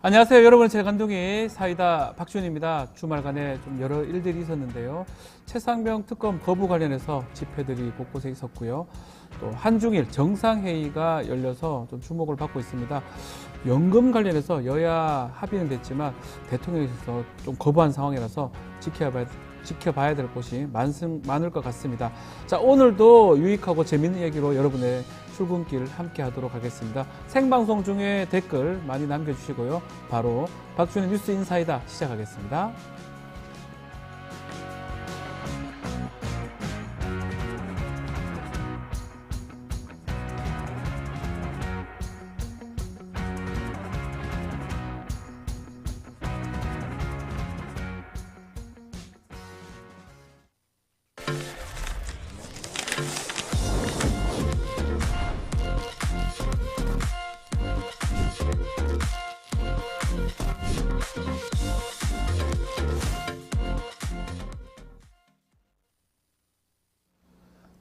안녕하세요, 여러분. 제 감독이 사이다 박준입니다. 주말간에 좀 여러 일들이 있었는데요. 최상병 특검 거부 관련해서 집회들이 곳곳에 있었고요. 또 한중일 정상회의가 열려서 좀 주목을 받고 있습니다. 연금 관련해서 여야 합의는 됐지만 대통령께서 좀 거부한 상황이라서 지켜봐야 될 곳이 많을 것 같습니다. 자, 오늘도 유익하고 재밌는 얘기로 여러분의 출근길 함께 하도록 하겠습니다. 생방송 중에 댓글 많이 남겨주시고요. 바로 박준의 뉴스 인사이다 시작하겠습니다.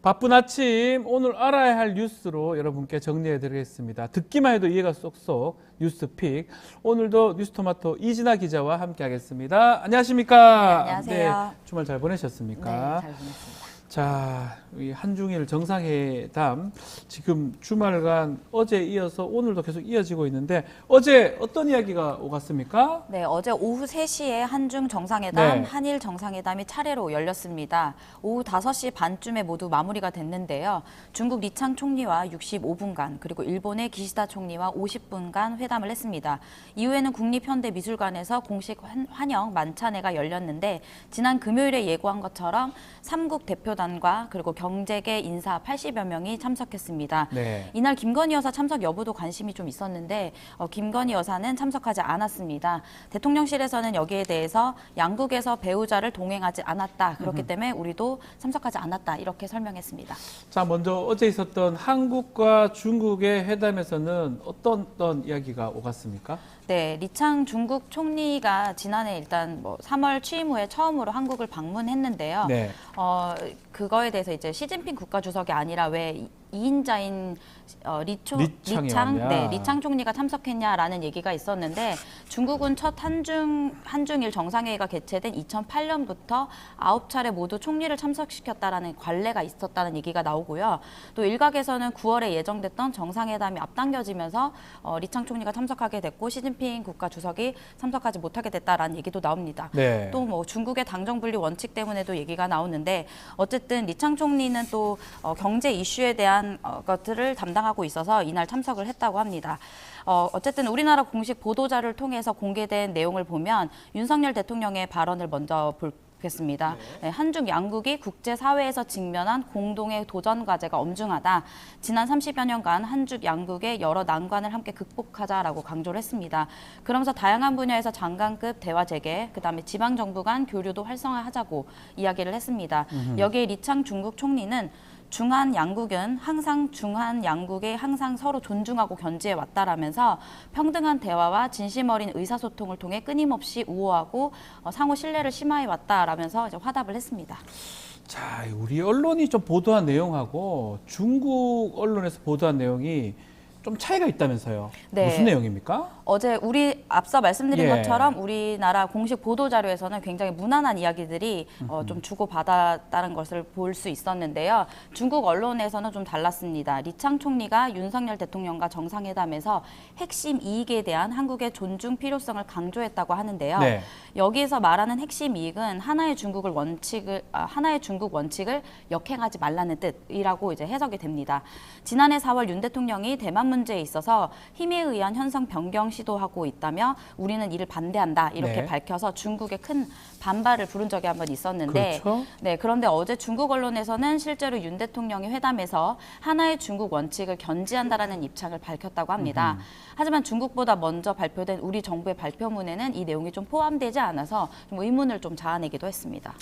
바쁜 아침, 오늘 알아야 할 뉴스로 여러분께 정리해 드리겠습니다. 듣기만 해도 이해가 쏙쏙 뉴스픽. 오늘도 뉴스토마토 이진아 기자와 함께 하겠습니다. 안녕하십니까? 네, 안녕하세요. 네, 주말 잘 보내셨습니까? 네, 잘 보냈습니다. 자, 이 한중일 정상회담 지금 주말간 어제 이어서 오늘도 계속 이어지고 있는데 어제 어떤 이야기가 오갔습니까? 네, 어제 오후 3시에 한중 정상회담, 네. 한일 정상회담이 차례로 열렸습니다. 오후 5시 반쯤에 모두 마무리가 됐는데요. 중국 리창 총리와 65분간, 그리고 일본의 기시다 총리와 50분간 회담을 했습니다. 이후에는 국립현대미술관에서 공식 환영 만찬회가 열렸는데 지난 금요일에 예고한 것처럼 3국 대표단과 그리고 경제계 인사 80여 명이 참석했습니다. 네. 이날 김건희 여사 참석 여부도 관심이 좀 있었는데 김건희 여사는 참석하지 않았습니다. 대통령실에서는 여기에 대해서 양국에서 배우자를 동행하지 않았다. 그렇기 때문에 우리도 참석하지 않았다. 이렇게 설명했습니다. 자, 먼저 어제 있었던 한국과 중국의 회담에서는 어떤 이야기가 오갔습니까? 네, 리창 중국 총리가 지난해 일단 3월 취임 후에 처음으로 한국을 방문했는데요. 네. 그거에 대해서 이제 시진핑 국가주석이 아니라 왜 2인자인 리창 총리가 참석했냐라는 얘기가 있었는데 중국은 첫 한중일 정상회의가 개최된 2008년부터 9차례 모두 총리를 참석시켰다라는 관례가 있었다는 얘기가 나오고요. 또 일각에서는 9월에 예정됐던 정상회담이 앞당겨지면서 리창 총리가 참석하게 됐고 시진핑 국가주석이 참석하지 못하게 됐다라는 얘기도 나옵니다. 네. 또 당정 당정분리 원칙 때문에도 얘기가 나오는데 어쨌든 리창 총리는 또 경제 이슈에 대한 것들을 담당하고 있어서 이날 참석을 했다고 합니다. 어쨌든 우리나라 공식 보도자를 통해서 공개된 내용을 보면 윤석열 대통령의 발언을 먼저 보겠습니다. 네, 한중 양국이 국제사회에서 직면한 공동의 도전 과제가 엄중하다. 지난 30여 년간 한중 양국의 여러 난관을 함께 극복하자라고 강조를 했습니다. 그러면서 다양한 분야에서 장관급 대화 재개, 그다음에 지방정부 간 교류도 활성화하자고 이야기를 했습니다. 여기에 리창 중국 총리는 중한 양국은 중한 양국에 항상 서로 존중하고 견지해 왔다라면서 평등한 대화와 진심 어린 의사소통을 통해 끊임없이 우호하고 상호 신뢰를 심화해 왔다라면서 이제 화답을 했습니다. 자, 우리 언론이 좀 보도한 내용하고 중국 언론에서 보도한 내용이 좀 차이가 있다면서요. 네. 무슨 내용입니까? 어제 앞서 말씀드린 예. 것처럼 우리나라 공식 보도 자료에서는 굉장히 무난한 이야기들이 좀 주고받았다는 것을 볼 수 있었는데요. 중국 언론에서는 좀 달랐습니다. 리창 총리가 윤석열 대통령과 정상회담에서 핵심 이익에 대한 한국의 존중 필요성을 강조했다고 하는데요. 네. 여기에서 말하는 핵심 이익은 하나의 중국 원칙을 역행하지 말라는 뜻이라고 이제 해석이 됩니다. 지난해 4월 윤 대통령이 대만 문제에 있어서 힘에 의한 현상 변경 시도하고 있다며 우리는 이를 반대한다 이렇게 네. 밝혀서 중국에 큰 반발을 부른 적이 한번 있었는데 그렇죠. 네, 그런데 어제 중국 언론에서는 실제로 윤 대통령이 회담에서 하나의 중국 원칙을 견지한다라는 입장을 밝혔다고 합니다. 하지만 중국보다 먼저 발표된 우리 정부의 발표문에는 이 내용이 좀 포함되지 않아서 좀 의문을 좀 자아내기도 했습니다.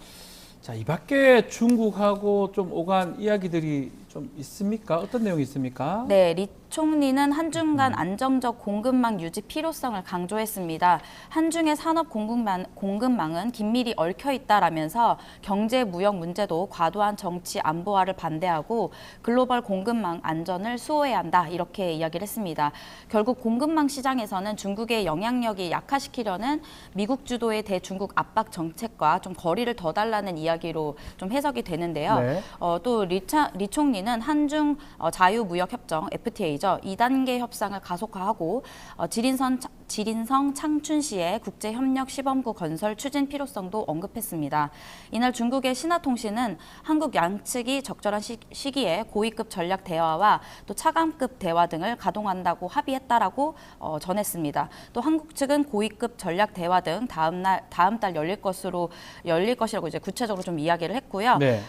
자, 이 밖에 중국하고 좀 오간 이야기들이 좀 있습니까? 어떤 내용이 있습니까? 네, 리 총리는 한중 간 안정적 공급망 유지 필요성을 강조했습니다. 한중의 산업 공급망은 긴밀히 얽혀 있다라면서 경제 무역 문제도 과도한 정치 안보화를 반대하고 글로벌 공급망 안전을 수호해야 한다 이렇게 이야기를 했습니다. 결국 공급망 시장에서는 중국의 영향력이 약화시키려는 미국 주도의 대중국 압박 정책과 좀 거리를 더 달라는 이야기로 좀 해석이 되는데요. 네. 또 리 총리는 한중 자유무역협정 FTA죠. 2단계 협상을 가속화하고 지린성 창춘시의 국제협력 시범구 건설 추진 필요성도 언급했습니다. 이날 중국의 신화통신은 한국 양측이 적절한 시기에 고위급 전략 대화와 또 차관급 대화 등을 가동한다고 합의했다라고 전했습니다. 또 한국 측은 고위급 전략 대화 등 다음 달 열릴 것이라고 이제 구체적으로 좀 이야기를 했고요. 네.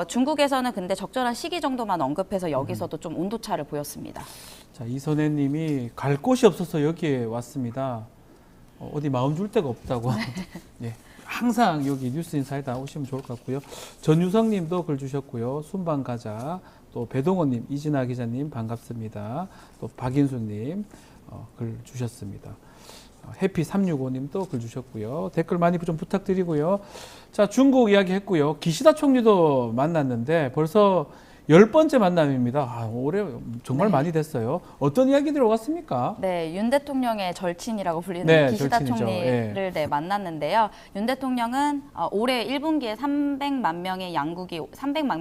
중국에서는 근데 적절한 시기 정도만 언급해서 여기서도 좀 온도차를 보였습니다. 자, 이선혜님이 갈 곳이 없어서 여기에 왔습니다. 어디 마음 줄 데가 없다고. 예, 항상 여기 뉴스인사이다 오시면 좋을 것 같고요. 전유성님도 글 주셨고요. 순방가자, 또 배동원님, 이진아 기자님 반갑습니다. 또 박인수님 글 주셨습니다. 해피365님도 글 주셨고요. 댓글 많이 좀 부탁드리고요. 자, 중국 이야기 했고요. 기시다 총리도 만났는데 벌써 10번째 만남입니다. 올해 정말 많이 됐어요. 어떤 이야기들이 오갔습니까? 네, 윤 대통령의 절친이라고 불리는 네, 기시다 절친이죠. 총리를 네, 만났는데요. 윤 대통령은 올해 1분기에 300만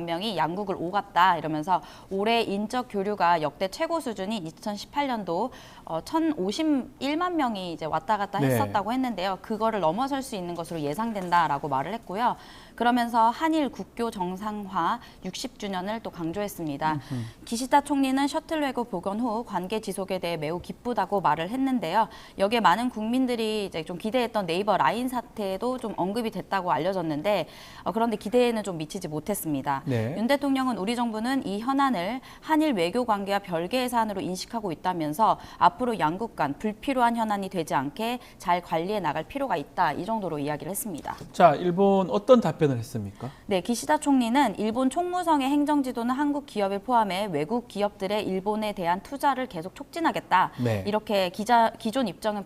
명이 양국을 오갔다 이러면서 올해 인적 교류가 역대 최고 수준인 2018년도 1,051만 명이 이제 왔다 갔다 했었다고 했는데요. 그거를 넘어설 수 있는 것으로 예상된다라고 말을 했고요. 그러면서 한일 국교 정상화 60주년을 또 강조했습니다. 기시다 총리는 셔틀 외교 복원 후 관계 지속에 대해 매우 기쁘다고 말을 했는데요. 여기에 많은 국민들이 이제 좀 기대했던 네이버 라인 사태도 좀 언급이 됐다고 알려졌는데 그런데 기대에는 좀 미치지 못했습니다. 네. 윤 대통령은 우리 정부는 이 현안을 한일 외교 관계와 별개의 사안으로 인식하고 있다면서 앞으로 양국 간 불필요한 현안이 되지 않게 잘 관리해 나갈 필요가 있다. 이 정도로 이야기를 했습니다. 자, 일본 어떤 답변을 했습니까? 네, 기시다 총리는 일본 총무성의 행정지도는 한국 기업을 포함해 외국 기업들의 일본에 대한 투자를 계속 촉진하겠다. 네. 이렇게 기존 입장은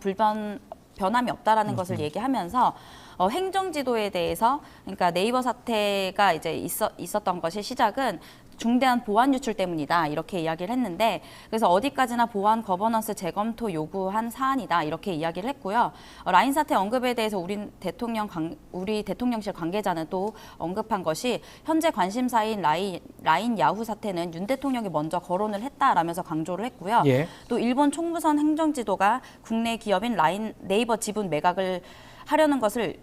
변함이 없다라는 것을 얘기하면서 행정지도에 대해서 그러니까 네이버 사태가 이제 있었던 것이 시작은 중대한 보안 유출 때문이다 이렇게 이야기를 했는데 그래서 어디까지나 보안 거버넌스 재검토 요구한 사안이다 이렇게 이야기를 했고요. 라인 사태 언급에 대해서 우리 대통령실 관계자는 또 언급한 것이 현재 관심사인 라인 야후 사태는 윤 대통령이 먼저 거론을 했다라면서 강조를 했고요. 예. 또 일본 총무선 행정지도가 국내 기업인 네이버 지분 매각을 하려는 것을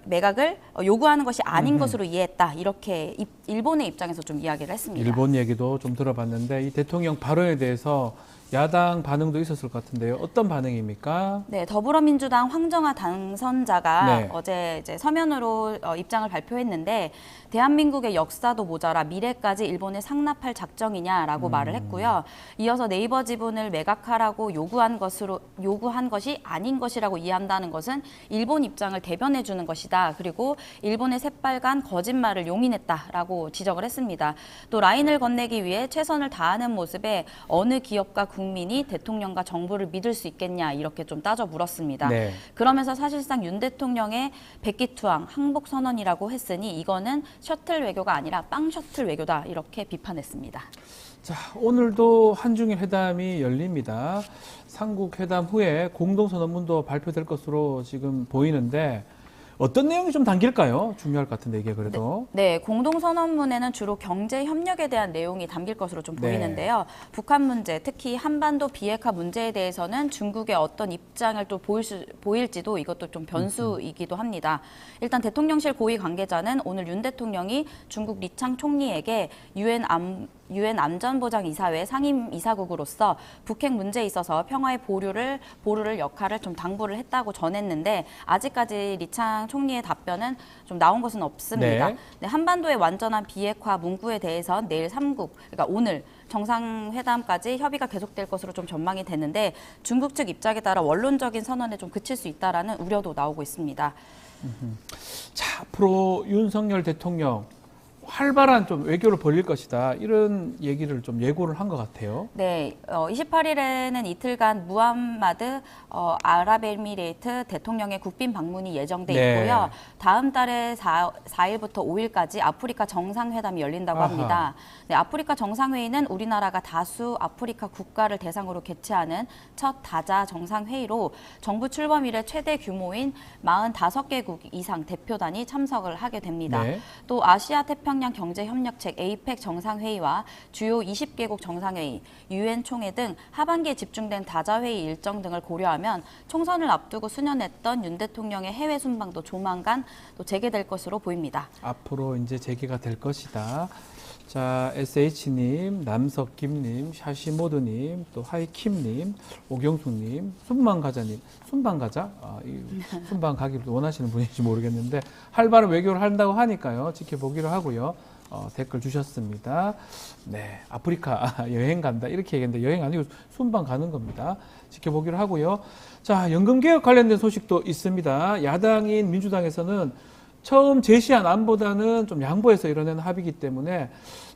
매각을 요구하는 것이 아닌 것으로 이해했다. 이렇게 일본의 입장에서 좀 이야기를 했습니다. 일본 얘기도 좀 들어봤는데 이 대통령 발언에 대해서 야당 반응도 있었을 것 같은데요. 어떤 반응입니까? 네, 더불어민주당 황정아 당선자가 네. 어제 이제 서면으로 입장을 발표했는데 대한민국의 역사도 모자라 미래까지 일본에 상납할 작정이냐라고 말을 했고요. 이어서 네이버 지분을 매각하라고 요구한 것이 아닌 것이라고 이해한다는 것은 일본 입장을 대변해 주는 것이다. 그리고 일본의 새빨간 거짓말을 용인했다라고 지적을 했습니다. 또 라인을 건네기 위해 최선을 다하는 모습에 어느 기업과 국민이 대통령과 정부를 믿을 수 있겠냐 이렇게 좀 따져 물었습니다. 네. 그러면서 사실상 윤 대통령의 백기투항, 항복 선언이라고 했으니 이거는 셔틀 외교가 아니라 빵 셔틀 외교다 이렇게 비판했습니다. 자, 오늘도 한중일 회담이 열립니다. 삼국 회담 후에 공동선언문도 발표될 것으로 지금 보이는데 어떤 내용이 좀 담길까요? 중요할 것 같은데 이게 그래도. 네, 공동선언문에는 주로 경제 협력에 대한 내용이 담길 것으로 좀 네. 보이는데요. 북한 문제, 특히 한반도 비핵화 문제에 대해서는 중국의 어떤 입장을 또 보일지도 이것도 좀 변수이기도 합니다. 일단 대통령실 고위 관계자는 오늘 윤 대통령이 중국 리창 총리에게 유엔 안전보장이사회 상임이사국으로서 북핵 문제에 있어서 평화의 보루를 역할을 좀 당부를 했다고 전했는데 아직까지 리창 총리의 답변은 좀 나온 것은 없습니다. 네. 네, 한반도의 완전한 비핵화 문구에 대해서 내일 3국, 그러니까 오늘 정상회담까지 협의가 계속될 것으로 좀 전망이 되는데 중국 측 입장에 따라 원론적인 선언에 좀 그칠 수 있다라는 우려도 나오고 있습니다. 자, 앞으로 윤석열 대통령 활발한 좀 외교를 벌릴 것이다. 이런 얘기를 좀 예고를 한 것 같아요. 네, 28일에는 이틀간 무함마드 아랍에미레이트 대통령의 국빈 방문이 예정돼 네. 있고요. 다음 달에 4일부터 5일까지 아프리카 정상회담이 열린다고 아하. 합니다. 네, 아프리카 정상회의는 우리나라가 다수 아프리카 국가를 대상으로 개최하는 첫 다자 정상회의로 정부 출범 이래 최대 규모인 45개국 이상 대표단이 참석을 하게 됩니다. 네. 또 아시아 태평양 경제협력책 APEC 정상회의와 주요 20개국 정상회의, 유엔 총회 등 하반기에 집중된 다자회의 일정 등을 고려하면 총선을 앞두고 수년했던 윤 대통령의 해외 순방도 조만간 또 재개될 것으로 보입니다. 앞으로 이제 재개가 될 것이다. 자, SH님, 남석김님, 샤시모드님, 또 하이킴님, 오경숙님, 순방가자님, 순방가자? 이 순방 가기를 원하시는 분인지 모르겠는데 활발한 외교를 한다고 하니까요. 지켜보기로 하고요. 댓글 주셨습니다. 네, 아프리카 여행 간다 이렇게 얘기했는데 여행 아니고 순방 가는 겁니다. 지켜보기로 하고요. 자, 연금개혁 관련된 소식도 있습니다. 야당인 민주당에서는 처음 제시한 안보다는 좀 양보해서 이뤄낸 합의이기 때문에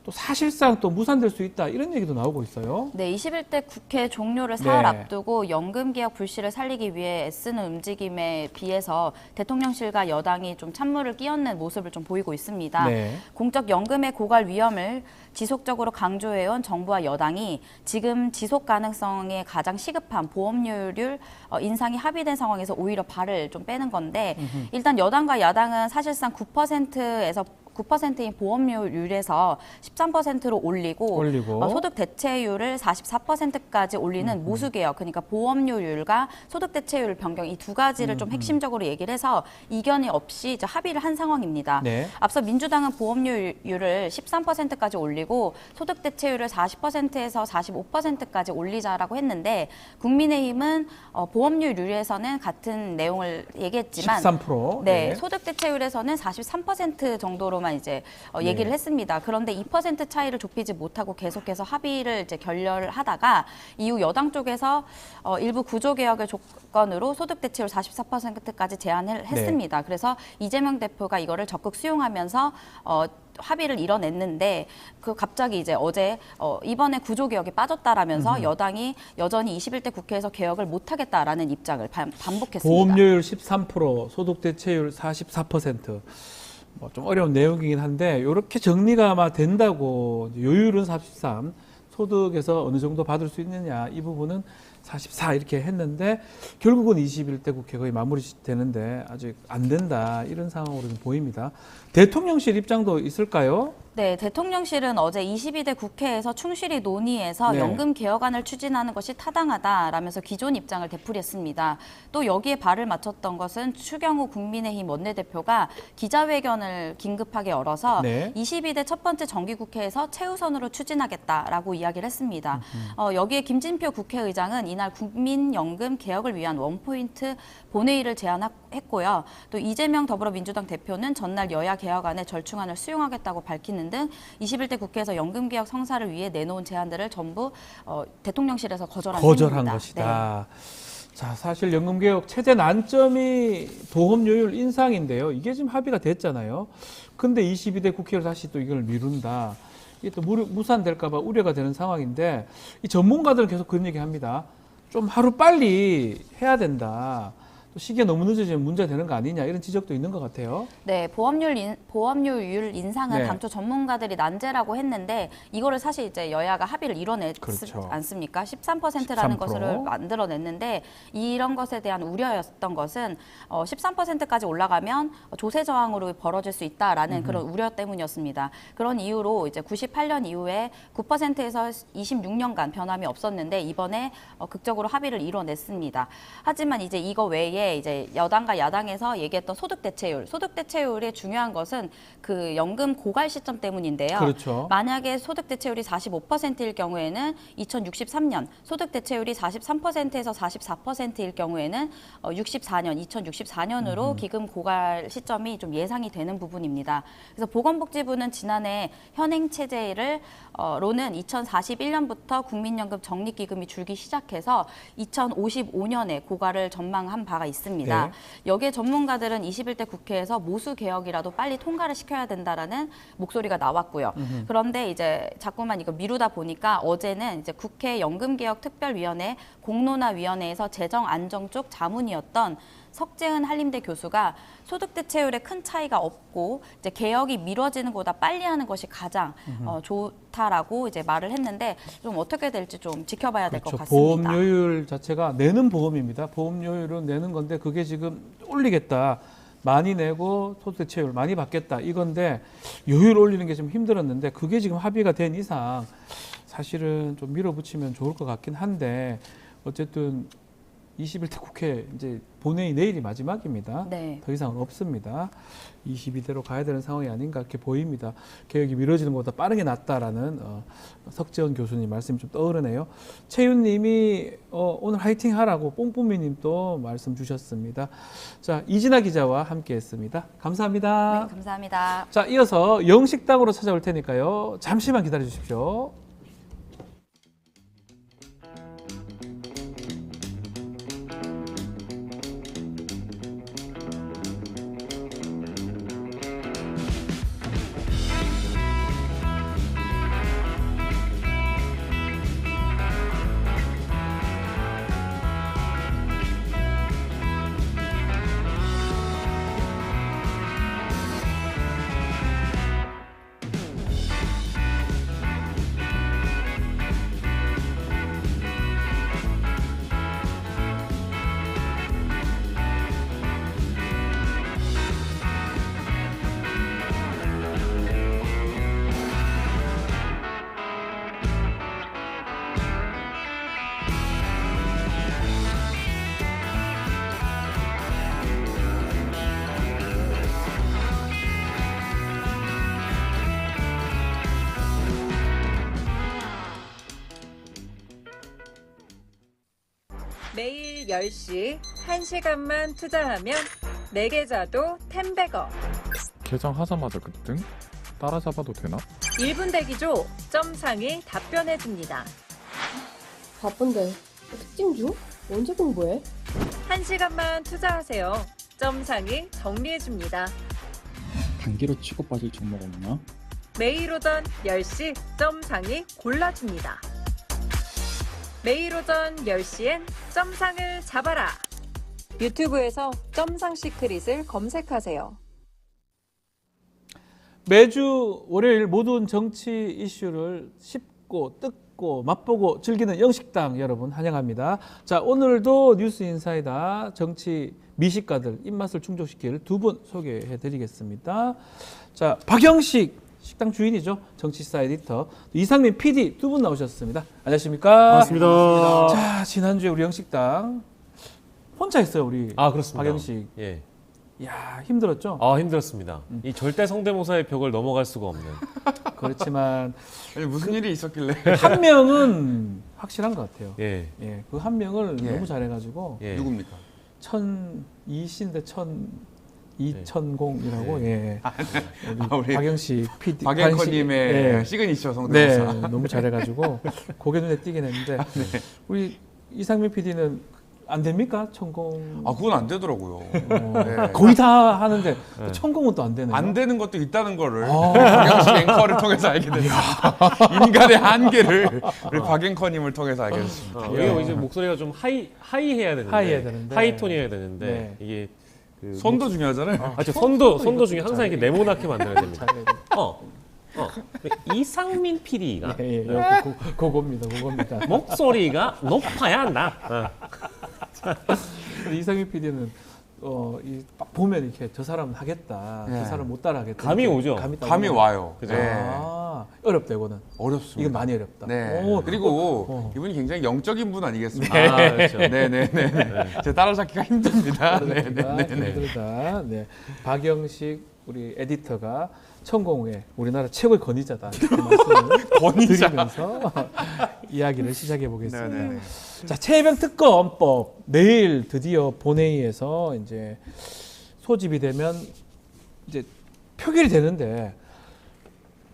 또 사실상 또 무산될 수 있다 이런 얘기도 나오고 있어요. 네, 21대 국회 종료를 사흘 네. 앞두고 연금개혁 불씨를 살리기 위해 애쓰는 움직임에 비해서 대통령실과 여당이 좀 찬물을 끼얹는 모습을 좀 보이고 있습니다. 네. 공적 연금의 고갈 위험을 지속적으로 강조해온 정부와 여당이 지금 지속 가능성에 가장 시급한 보험료율 인상이 합의된 상황에서 오히려 발을 좀 빼는 건데 일단 여당과 야당은 사실상 9%인 보험료율에서 13%로 올리고 소득 대체율을 44%까지 올리는 모수개혁, 그러니까 보험료율과 소득 대체율 변경 이 두 가지를 좀 핵심적으로 얘기를 해서 이견이 없이 이제 합의를 한 상황입니다. 네. 앞서 민주당은 보험료율을 13%까지 올리고 소득 대체율을 40%에서 45%까지 올리자라고 했는데 국민의힘은 보험료율에서는 같은 내용을 얘기했지만 13%. 네, 네. 소득 대체율에서는 43% 정도로만 이제 얘기를 했습니다. 그런데 2% 차이를 좁히지 못하고 계속해서 합의를 이제 결렬을 하다가 이후 여당 쪽에서 일부 구조 개혁의 조건으로 소득 대체율 44%까지 제한을 했습니다. 그래서 이재명 대표가 이거를 적극 수용하면서 합의를 이뤄냈는데 갑자기 이제 어제 이번에 구조 개혁이 빠졌다라면서 여당이 여전히 21대 국회에서 개혁을 못하겠다라는 입장을 반복했습니다. 보험료율 13%, 소득 대체율 44%. 뭐 좀 어려운 내용이긴 한데 이렇게 정리가 아마 된다고 요율은 43, 소득에서 어느 정도 받을 수 있느냐 이 부분은 44 이렇게 했는데 결국은 21대 국회 거의 마무리되는데 아직 안 된다 이런 상황으로 좀 보입니다. 대통령실 입장도 있을까요? 네, 대통령실은 어제 22대 국회에서 충실히 논의해서 네. 연금 개혁안을 추진하는 것이 타당하다라면서 기존 입장을 되풀이했습니다. 또 여기에 발을 맞췄던 것은 추경호 국민의힘 원내대표가 기자회견을 긴급하게 열어서 네. 22대 첫 번째 정기국회에서 최우선으로 추진하겠다라고 이야기를 했습니다. 여기에 김진표 국회의장은 이날 국민연금 개혁을 위한 원포인트 본회의를 제안했고요. 또 이재명 더불어민주당 대표는 전날 여야 개혁안의 절충안을 수용하겠다고 밝히는 등 21대 국회에서 연금개혁 성사를 위해 내놓은 제안들을 전부 대통령실에서 거절한 셈입니다. 것이다. 네. 자, 사실 연금개혁 최대 난점이 보험료율 인상인데요. 이게 지금 합의가 됐잖아요. 근데 22대 국회로 다시 또 이걸 미룬다. 이게 또 무산될까 봐 우려가 되는 상황인데 이 전문가들은 계속 그런 얘기 합니다. 좀 하루 빨리 해야 된다. 시기가 너무 늦어지면 문제가 되는 거 아니냐 이런 지적도 있는 것 같아요. 네, 보험료율 인상은 네. 당초 전문가들이 난제라고 했는데 이거를 사실 이제 여야가 합의를 이뤄냈지 그렇죠. 않습니까? 13%라는 13%. 것을 만들어냈는데 이런 것에 대한 우려였던 것은 13%까지 올라가면 조세 저항으로 벌어질 수 있다라는 그런 우려 때문이었습니다. 그런 이유로 이제 98년 이후에 9%에서 26년간 변함이 없었는데 이번에 극적으로 합의를 이뤄냈습니다. 하지만 이제 이거 외에 이제 여당과 야당에서 얘기했던 소득 대체율이 중요한 것은 그 연금 고갈 시점 때문인데요. 그렇죠. 만약에 소득 대체율이 45%일 경우에는 2063년, 소득 대체율이 43%에서 44%일 경우에는 2064년으로 기금 고갈 시점이 좀 예상이 되는 부분입니다. 그래서 보건복지부는 지난해 현행 체제를 로는 2041년부터 국민연금 적립기금이 줄기 시작해서 2055년에 고갈을 전망한 바가 있습니다. 있습니다. 네. 여기에 전문가들은 21대 국회에서 모수 개혁이라도 빨리 통과를 시켜야 된다라는 목소리가 나왔고요. 그런데 이제 자꾸만 이거 미루다 보니까 어제는 이제 국회 연금개혁특별위원회 공론화위원회에서 재정안정 쪽 자문이었던 석재은 한림대 교수가 소득 대체율에 큰 차이가 없고 이제 개혁이 미뤄지는 것보다 빨리 하는 것이 가장 좋다라고 이제 말을 했는데 좀 어떻게 될지 좀 지켜봐야 될 것 그렇죠. 같습니다. 보험료율 자체가 내는 보험입니다. 보험료율은 내는 건데 그게 지금 올리겠다. 많이 내고 소득 대체율 많이 받겠다. 이건데 요율 올리는 게 좀 힘들었는데 그게 지금 합의가 된 이상 사실은 좀 밀어붙이면 좋을 것 같긴 한데 어쨌든 21대 국회 이제 본회의 내일이 마지막입니다. 네. 더 이상은 없습니다. 22대로 가야 되는 상황이 아닌가 이렇게 보입니다. 개혁이 미뤄지는 것보다 빠르게 낫다라는 석재원 교수님 말씀이 좀 떠오르네요. 채윤님이 오늘 화이팅 하라고 뽕뽕미님 또 말씀 주셨습니다. 자, 이진아 기자와 함께했습니다. 감사합니다. 네, 감사합니다. 자, 이어서 영식당으로 찾아올 테니까요. 잠시만 기다려 주십시오. 매일 10시 1시간만 투자하면 내 계좌도 10배거. 개장하자마자 급등? 따라잡아도 되나? 1분 대기조 점상이 답변해줍니다. 바쁜데 특징 중? 언제 공부해? 1시간만 투자하세요. 점상이 정리해줍니다. 단기로 치고 빠질 종목 없나? 매일 오전 10시 점상이 골라줍니다. 매일 오전 10시엔 점상을 잡아라. 유튜브에서 점상 시크릿을 검색하세요. 매주 월요일 모든 정치 이슈를 씹고 뜯고 맛보고 즐기는 영식당 여러분 환영합니다. 자, 오늘도 뉴스 인사이다 정치 미식가들 입맛을 충족시킬 두 분 소개해 드리겠습니다. 자, 박영식 식당 주인이죠. 정치시사 에디터 이상민 PD 두 분 나오셨습니다. 안녕하십니까? 반갑습니다. 자, 지난주에 우리 영식당 혼자 했어요, 우리. 아, 그렇습니다. 박영식. 예. 이야, 힘들었죠? 아, 힘들었습니다. 이 절대 성대모사의 벽을 넘어갈 수가 없는. 그렇지만 아니, 무슨 일이 있었길래? 한 명은 확실한 것 같아요. 예. 예, 그 한 명을 예. 너무 잘해가지고 예. 누굽니까? 이신데 이천공이라고 예. 우리 박영식 PD 박앵커님의 예. 시그니처 네, 성대모사. 너무 잘해가지고 고개 눈에 띄긴 했는데 우리 이상민 PD는 안 됩니까? 천공. 아, 그건 안 되더라고요. 네. 거의 다 하는데 네. 천공은 또 안 되네요. 안 되는 것도 있다는 거를 아. 박영식 앵커를 통해서 알게 됐습니다. 인간의 한계를 우리 박앵커님을 통해서 알게 됐습니다. 이게 이제 목소리가 좀 하이해야 되는데. 하이해야 되는데. 하이톤이어야 되는데. 네. 이게 그 손도 중요하잖아요. 아, 저 손도 중에 항상 이렇게 네모나게 만들어야 됩니다. 잘해요. 이상민 PD가 예, 예, 그겁니다. 목소리가 높아야 한다. 근데 이상민 PD는 딱 보면 이렇게 저 사람은 하겠다, 네. 저 사람 못 따라하겠다. 감이 이렇게 오죠. 감이 와요. 그죠? 네. 아, 어렵다 이거는. 어렵습니다. 이건 많이 어렵다. 네. 오, 그리고 이분이 굉장히 영적인 분 아니겠습니까? 아, 그렇죠. 네네네. 제 따라잡기가 힘듭니다. 네네네. 힘들다. 네. 박영식 우리 에디터가 천공의 우리나라 최고의 권위자다. 이렇게 말씀을 권위자. 드리면서 이야기를 시작해 보겠습니다. 네네. 자, 최혜병 특검법 내일 드디어 본회의에서 이제 소집이 되면 이제 표결이 되는데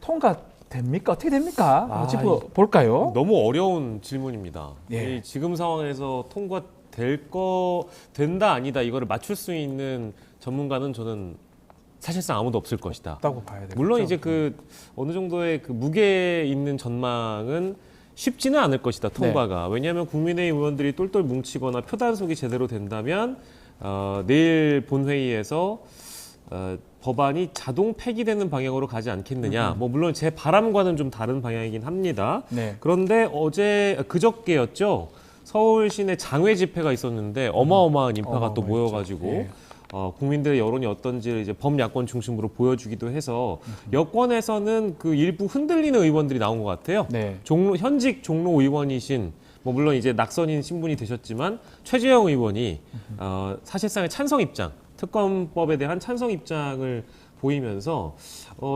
통과됩니까? 어떻게 됩니까? 아, 한번 짚어 볼까요? 너무 어려운 질문입니다. 예. 이 지금 상황에서 된다 아니다 이거를 맞출 수 있는 전문가는 저는 사실상 아무도 없을 것이다. 없다고 봐야 되겠죠. 물론 이제 그 어느 정도의 그 무게 있는 전망은 쉽지는 않을 것이다, 통과가. 왜냐하면 국민의힘 의원들이 똘똘 뭉치거나 표단속이 제대로 된다면 내일 본회의에서 법안이 자동 폐기되는 방향으로 가지 않겠느냐. 뭐 물론 제 바람과는 좀 다른 방향이긴 합니다. 네. 그런데 그저께였죠. 서울 시내 장외 집회가 있었는데 어마어마한 인파가 또 모여가지고 예. 국민들의 여론이 어떤지를 이제 범야권 중심으로 보여주기도 해서 여권에서는 그 일부 흔들리는 의원들이 나온 것 같아요. 네. 현직 종로 의원이신 뭐 물론 이제 낙선인 신분이 되셨지만 최재형 의원이 사실상의 찬성 입장, 특검법에 대한 찬성 입장을 보이면서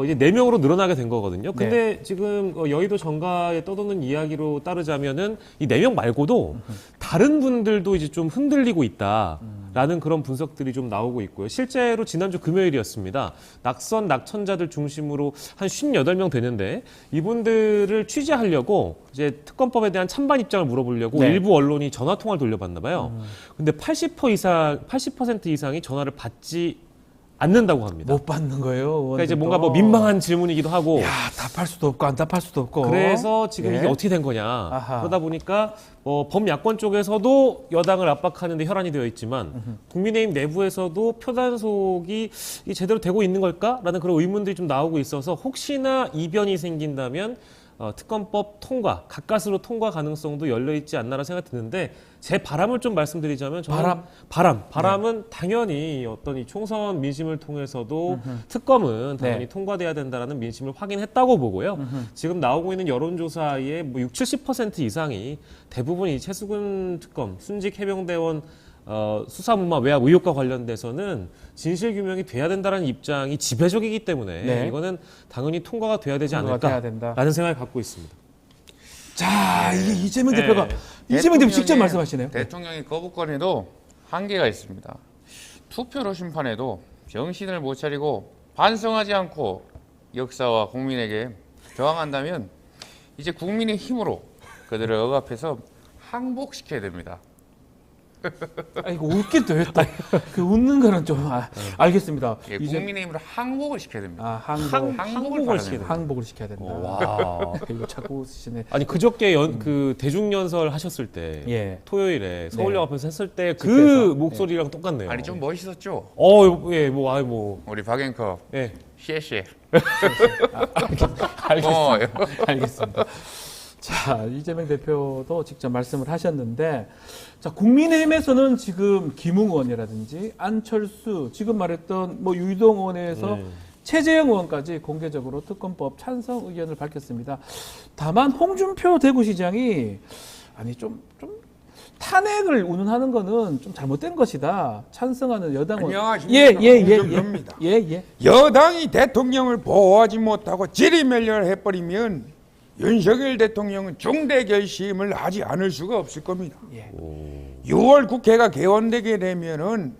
이제 4명으로 늘어나게 된 거거든요. 근데 지금 여의도 정가에 떠도는 이야기로 따르자면은 이 4명 말고도 다른 분들도 이제 좀 흔들리고 있다라는 그런 분석들이 좀 나오고 있고요. 실제로 지난주 금요일이었습니다. 낙천자들 중심으로 한 58명 되는데 이분들을 취재하려고 이제 특검법에 대한 찬반 입장을 물어보려고 네. 일부 언론이 전화 통화를 돌려봤나 봐요. 근데 80% 이상이 전화를 받지 않는다고 합니다. 못 받는 거예요. 그러니까 이제 뭔가 뭐 민망한 질문이기도 하고. 야, 답할 수도 없고 안 답할 수도 없고. 그래서 지금 예. 이게 어떻게 된 거냐. 아하. 그러다 보니까 범야권 쪽에서도 여당을 압박하는 데 혈안이 되어 있지만 국민의힘 내부에서도 표단속이 제대로 되고 있는 걸까라는 그런 의문들이 좀 나오고 있어서 혹시나 이변이 생긴다면 특검법 통과, 가까스로 통과 가능성도 열려있지 않나라는 생각이 드는데 제 바람을 좀 말씀드리자면 저는 바람은 당연히 어떤 이 총선 민심을 통해서도 특검은 당연히 통과돼야 된다라는 민심을 확인했다고 보고요. 지금 나오고 있는 여론조사의 뭐 60-70% 이상이 대부분 이 최수근 특검, 순직 해병대원 수사무마 외압 의혹과 관련돼서는 진실규명이 돼야 된다는 입장이 지배적이기 때문에 네. 이거는 당연히 통과가 돼야 되지 통과가 돼야 않을까라는 생각을 갖고 있습니다. 자, 이게 이재명 대표가 이재명 대표 직접 말씀하시네요. 대통령의 거부권에도 한계가 있습니다. 투표로 심판해도 정신을 못 차리고 반성하지 않고 역사와 국민에게 저항한다면 이제 국민의 힘으로 그들을 억압해서 항복시켜야 됩니다. 이거 웃긴 또 했다. 그 웃는 거는 좀 알겠습니다. 예, 국민의힘으로 항복을 시켜야 됩니다. 항복을 시켜야 된다. 항복을 시켜야 된다. 와. 이거 자꾸 쓰시네. 아니 그저께 그 대중연설 하셨을 때 예. 토요일에 서울역 앞에서 했을 때 그 집회에서. 목소리랑 똑같네요. 아니 좀 멋있었죠? 예, 뭐. 우리 박앵커 예. 시에시에. 알겠습니다. 자, 이재명 대표도 직접 말씀을 하셨는데, 자, 국민의힘에서는 지금 김웅 의원이라든지 안철수, 지금 말했던 뭐 유이동 의원에서 최재형 의원까지 공개적으로 특검법 찬성 의견을 밝혔습니다. 다만 홍준표 대구시장이 좀 탄핵을 운운하는 거는 좀 잘못된 것이다. 찬성하는 여당은 안녕하십니까. 홍준표입니다. 여당이 대통령을 보호하지 못하고 지리멸렬을 해버리면 윤석열 대통령은 중대 결심을 하지 않을 수가 없을 겁니다. 6월 국회가 개원되게 되면은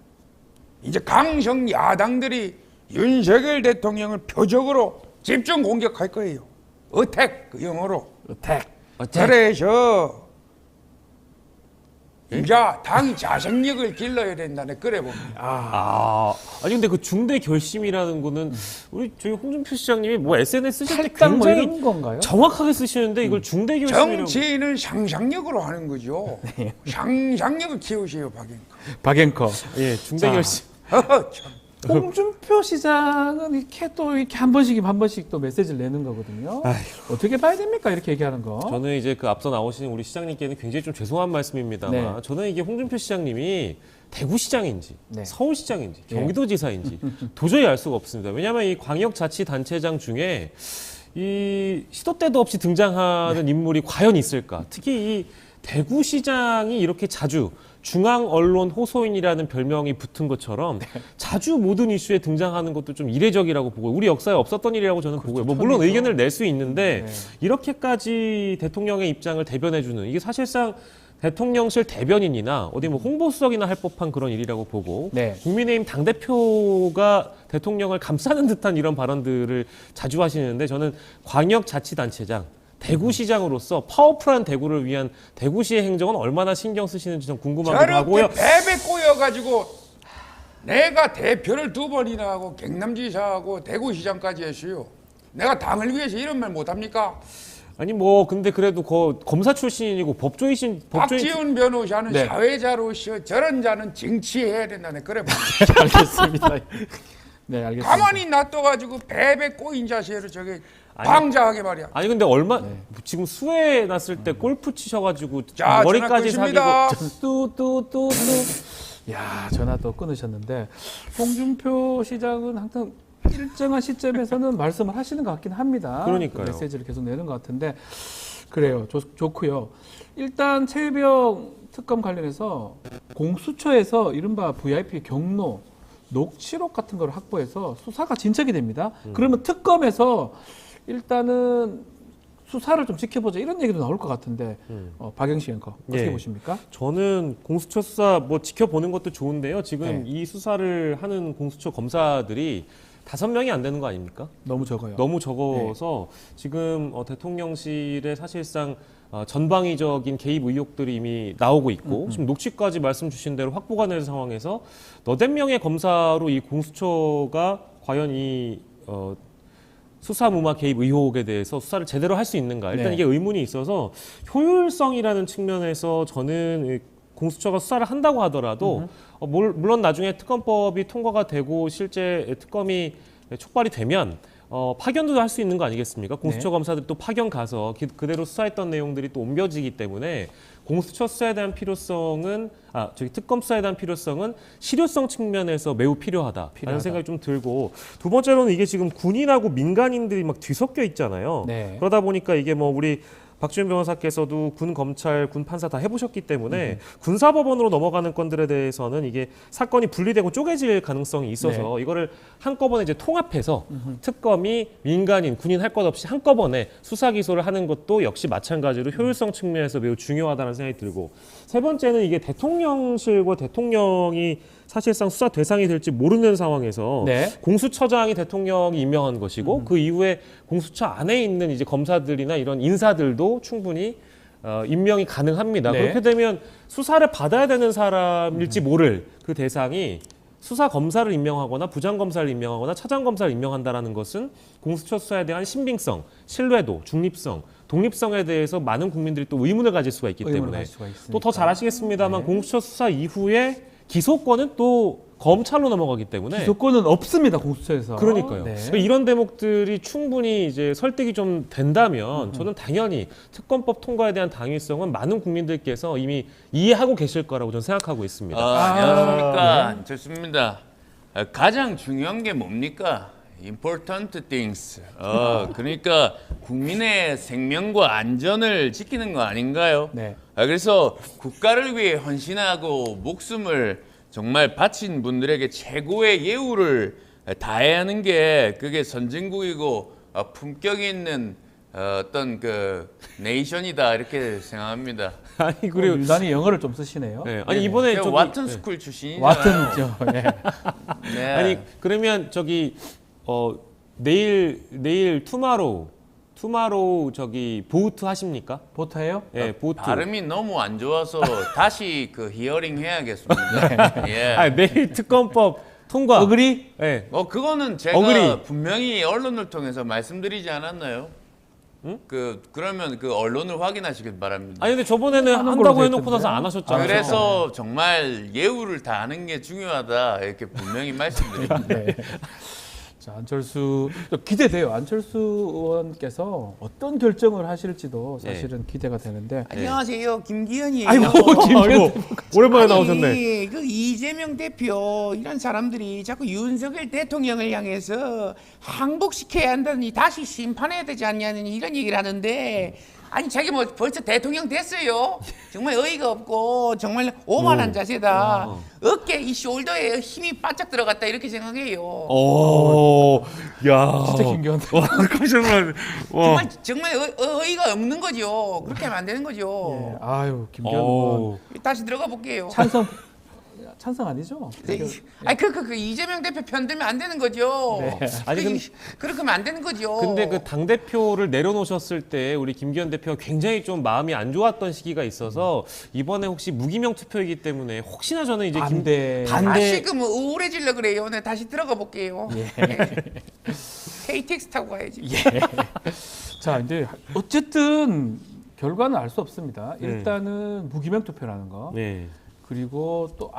이제 강성 야당들이 윤석열 대통령을 표적으로 집중 공격할 거예요. 어택, 그 영어로. 어택. 그래서 이제 당이 자생력을 길러야 된다는 그래 봅니다. 아니 근데 그 중대 결심이라는 거는 저희 홍준표 시장님이 뭐 SNS 쓰실 때 탈당 뭐 굉장히 이런 건가요? 정확하게 쓰시는데 이걸 중대 결심이라고. 정치인은 상상력으로 하는 거죠. 상상력을 키우세요, 박앵커. 예, 중대 결심. 홍준표 시장은 이렇게 한 번씩 또 메시지를 내는 거거든요. 어떻게 봐야 됩니까? 이렇게 얘기하는 거. 저는 이제 그 앞서 나오신 우리 시장님께는 굉장히 좀 죄송한 말씀입니다만 저는 이게 홍준표 시장님이 대구시장인지 서울시장인지 경기도지사인지 도저히 알 수가 없습니다. 왜냐하면 이 광역자치단체장 중에 이 시도 때도 없이 등장하는 인물이 과연 있을까? 특히 이 대구시장이 이렇게 자주 중앙 언론 호소인이라는 별명이 붙은 것처럼 자주 모든 이슈에 등장하는 것도 좀 이례적이라고 보고 우리 역사에 없었던 일이라고 저는 보고요. 뭐 물론 의견을 낼 수 있는데 이렇게까지 대통령의 입장을 대변해주는 이게 사실상 대통령실 대변인이나 어디 뭐 홍보수석이나 할 법한 그런 일이라고 보고 국민의힘 당대표가 대통령을 감싸는 듯한 이런 발언들을 자주 하시는데 저는 광역자치단체장 대구시장으로서 파워풀한 대구를 위한 대구시의 행정은 얼마나 신경 쓰시는지 좀 궁금하기도 하고요. 저렇게 베베 꼬여가지고 내가 대표를 2번이나 하고 경남지사하고 대구시장까지 했어요. 내가 당을 위해서 이런 말 못합니까? 아니 뭐 근데 그래도 검사 출신이고 법조인 박지훈 변호사는 네. 사회자로서 저런 자는 정치해야 된다네. 그래 봐. 알겠습니다. 네, 알겠습니다. 가만히 놔둬가지고 베베 꼬인 자세로 저게 방자하게 말이야. 아니 근데 지금 수해 났을 때 골프 치셔가지고 자, 머리까지 전화 사기고 뚜뚜뚜뚜. 야, 전화 또 끊으셨는데 홍준표 시장은 항상 일정한 시점에서는 말씀을 하시는 것 같긴 합니다. 그러니까요. 그 메시지를 계속 내는 것 같은데 그래요. 좋고요. 일단 최혜병 특검 관련해서 공수처에서 이른바 VIP 경로, 녹취록 같은 걸 확보해서 수사가 진척이 됩니다. 그러면 특검에서 일단은 수사를 좀 지켜보자 이런 얘기도 나올 것 같은데 박영식 앵커 어떻게 예. 보십니까? 저는 공수처 수사 뭐 지켜보는 것도 좋은데요. 지금 이 수사를 하는 공수처 검사들이 5명이 안 되는 거 아닙니까? 너무 적어요. 너무 적어서 지금 대통령실에 사실상 전방위적인 개입 의혹들이 이미 나오고 있고 지금 녹취까지 말씀 주신 대로 확보가 된 상황에서 너댓 명의 검사로 이 공수처가 과연 이 수사 무마 개입 의혹에 대해서 수사를 제대로 할 수 있는가 일단 네. 이게 의문이 있어서 효율성이라는 측면에서 저는 공수처가 수사를 한다고 하더라도 물론 나중에 특검법이 통과가 되고 실제 특검이 촉발이 되면 파견도 할 수 있는 거 아니겠습니까? 공수처 네. 검사들이 또 파견 가서 그대로 수사했던 내용들이 또 옮겨지기 때문에 공수처 수사에 대한 필요성은 특검 수사에 대한 필요성은 실효성 측면에서 매우 필요하다라는 생각이 좀 들고 두 번째로는 이게 지금 군인하고 민간인들이 막 뒤섞여 있잖아요. 네. 그러다 보니까 이게 뭐 우리 박지훈 변호사께서도 군 검찰, 군 판사 다 해보셨기 때문에 군사법원으로 넘어가는 건들에 대해서는 이게 사건이 분리되고 쪼개질 가능성이 있어서 이거를 한꺼번에 이제 통합해서 특검이 민간인, 군인 할 것 없이 한꺼번에 수사 기소를 하는 것도 역시 마찬가지로 효율성 측면에서 매우 중요하다는 생각이 들고 세 번째는 이게 대통령실과 대통령이 사실상 수사 대상이 될지 모르는 상황에서 네. 공수처장이 대통령이 임명한 것이고 그 이후에 공수처 안에 있는 이제 검사들이나 이런 인사들도 충분히 임명이 가능합니다. 네. 그렇게 되면 수사를 받아야 되는 사람일지 모를 그 대상이 수사 검사를 임명하거나 부장 검사를 임명하거나 차장 검사를 임명한다라는 것은 공수처 수사에 대한 신빙성, 신뢰도, 중립성, 독립성에 대해서 많은 국민들이 또 의문을 가질 수가 있기 때문에 또 더 잘 아시겠습니다만 공수처 수사 이후에 기소권은 또 검찰로 넘어가기 때문에 기소권은 없습니다 공수처에서. 그러니까요. 네. 이런 대목들이 충분히 이제 설득이 좀 된다면 저는 당연히 특검법 통과에 대한 당위성은 많은 국민들께서 이미 이해하고 계실 거라고 저는 생각하고 있습니다. 안녕하십니까. 좋습니다. 가장 중요한 게 뭡니까? Important things. 그러니까 국민의 생명과 안전을 지키는 거 아닌가요? 네. 그래서 국가를 위해 헌신하고 목숨을 정말 바친 분들에게 최고의 예우를 다해야 하는 게 그게 선진국이고 품격 있는 어떤 그 네이션이다 이렇게 생각합니다. 아니 그리고 유난히 영어를 좀 쓰시네요. 네. 아니 이번에 제가 저기 와튼 스쿨 출신이잖아요. 와튼죠. 네. 네. 아니 그러면 저기 내일 투마로우 저기 보트 하십니까? 보트예요? 예, 보트. 발음이 너무 안 좋아서 다시 그 히어링 해야겠습니다. 예. 내일 특검법 통과. 어그리? 예. 그거는 제가 어그리. 분명히 언론을 통해서 말씀드리지 않았나요? 그러면 그 언론을 확인하시길 바랍니다. 아니 근데 저번에는 하는 한다고 걸로 해놓고 나서 안 하셨잖아요. 그래서 정말 예우를 다하는 게 중요하다 이렇게 분명히 말씀드립니다. 네. 자, 안철수 기대돼요. 안철수 의원께서 어떤 결정을 하실지도 사실은 기대가 되는데. 안녕하세요, 김기현이에요. 아이고, 아이고 오랜만에 나오셨네. 아니, 그 이재명 대표 이런 사람들이 자꾸 윤석열 대통령을 향해서 항복시켜야 한다니 다시 심판해야 되지 않냐는 이런 얘기를 하는데 아니 자기 뭐 벌써 대통령 됐어요. 정말 어이가 없고 정말 오만한 자세다. 어깨 이 숄더에 힘이 바짝 들어갔다 이렇게 생각해요. 야. 진짜 김기현한테. 정말 어이가 없는 거죠. 그렇게 하면 안 되는 거죠. 예, 아유, 김기현 의원. 다시 들어가 볼게요. 찬성 찬성 아니죠? 아니 그 이재명 대표 편들면 안 되는 거죠. 네. 아니, 그렇게 하면 안 되는 거죠. 근데 그 당 대표를 내려놓으셨을 때 우리 김기현 대표가 굉장히 좀 마음이 안 좋았던 시기가 있어서 이번에 혹시 무기명 투표이기 때문에 혹시나 저는 이제 다시 그 뭐 우울해지려 그래요. 네, 다시 들어가 볼게요. 예. KTX 타고 가야지. 예. 자, 이제 어쨌든 결과는 알 수 없습니다. 일단은 무기명 투표라는 거. 네. 그리고 또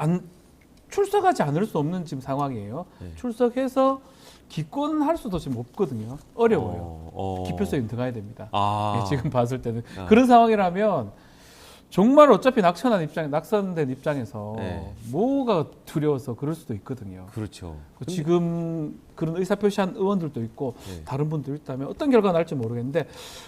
출석하지 않을 수 없는 지금 상황이에요. 네. 출석해서 기권할 수도 지금 없거든요. 어려워요. 기표소에 들어가야 됩니다. 네, 지금 봤을 때는 그런 상황이라면 정말 어차피 낙선된 입장에서 네. 뭐가 두려워서 그럴 수도 있거든요. 그렇죠. 지금 그런 의사표시한 의원들도 있고 다른 분도 있다면 어떤 결과가 날지 모르겠는데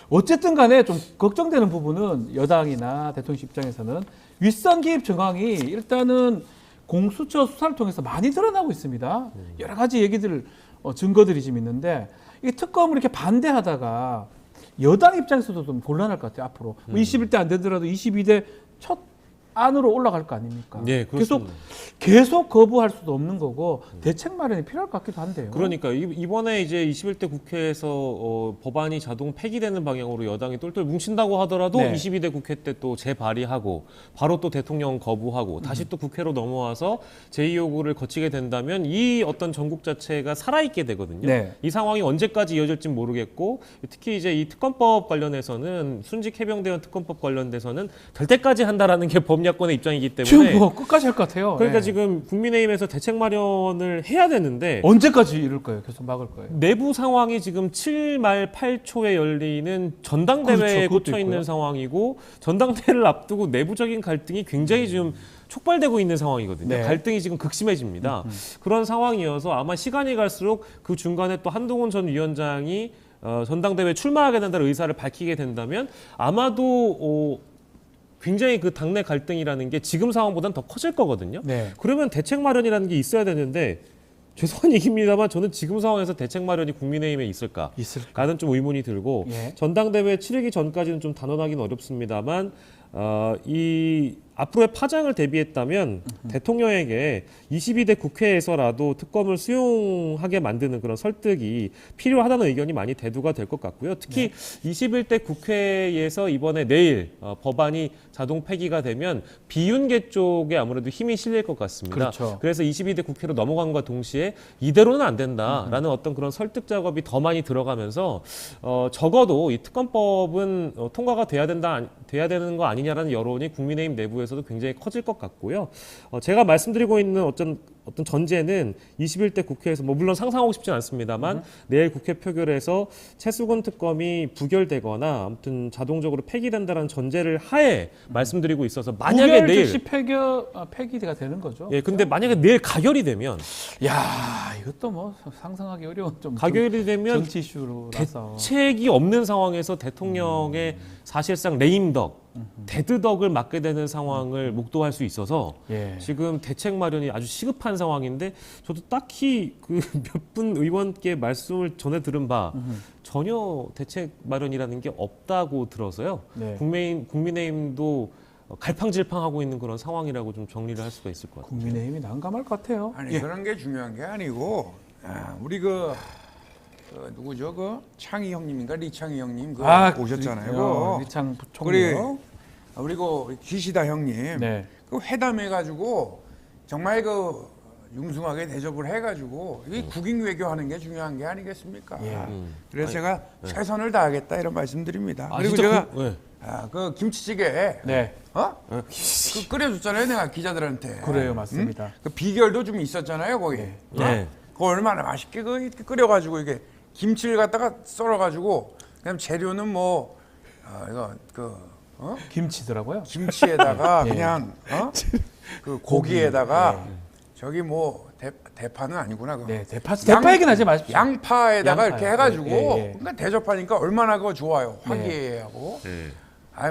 어쨌든 간에 좀 걱정되는 부분은 여당이나 대통령 입장에서는 윗선 개입 정황이 일단은 공수처 수사를 통해서 많이 드러나고 있습니다. 여러 가지 얘기들, 증거들이 지금 있는데 이 특검을 이렇게 반대하다가 여당 입장에서도 좀 곤란할 것 같아요. 앞으로 21대 안 되더라도 22대 첫 안으로 올라갈 거 아닙니까? 네, 계속 거부할 수도 없는 거고 대책 마련이 필요할 것 같기도 한데요. 그러니까 이번에 이제 21대 국회에서 법안이 자동 폐기되는 방향으로 여당이 똘똘 뭉친다고 하더라도 22대 국회 때 또 재발의하고 바로 또 대통령 거부하고 다시 또 국회로 넘어와서 제2요구를 거치게 된다면 이 어떤 전국 자체가 살아있게 되거든요. 네. 이 상황이 언제까지 이어질지 모르겠고 특히 이제 이 특검법 관련해서는 순직 해병대원 특검법 관련돼서는 될 때까지 한다라는 게 법야권의 입장이기 때문에 지금 뭐 끝까지 할 것 같아요. 그러니까 지금 국민의힘에서 대책 마련을 해야 되는데 언제까지 이럴 거예요? 계속 막을 거예요? 내부 상황이 지금 7말 8초에 열리는 전당대회에 꽂혀 있는 상황이고 전당대회를 앞두고 내부적인 갈등이 굉장히 지금 촉발되고 있는 상황이거든요. 네. 갈등이 지금 극심해집니다. 그런 상황이어서 아마 시간이 갈수록 그 중간에 또 한동훈 전 위원장이 전당대회에 출마하게 된다는 의사를 밝히게 된다면 아마도 굉장히 그 당내 갈등이라는 게 지금 상황보다는 더 커질 거거든요. 네. 그러면 대책 마련이라는 게 있어야 되는데 죄송한 얘기입니다만 저는 지금 상황에서 대책 마련이 국민의힘에 있을까는 좀 의문이 들고 전당대회 치르기 전까지는 좀 단언하기는 어렵습니다만 이 앞으로의 파장을 대비했다면 대통령에게 22대 국회에서라도 특검을 수용하게 만드는 그런 설득이 필요하다는 의견이 많이 대두가 될 것 같고요. 특히 21대 국회에서 이번에 내일 법안이 자동 폐기가 되면 비윤계 쪽에 아무래도 힘이 실릴 것 같습니다. 그렇죠. 그래서 22대 국회로 넘어간과 동시에 이대로는 안 된다라는 어떤 그런 설득 작업이 더 많이 들어가면서 적어도 이 특검법은 통과가 돼야 되는 거 아니냐라는 여론이 국민의힘 내부에서도 굉장히 커질 것 같고요. 제가 말씀드리고 있는 어떤 전제는 21대 국회에서 물론 상상하고 싶진 않습니다만 내일 국회 표결에서 최수근 특검이 부결되거나 아무튼 자동적으로 폐기된다는 전제를 하에 말씀드리고 있어서 만약에 내일 즉시 폐기가 되는 거죠. 예, 근데 만약에 내일 가결이 되면 이것도 뭐 상상하기 어려운 좀 가결이 되면 정치 이슈로라서 대책이 없는 상황에서 대통령의 사실상 레임덕, 데드덕을 맡게 되는 상황을 목도할 수 있어서 지금 대책 마련이 아주 시급한 상황인데 저도 딱히 그 몇 분 의원께 말씀을 전해 들은 바 전혀 대책 마련이라는 게 없다고 들어서요. 국민의힘도 갈팡질팡하고 있는 그런 상황이라고 좀 정리를 할 수가 있을 것 같아요. 국민의힘이 난감할 것 같아요. 아니 그런 게 중요한 게 아니고 우리 누구죠? 창희 형님인가 리창희 형님 오셨잖아요. 리창 부총리요. 그리고 기시다 형님 그 회담해가지고 정말 융숭하게 대접을 해가지고 이 국익 외교하는 게 중요한 게 아니겠습니까? 그래서 제가 최선을 다하겠다 이런 말씀드립니다. 그리고 제가 그 김치찌개 그 끓여줬잖아요, 내가 기자들한테. 그래요, 맞습니다. 그 비결도 좀 있었잖아요, 거기. 그거 얼마나 맛있게 끓여가지고 이게 김치를 갖다가 썰어가지고 그냥 재료는 김치더라고요. 김치에다가 그냥 그 고기에다가 저기 대파는 아니구나. 대파 얘기는 하지 마십시오. 양파에다가 이렇게 해가지고 그러니까 대접하니까 얼마나 그거 좋아요. 화기애애하고.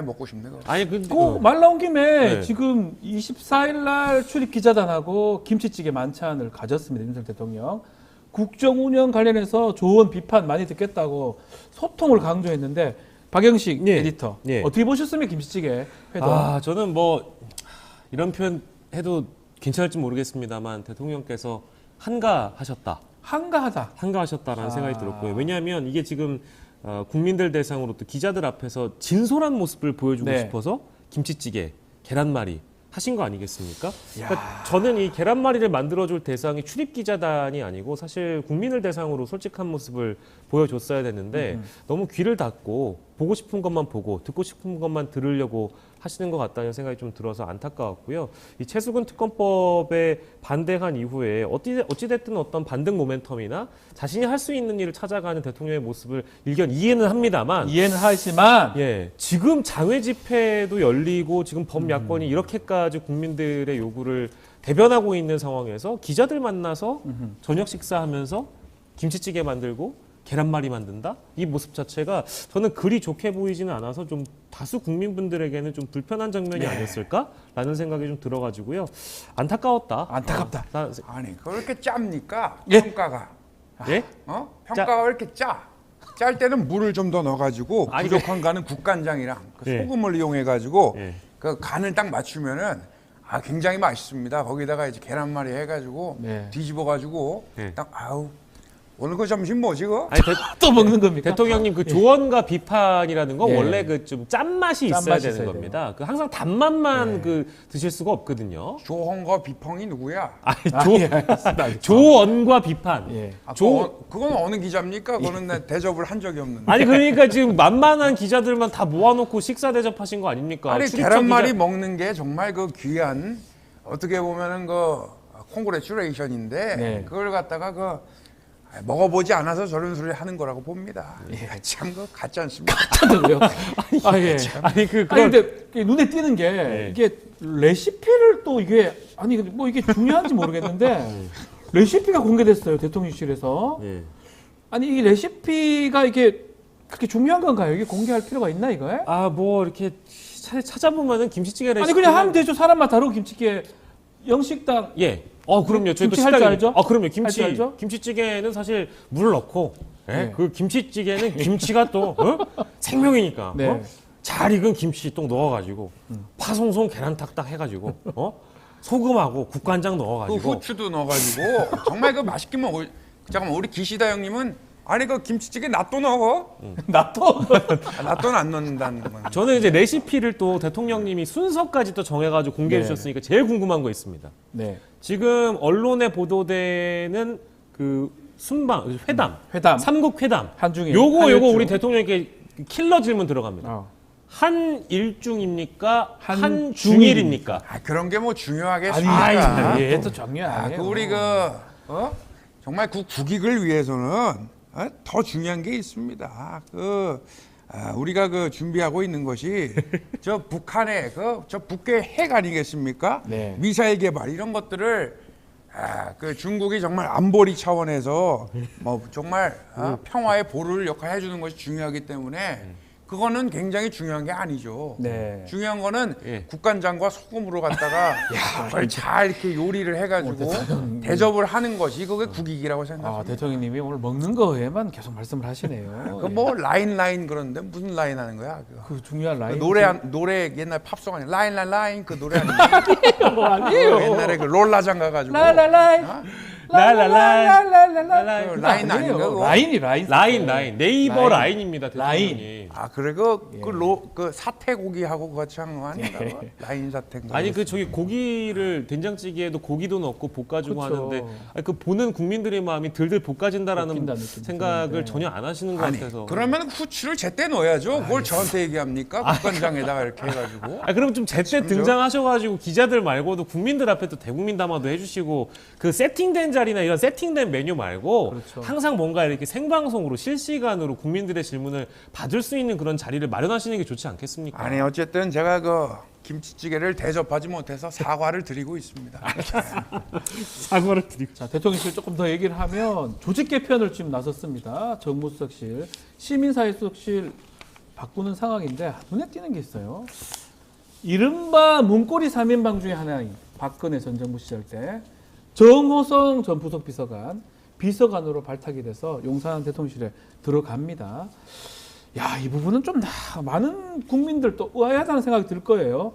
먹고 싶네. 꼭 말 나온 김에 지금 24일 날 출입 기자단하고 김치찌개 만찬을 가졌습니다. 윤석열 대통령. 국정 운영 관련해서 조언 비판 많이 듣겠다고 소통을 강조했는데 박영식 에디터 어떻게 보셨습니까? 김치찌개 회동. 저는 이런 표현 해도 괜찮을지 모르겠습니다만 대통령께서 한가하셨다. 한가하셨다라는 생각이 들었고요. 왜냐하면 이게 지금 국민들 대상으로 또 기자들 앞에서 진솔한 모습을 보여주고 싶어서 김치찌개, 계란말이 하신 거 아니겠습니까? 그러니까 저는 이 계란말이를 만들어줄 대상이 출입 기자단이 아니고 사실 국민을 대상으로 솔직한 모습을 보여줬어야 됐는데 너무 귀를 닫고 보고 싶은 것만 보고 듣고 싶은 것만 들으려고 하시는 것 같다는 생각이 좀 들어서 안타까웠고요. 이 최수근 특검법에 반대한 이후에 어찌됐든 어떤 반등 모멘텀이나 자신이 할 수 있는 일을 찾아가는 대통령의 모습을 일견 이해는 합니다만 예, 지금 장외 집회도 열리고 지금 범야권이 이렇게까지 국민들의 요구를 대변하고 있는 상황에서 기자들 만나서 저녁 식사하면서 김치찌개 만들고 계란말이 만든다? 이 모습 자체가 저는 그리 좋게 보이지는 않아서 좀 다수 국민분들에게는 좀 불편한 장면이 아니었을까라는 생각이 좀 들어가지고요. 안타깝다. 아니 그렇게 짭니까? 예? 평가가. 예? 평가가 왜 이렇게 짜? 짤 때는 물을 좀 더 넣어가지고 부족한 간은 국간장이랑 소금을 이용해가지고 그 간을 딱 맞추면은 굉장히 맛있습니다. 거기다가 이제 계란말이 해가지고 뒤집어가지고 딱 오늘 그 점심 뭐지 그거? 아니, 또 먹는 겁니까? 대통령님 그 조언과 비판이라는 건 원래 그 좀 짠맛이 있어야 되는 겁니다. 그 항상 단맛만 그 드실 수가 없거든요. 조언과 비평이 누구야? 조언과 비판. 그건 어느 기자입니까? 그거는 내 대접을 한 적이 없는데. 아니 그러니까 지금 만만한 기자들만 다 모아놓고 식사 대접하신 거 아닙니까? 아니 계란말이 먹는 게 정말 그 귀한 어떻게 보면은 그 콩그레츄레이션인데 그걸 갖다가 먹어보지 않아서 저런 소리 하는 거라고 봅니다. 참 그 같지 않습니까? 가짜도요. 아니 근데 눈에 띄는 게 이게 레시피를 또 이게 뭐 이게 중요한지 모르겠는데 레시피가 공개됐어요 대통령실에서. 아니 이 레시피가 이게 그렇게 중요한 건가요? 이게 공개할 필요가 있나 이거에? 뭐 이렇게 찾아보면은 김치찌개 레시피. 아니 그냥 하면 되죠. 사람마다 다르고 김치찌개 영식당. 그럼요. 저희도 김치 할 줄 알죠? 그럼요. 김치찌개는 사실 물 넣고, 그 김치찌개는 김치가 또 생명이니까. 잘 익은 김치 또 넣어가지고 파송송 계란탁 딱 해가지고 소금하고 국간장 넣어가지고 후추도 넣어가지고 정말 그 맛있게 먹어. 잠깐만 우리 기시다 형님은 아니 그 김치찌개 낫또 넣어? 낫또는 안 넣는다는 건. 저는 이제 레시피를 또 대통령님이 순서까지 또 정해가지고 공개해 주셨으니까 제일 궁금한 거 있습니다. 지금 언론에 보도되는 그 순방 회담. 삼국 회담. 한중일. 요거 우리 대통령에게 킬러 질문 들어갑니다. 한일중입니까? 한중일입니까? 그런 게 뭐 중요하겠습니까? 또 중요하네. 우리 정말 그 국익을 위해서는 더 중요한 게 있습니다. 우리가 준비하고 있는 것이 저 북한의 저 북괴 핵 아니겠습니까? 미사일 개발 이런 것들을 중국이 정말 안보리 차원에서 뭐 정말 평화의 보루를 역할해 주는 것이 중요하기 때문에 그거는 굉장히 중요한 게 아니죠. 중요한 거는 국간장과 소금으로 갖다가 그걸 잘 이렇게 요리를 해가지고 대접을 하는 것이 그게 국익이라고 생각합니다. 대통령님이 오늘 먹는 거에만 계속 말씀을 하시네요. 그 뭐 라인 그러는데 무슨 라인 하는 거야? 그 중요한 라인. 노래 옛날 팝송 아니야? 라인 그 노래 아니야? 뭐 아니에요. 옛날에 그 롤라장 가가지고. 라인 아닌가? 라인 네이버 라인입니다. 라인. 그래 그 사태고기하고 같이 하는 거 아닌가? 라인 사태인가? 아니 저기 고기를 된장찌개에도 고기도 넣고 볶아주고 하는데 그 보는 국민들의 마음이 들들 볶아진다라는 생각을 전혀 안 하시는 것 같아서. 그러면 후추를 제때 넣어야죠. 뭘 저한테 얘기합니까? 국간장에다가 이렇게 해가지고. 그럼 좀 제때 등장하셔가지고 기자들 말고도 국민들 앞에 또 대국민 담화도 해주시고 그 세팅된 자리나 이런 세팅된 메뉴 말고 항상 뭔가 이렇게 생방송으로 실시간으로 국민들의 질문을 받을 수 있는 그런 자리를 마련하시는 게 좋지 않겠습니까? 아니 어쨌든 제가 김치찌개를 대접하지 못해서 사과를 드리고 있습니다. 사과를 드리고. 자, 대통령실 조금 더 얘기를 하면 조직 개편을 지금 나섰습니다. 정무수석실, 시민사회수석실 바꾸는 상황인데 눈에 띄는 게 있어요. 이른바 문고리 3인방 중에 하나인 박근혜 전 정부 시절 때 정호성 전 부속비서관, 비서관으로 발탁이 돼서 용산 대통령실에 들어갑니다. 이 부분은 좀 많은 국민들 또 의아하다는 생각이 들 거예요.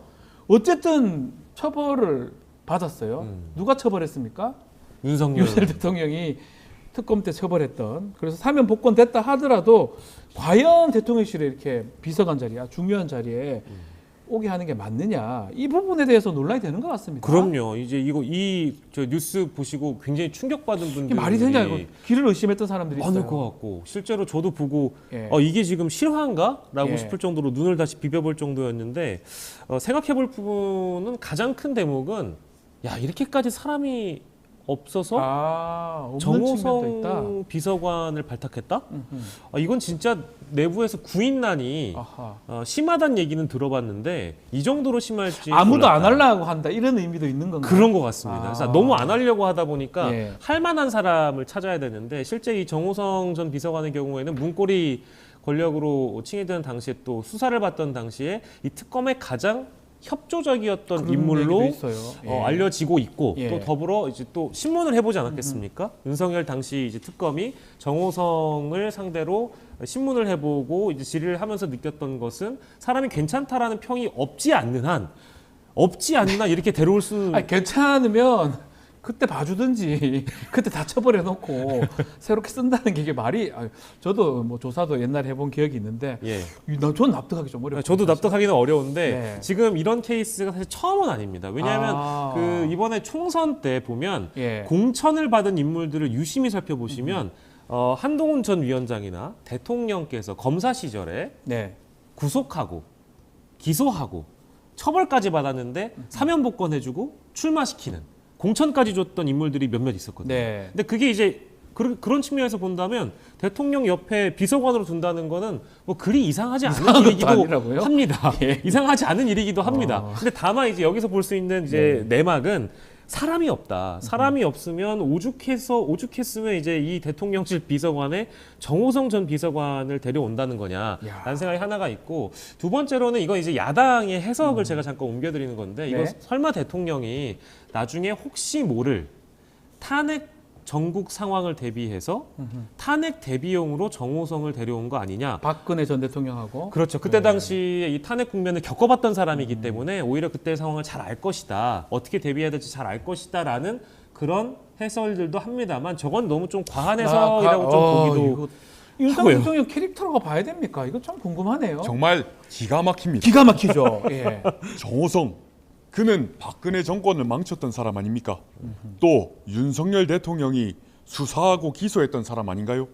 어쨌든 처벌을 받았어요. 누가 처벌했습니까? 윤석열 대통령이 특검 때 처벌했던. 그래서 사면 복권됐다 하더라도 과연 대통령실에 이렇게 비서관 자리야, 중요한 자리에 오게 하는 게 맞느냐, 이 부분에 대해서 논란이 되는 것 같습니다. 그럼요. 이제 저 뉴스 보시고 굉장히 충격받은 분들이 이게 말이 되냐, 이거 길을 의심했던 사람들이 있어요. 많을 것 같고, 실제로 저도 보고 예. 이게 지금 실화인가라고 예. 싶을 정도로 눈을 다시 비벼볼 정도였는데, 생각해볼 부분은 가장 큰 대목은 야, 이렇게까지 사람이 없어서 없는 측면도 있다. 정호성 비서관을 발탁했다? 이건 진짜 내부에서 구인난이 심하다는 얘기는 들어봤는데 이 정도로 심할지 아무도 몰랐다. 안 하려고 한다, 이런 의미도 있는 건가요? 그런 것 같습니다. 그래서 너무 안 하려고 하다 보니까 예. 할 만한 사람을 찾아야 되는데, 실제 이 정호성 전 비서관의 경우에는 문고리 권력으로 칭해되는 당시에, 또 수사를 받던 당시에 이 특검의 가장 협조적이었던 인물로 알려지고 있고, 예. 또 더불어 이제 또 신문을 해보지 않았겠습니까? 윤석열 당시 이제 특검이 정호성을 상대로 신문을 해보고 이제 질의를 하면서 느꼈던 것은, 사람이 괜찮다라는 평이 없지 않는 한 이렇게 데려올 수는. 아니, 괜찮으면 그때 봐주든지 그때 다 처벌해놓고 새롭게 쓴다는 게 이게 말이. 저도 뭐 조사도 옛날에 해본 기억이 있는데, 예. 저는 납득하기 좀 어려워요. 저도 납득하기는 어려운데 네. 지금 이런 케이스가 사실 처음은 아닙니다. 왜냐하면 그 이번에 총선 때 보면 예. 공천을 받은 인물들을 유심히 살펴보시면 한동훈 전 위원장이나 대통령께서 검사 시절에 네. 구속하고 기소하고 처벌까지 받았는데 사면 복권해주고 출마시키는, 공천까지 줬던 인물들이 몇몇 있었거든요. 네. 근데 그게 이제 그런 측면에서 본다면 대통령 옆에 비서관으로 둔다는 거는 뭐 그리 이상하지 않은 일이기도 아니라고요? 합니다. 예. 이상하지 않은 일이기도 합니다. 근데 다만 이제 여기서 볼 수 있는 이제 내막은 사람이 없다. 사람이 없으면 오죽했으면 이제 이 대통령실 비서관에 정호성 전 비서관을 데려온다는 거냐라는 생각이 하나가 있고, 두 번째로는 이건 이제 야당의 해석을 제가 잠깐 옮겨드리는 건데, 이거 설마 대통령이 나중에 혹시 모를 탄핵 전국 상황을 대비해서 탄핵 대비용으로 정호성을 데려온 거 아니냐. 박근혜 전 대통령하고. 그렇죠. 그때 당시에 이 탄핵 국면을 겪어봤던 사람이기 때문에 오히려 그때 상황을 잘 알 것이다. 어떻게 대비해야 될지 잘 알 것이다라는 그런 해설들도 합니다만, 저건 너무 좀 과한 해석이라고 좀 보기도 윤석열 대통령 캐릭터로 봐야 됩니까? 이거 참 궁금하네요. 정말 기가 막힙니다. 기가 막히죠. 예. 정호성, 그는 박근혜 정권을 망쳤던 사람 아닙니까? 또 윤석열 대통령이 수사하고 기소했던 사람 아닌가요?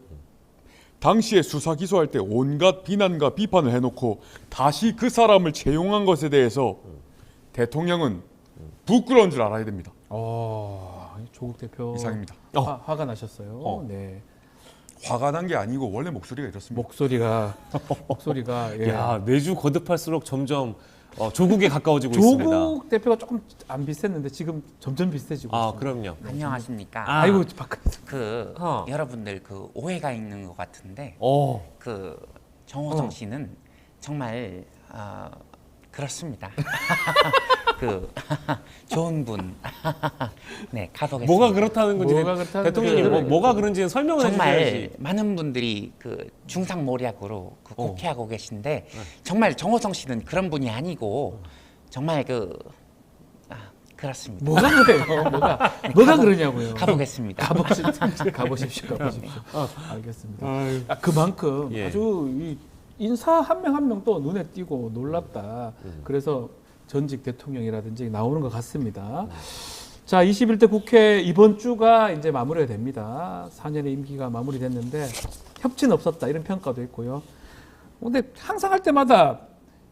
당시에 수사 기소할 때 온갖 비난과 비판을 해놓고 다시 그 사람을 채용한 것에 대해서 대통령은 부끄러운 줄 알아야 됩니다. 조국 대표 이상입니다. 화가 나셨어요. 네. 화가 난 게 아니고 원래 목소리가 이렇습니다. 목소리가 예. 야, 매주 거듭할수록 점점 조국에 가까워지고 있습니다. 조국 대표가 조금 안 비슷했는데 지금 점점 비슷해지고 있습니다. 그럼요. 안녕하십니까. 아이고, 여러분들 그 오해가 있는 것 같은데, 그 정호성 씨는 정말 그렇습니다. 좋은 분. 네, 가보겠습니다. 뭐가 그렇다는 건지 대통령이 뭐가 그런지는 설명을 해주셔야지. 정말 많은 분들이 그 중상모략으로 곡해하고 계신데, 정말 정호성 씨는 그런 분이 아니고 정말 그렇습니다. 뭐가 그래요? 뭐가 그러냐고요? 가보겠습니다. 가보십시오. 알겠습니다. 그만큼 아주 이 인사 한 명 한 명 또 눈에 띄고 놀랍다. 그래서 전직 대통령이라든지 나오는 것 같습니다. 자, 21대 국회 이번 주가 이제 마무리가 됩니다. 4년의 임기가 마무리됐는데 협치는 없었다, 이런 평가도 있고요. 근데 항상 할 때마다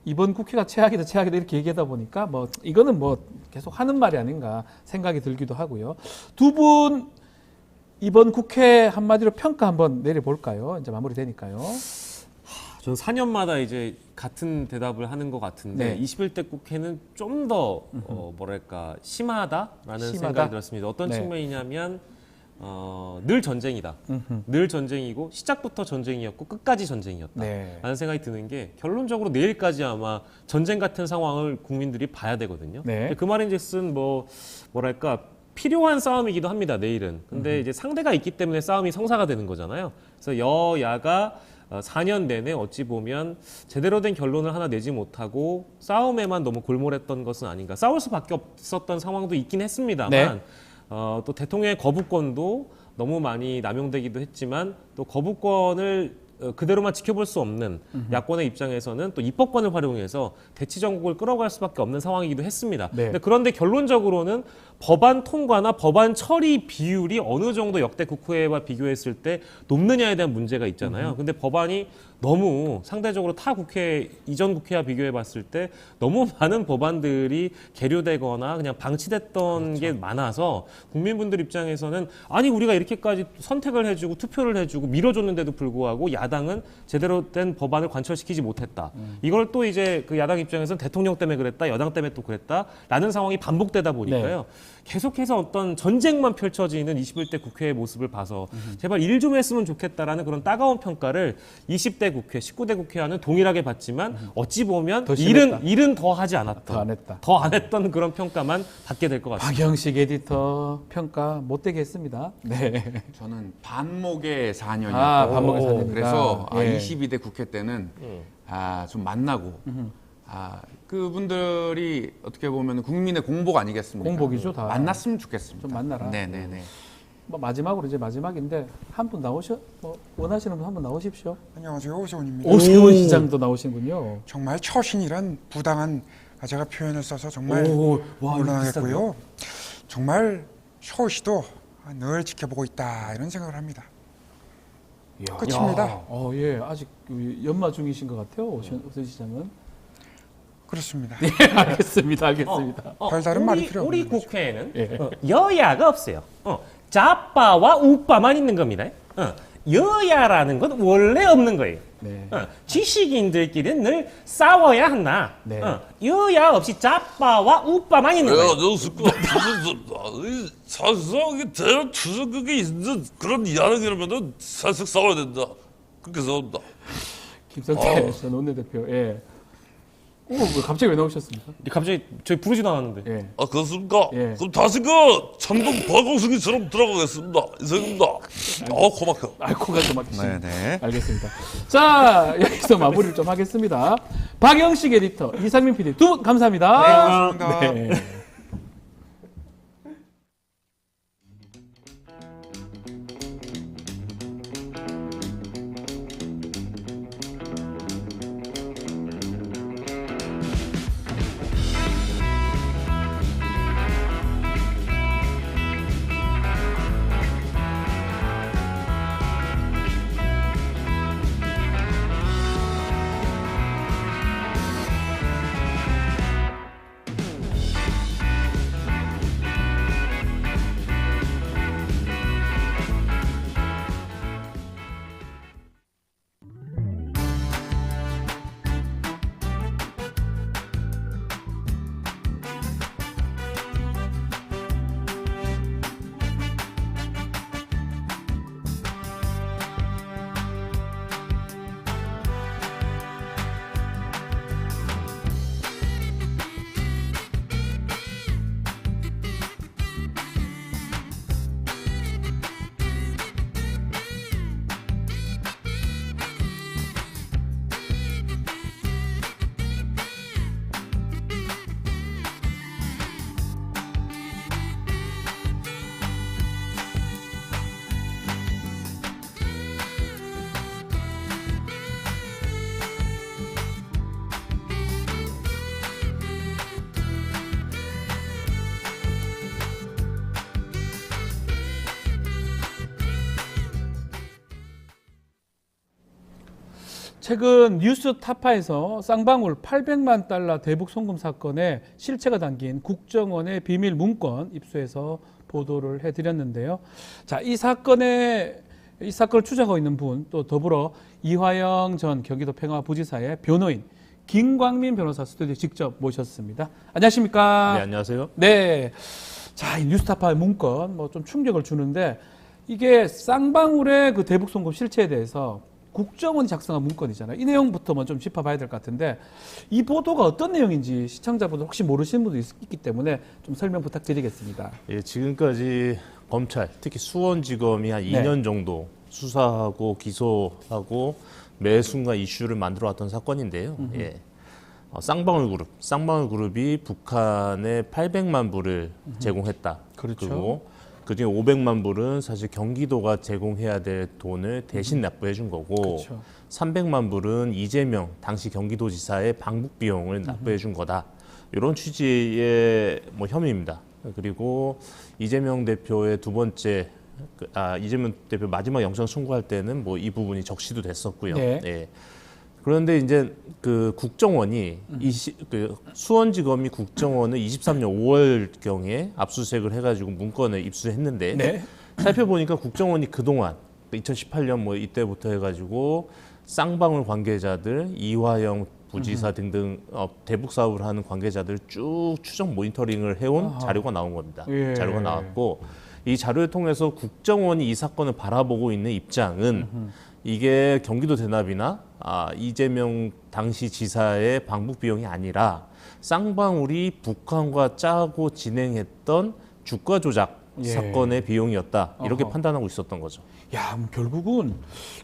이번 국회가 최악이다 이렇게 얘기하다 보니까 뭐 이거는 뭐 계속 하는 말이 아닌가 생각이 들기도 하고요. 두 분 이번 국회 한마디로 평가 한번 내려볼까요? 이제 마무리되니까요. 저는 4년마다 이제 같은 대답을 하는 것 같은데 21대 국회는 좀 더 심하다라는 생각이 들었습니다. 어떤 측면이냐면 늘 전쟁이다. 늘 전쟁이고 시작부터 전쟁이었고 끝까지 전쟁이었다. 라는 생각이 드는 게, 결론적으로 내일까지 아마 전쟁 같은 상황을 국민들이 봐야 되거든요. 그 말인즉슨 필요한 싸움이기도 합니다, 내일은. 근데 이제 상대가 있기 때문에 싸움이 성사가 되는 거잖아요. 그래서 여야가 4년 내내 어찌 보면 제대로 된 결론을 하나 내지 못하고 싸움에만 너무 골몰했던 것은 아닌가. 싸울 수밖에 없었던 상황도 있긴 했습니다만 네. 또 대통령의 거부권도 너무 많이 남용되기도 했지만 또 거부권을 그대로만 지켜볼 수 없는 야권의 입장에서는 또 입법권을 활용해서 대치 정국을 끌어갈 수밖에 없는 상황이기도 했습니다. 네. 그런데 결론적으로는 법안 통과나 법안 처리 비율이 어느 정도 역대 국회와 비교했을 때 높느냐에 대한 문제가 있잖아요. 근데 법안이 너무 상대적으로 타 국회, 이전 국회와 비교해 봤을 때 너무 많은 법안들이 계류되거나 그냥 방치됐던 게 많아서 국민분들 입장에서는 아니 우리가 이렇게까지 선택을 해주고 투표를 해주고 밀어줬는데도 불구하고 야당은 제대로 된 법안을 관철시키지 못했다. 이걸 또 이제 그 야당 입장에서는 대통령 때문에 그랬다, 여당 때문에 또 그랬다라는 상황이 반복되다 보니까요. 계속해서 어떤 전쟁만 펼쳐지는 21대 국회의 모습을 봐서 제발 일 좀 했으면 좋겠다라는 그런 따가운 평가를 20대 국회, 19대 국회와는 동일하게 받지만 어찌 보면 일은 더 하지 않았던, 더 안 했다. 더 안 했던 그런 평가만 받게 될 것 같습니다. 박영식 에디터 평가 못되게 했습니다. 네. 저는 반목의 4년이었고 반목의 4년이다. 그래서 예. 22대 국회 때는 좀 만나고 그분들이 어떻게 보면 국민의 공복 아니겠습니까? 공복이죠, 다. 만났으면 좋겠습니다. 좀 만나라. 네네네. 뭐 마지막으로 이제 마지막인데 한 분 원하시는 분 한 분 나오십시오. 안녕하세요, 오세훈입니다. 오세훈 시장도 나오시는군요. 정말 처신이란 부당한 제가 표현을 써서 정말 와, 곤란하겠고요. 정말 서울시도 늘 지켜보고 있다 이런 생각을 합니다. 끝입니다. 예, 아직 연마 중이신 것 같아요, 오세훈 시장은. 그렇습니다. 네, 알겠습니다. 별다른 말이 필요 없는 우리 거죠. 국회에는 여야가 없어요. 좌파와 우파만 있는 겁니다. 여야라는 건 원래 없는 거예요. 네. 지식인들끼리는 늘 싸워야 한다. 네. 여야 없이 좌파와 우파만 있는 거예요. 사실상 대략 추적극이 있는 그런 이야기라면은 사실 싸워야 된다. 그렇게 싸운다. 김성태 전 원내대표. 예. 왜 갑자기 왜 나오셨습니까? 갑자기 저희 부르지도 않았는데. 예. 그렇습니까? 예. 그럼 다시 참동 박원순이처럼 들어가겠습니다. 이상입니다. 고마워요. 코가 좀 막히시네. 네네. 알겠습니다. 자, 여기서 마무리를 좀 하겠습니다. 박영식 에디터, 이상민 PD 두 분 감사합니다. 네, 고맙습니다. 네. 최근 뉴스 타파에서 쌍방울 800만 달러 대북 송금 사건의 실체가 담긴 국정원의 비밀 문건 입수해서 보도를 해드렸는데요. 자, 이 사건을 추적하고 있는 분, 또 더불어 이화영 전 경기도 평화부지사의 변호인 김광민 변호사 스튜디오에 직접 모셨습니다. 안녕하십니까? 네, 안녕하세요. 네. 자, 이 뉴스타파의 문건 좀 충격을 주는데 이게 쌍방울의 그 대북 송금 실체에 대해서 국정원이 작성한 문건이잖아요. 이 내용부터 먼저 좀 짚어봐야 될 것 같은데 이 보도가 어떤 내용인지 시청자분들 혹시 모르시는 분도 있기 때문에 좀 설명 부탁드리겠습니다. 예, 지금까지 검찰, 특히 수원지검이 한 2년 정도 수사하고 기소하고 매 순간 이슈를 만들어왔던 사건인데요. 예. 쌍방울 그룹이 북한에 800만 불을 제공했다. 그렇죠. 그리고 그중에 500만 불은 사실 경기도가 제공해야 될 돈을 대신 납부해 준 거고 그렇죠. 300만 불은 이재명 당시 경기도지사의 방북 비용을 납부해 준 거다. 이런 취지의 뭐 혐의입니다. 그리고 이재명 대표의 두 번째 이재명 대표 마지막 영장 청구할 때는 뭐 이 부분이 적시도 됐었고요. 네. 예. 그런데 이제 그 국정원이 수원지검이 국정원을 23년 5월 경에 압수수색을 해가지고 문건을 입수했는데 네. 살펴보니까 국정원이 그동안 2018년 뭐 이때부터 해가지고 쌍방울 관계자들, 이화영 부지사 등등 대북 사업을 하는 관계자들 쭉 추적 모니터링을 해온 자료가 나온 겁니다. 예. 자료가 나왔고 이 자료를 통해서 국정원이 이 사건을 바라보고 있는 입장은 이게 경기도 대납이나 이재명 당시 지사의 방북 비용이 아니라 쌍방울이 북한과 짜고 진행했던 주가 조작 사건의 비용이었다. 이렇게 판단하고 있었던 거죠. 야, 결국은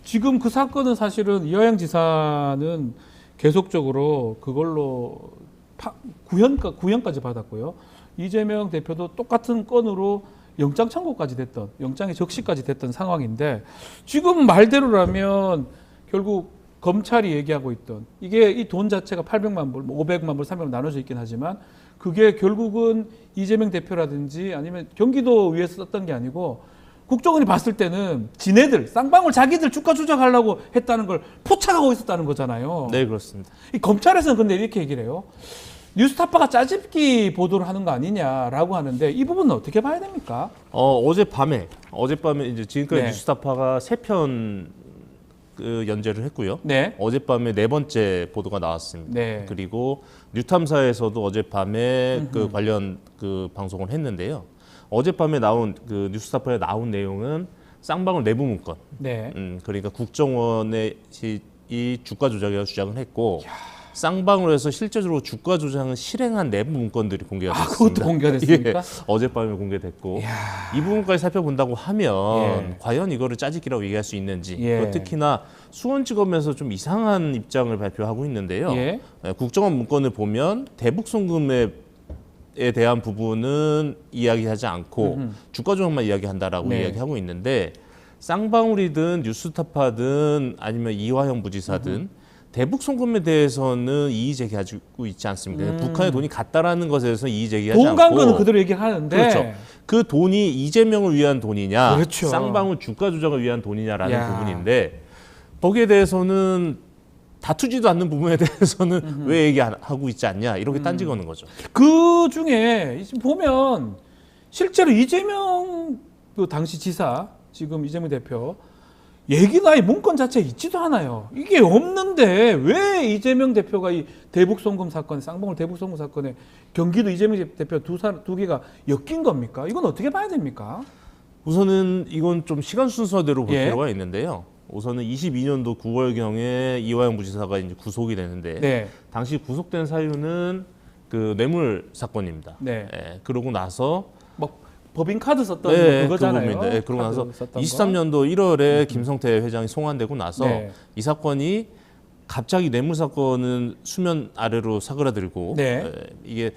지금 그 사건은 사실은 이화영 지사는 계속적으로 그걸로 구형까지 받았고요. 이재명 대표도 똑같은 건으로 영장 청구까지 됐던, 영장의 적시까지 됐던 상황인데 지금 말대로라면 결국 검찰이 얘기하고 있던 이게 이 돈 자체가 800만 불, 500만 불, 300만 불 나눠져 있긴 하지만 그게 결국은 이재명 대표라든지 아니면 경기도의회에서 썼던 게 아니고 국정원이 봤을 때는 지네들, 쌍방울 자기들 주가 조작하려고 했다는 걸 포착하고 있었다는 거잖아요. 네, 그렇습니다. 이 검찰에서는 근데 이렇게 얘기를 해요. 뉴스타파가 짜집기 보도를 하는 거 아니냐라고 하는데 이 부분은 어떻게 봐야 됩니까? 어젯밤에 이제 지금까지 네. 뉴스타파가 3편 연재를 했고요. 네. 어젯밤에 4번째 보도가 나왔습니다. 네. 그리고 뉴탐사에서도 어젯밤에 그 관련 그 방송을 했는데요. 어젯밤에 나온 그 뉴스타파에 나온 내용은 쌍방울 내부 문건. 네. 그러니까 국정원의 이 주가 조작이라고 주장을 했고 쌍방울에서 실제적으로 주가 조작을 실행한 내부 문건들이 공개가 됐습니다. 그것도 공개가 됐습니까? 예, 어젯밤에 공개됐고 이 부분까지 살펴본다고 하면 과연 이거를 짜집기라고 얘기할 수 있는지 또 특히나 수원지검에서 좀 이상한 입장을 발표하고 있는데요. 국정원 문건을 보면 대북 송금에 대한 부분은 이야기하지 않고 주가 조작만 이야기한다라고 이야기하고 있는데 쌍방울이든 뉴스타파든 아니면 이화영 부지사든 대북 송금에 대해서는 이의 제기하고 있지 않습니다. 북한에 돈이 갔다라는 것에 대해서 이의 제기하지 않고 돈 간 거는 그대로 얘기를 하는데 그렇죠. 그 돈이 이재명을 위한 돈이냐, 그렇죠. 쌍방울 주가 조작을 위한 돈이냐라는 부분인데 거기에 대해서는 다투지도 않는 부분에 대해서는 왜 얘기하고 있지 않냐 이렇게 딴지 거는 거죠. 그 중에 지금 보면 실제로 이재명 그 당시 지사 지금 이재명 대표 얘기나 이 문건 자체에 있지도 않아요. 이게 없는데 왜 이재명 대표가 이 대북 송금 사건, 쌍방울 대북 송금 사건에 경기도 이재명 대표 두 개가 엮인 겁니까? 이건 어떻게 봐야 됩니까? 우선은 이건 좀 시간 순서대로 볼 필요가 있는데요. 우선은 22년도 9월경에 이화영 부지사가 이제 구속이 되는데 당시 구속된 사유는 그 뇌물 사건입니다. 그러고 나서 법인카드 썼던 그거잖아요. 그러고 나서 23년도 1월에 김성태 회장이 송환되고 나서 이 사건이 갑자기 뇌물 사건은 수면 아래로 사그라들고 이게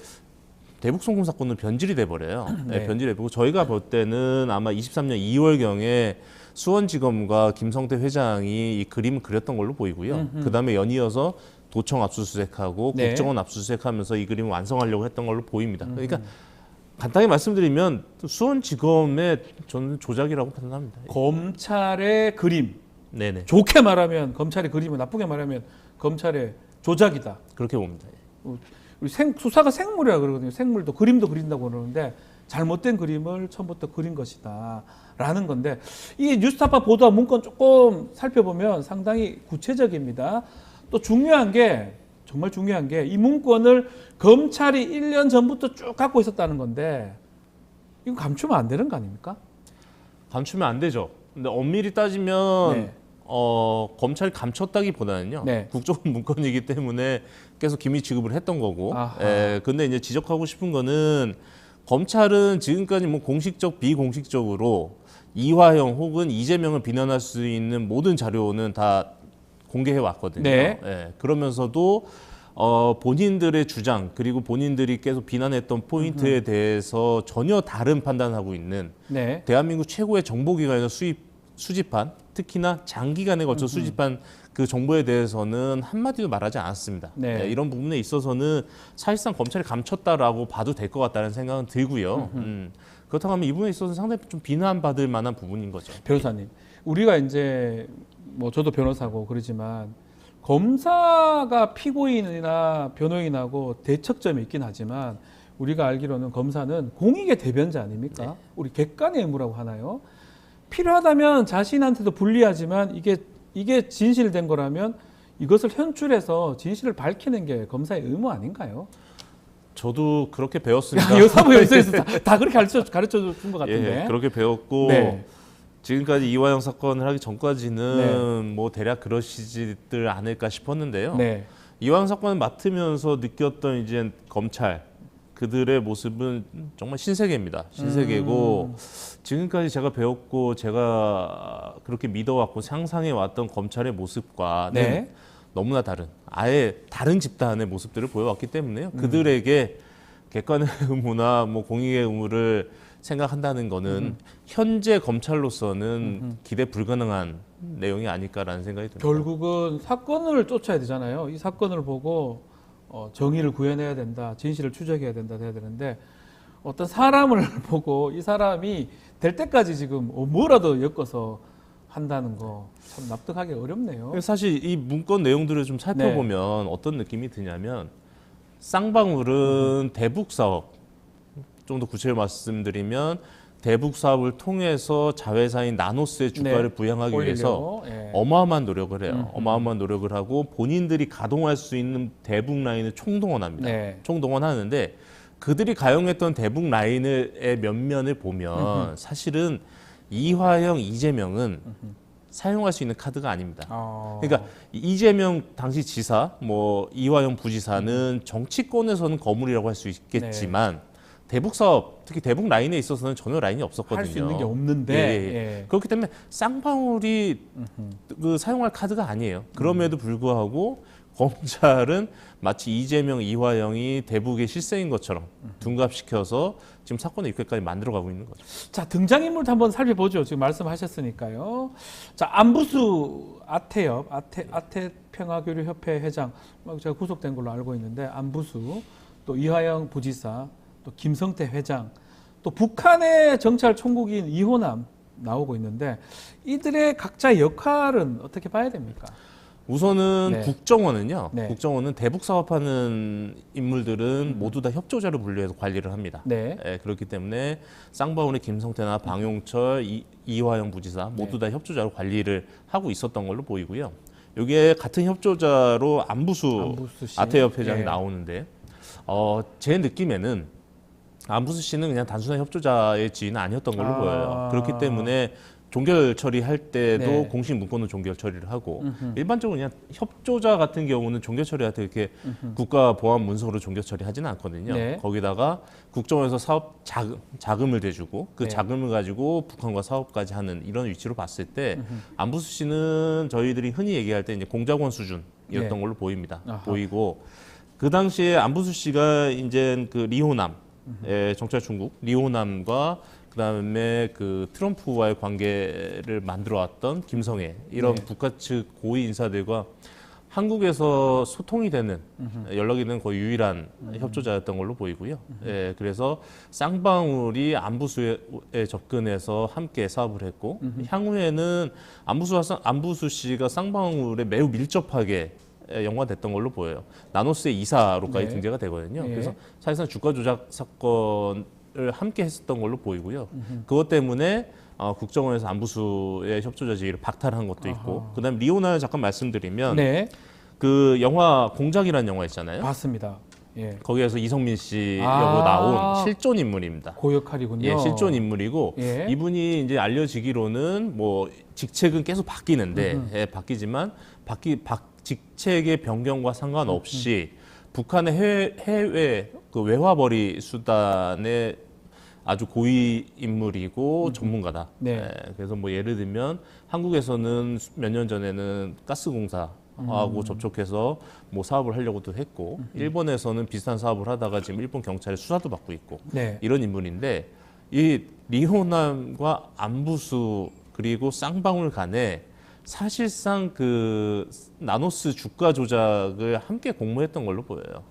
대북 송금 사건은 변질이 돼 버려요. 변질이 되고 저희가 볼 때는 아마 23년 2월경에 수원지검과 김성태 회장이 이 그림을 그렸던 걸로 보이고요. 그다음에 연이어서 도청 압수수색하고 국정원 압수수색하면서 이 그림을 완성하려고 했던 걸로 보입니다. 그러니까 간단히 말씀드리면 수원지검의 저는 조작이라고 판단합니다. 검찰의 그림. 네네. 좋게 말하면 검찰의 그림은 나쁘게 말하면 검찰의 조작이다. 그렇게 봅니다. 우리 수사가 생물이라 그러거든요. 생물도 그림도 그린다고 그러는데 잘못된 그림을 처음부터 그린 것이다. 라는 건데 이 뉴스타파 보도와 문건 조금 살펴보면 상당히 구체적입니다. 또 중요한 게 정말 중요한 게 이 문건을 검찰이 1년 전부터 쭉 갖고 있었다는 건데 이거 감추면 안 되는 거 아닙니까? 감추면 안 되죠. 근데 엄밀히 따지면 검찰이 감췄다기보다는요. 국정원 문건이기 때문에 계속 기밀 취급을 했던 거고. 근데 이제 지적하고 싶은 거는 검찰은 지금까지 뭐 공식적 비공식적으로 이화영 혹은 이재명을 비난할 수 있는 모든 자료는 다 공개해 왔거든요. 네. 예, 그러면서도 본인들의 주장 그리고 본인들이 계속 비난했던 포인트에 대해서 전혀 다른 판단하고 있는 네. 대한민국 최고의 정보기관에서 수집한 특히나 장기간에 걸쳐 수집한 그 정보에 대해서는 한마디도 말하지 않았습니다. 네. 네, 이런 부분에 있어서는 사실상 검찰이 감췄다라고 봐도 될 것 같다는 생각은 들고요. 그렇다고 하면 이 부분에 있어서 상당히 좀 비난받을 만한 부분인 거죠. 변호사님, 우리가 이제 뭐 저도 변호사고 그러지만 검사가 피고인이나 변호인하고 대척점이 있긴 하지만 우리가 알기로는 검사는 공익의 대변자 아닙니까? 네. 우리 객관의 의무라고 하나요? 필요하다면 자신한테도 불리하지만 이게 진실된 거라면 이것을 현출해서 진실을 밝히는 게 검사의 의무 아닌가요? 저도 그렇게 배웠습니다. 여사부 연수에서 다 그렇게 가르쳐 준 것 같은데. 예, 그렇게 배웠고 네. 지금까지 이화영 사건을 하기 전까지는 네. 뭐 대략 그러시지들 않을까 싶었는데요. 네. 이화영 사건을 맡으면서 느꼈던 이제 검찰 그들의 모습은 정말 신세계입니다. 신세계고 지금까지 제가 배웠고 제가 그렇게 믿어왔고 상상해 왔던 검찰의 모습과는 네. 너무나 다른 아예 다른 집단의 모습들을 보여왔기 때문에요. 그들에게 객관의 의무나 뭐 공익의 의무를 생각한다는 거는 현재 검찰로서는 기대 불가능한 내용이 아닐까라는 생각이 듭니다. 결국은 사건을 쫓아야 되잖아요. 이 사건을 보고 정의를 구해내야 된다, 진실을 추적해야 된다 해야 되는데 어떤 사람을 보고 이 사람이 될 때까지 지금 뭐라도 엮어서 한다는 거 참 납득하기 어렵네요. 사실 이 문건 내용들을 좀 살펴보면 어떤 느낌이 드냐면 쌍방울은 대북 사업 좀 더 구체적으로 말씀드리면 대북 사업을 통해서 자회사인 나노스의 주가를 네. 부양하기 위해서 예. 어마어마한 노력을 해요. 어마어마한 노력을 하고 본인들이 가동할 수 있는 대북 라인을 총동원합니다. 네. 총동원하는데 그들이 가용했던 대북 라인의 면면을 보면 사실은 이화영, 이재명은 사용할 수 있는 카드가 아닙니다. 그러니까 이재명 당시 지사, 뭐 이화영 부지사는 정치권에서는 거물이라고 할 수 있겠지만 대북 사업, 특히 대북 라인에 있어서는 전혀 라인이 없었거든요. 할 수 있는 게 없는데 예. 그렇기 때문에 쌍방울이 그 사용할 카드가 아니에요. 그럼에도 불구하고 검찰은 마치 이재명, 이화영이 대북의 실세인 것처럼 둔갑시켜서 지금 사건의 입구까지 만들어가고 있는 거죠. 자, 등장인물도 한번 살펴보죠. 지금 말씀하셨으니까요. 자, 안부수 아태엽, 아태평화교류협회 회장, 제가 구속된 걸로 알고 있는데 안부수, 또 이화영 부지사, 또 김성태 회장, 또 북한의 정찰 총국인 이호남 나오고 있는데 이들의 각자의 역할은 어떻게 봐야 됩니까? 우선은 국정원은요. 네. 국정원은 대북 사업하는 인물들은 모두 다 협조자로 분류해서 관리를 합니다. 네. 그렇기 때문에 쌍방울의 김성태나 방용철, 이화영 부지사 모두 다 협조자로 관리를 하고 있었던 걸로 보이고요. 여기에 같은 협조자로 안부수 아태엽 회장이 나오는데 제 느낌에는 안부수 씨는 그냥 단순한 협조자의 지위는 아니었던 걸로 보여요. 그렇기 때문에 종결 처리할 때도 공식 문건은 종결 처리를 하고 일반적으로 그냥 협조자 같은 경우는 종결 처리할 때 이렇게 국가 보안 문서로 종결 처리하지는 않거든요. 거기다가 국정원에서 사업 자금을 대주고 그 자금을 가지고 북한과 사업까지 하는 이런 위치로 봤을 때 안부수 씨는 저희들이 흔히 얘기할 때 이제 공작원 수준이었던 걸로 보입니다. 보이고 그 당시에 안부수 씨가 이제 그 리호남 정찰 중국 리호남과 그다음에 그 트럼프와의 관계를 만들어왔던 김성애 이런 북한 측 고위 인사들과 한국에서 소통이 되는 연락이 되는 거의 유일한 협조자였던 걸로 보이고요. 그래서 쌍방울이 안부수에 접근해서 함께 사업을 했고 향후에는 안부수 씨가 쌍방울에 매우 밀접하게 연관됐던 걸로 보여요. 나노스의 이사로까지 등재가 되거든요. 그래서 사실상 주가 조작 사건을 함께 했었던 걸로 보이고요. 그것 때문에 국정원에서 안부수의 협조자 지위를 박탈한 것도 있고, 그다음에 리오나를 잠깐 말씀드리면 그 영화 공작이라는 영화 있잖아요. 봤습니다. 거기에서 이성민 씨 역으로 나온 실존 인물입니다. 그 역할이군요. 실존 인물이고 이분이 이제 알려지기로는 뭐 직책은 계속 바뀌는데 바뀌지만 직책의 변경과 상관없이 북한의 해외 그 외화벌이 수단에 아주 고위 인물이고 전문가다. 네. 그래서 뭐 예를 들면 한국에서는 몇 년 전에는 가스공사하고 접촉해서 뭐 사업을 하려고도 했고 일본에서는 비슷한 사업을 하다가 지금 일본 경찰에 수사도 받고 있고 네. 이런 인물인데 이 리호남과 안부수 그리고 쌍방울 간에 사실상 그 나노스 주가 조작을 함께 공모했던 걸로 보여요.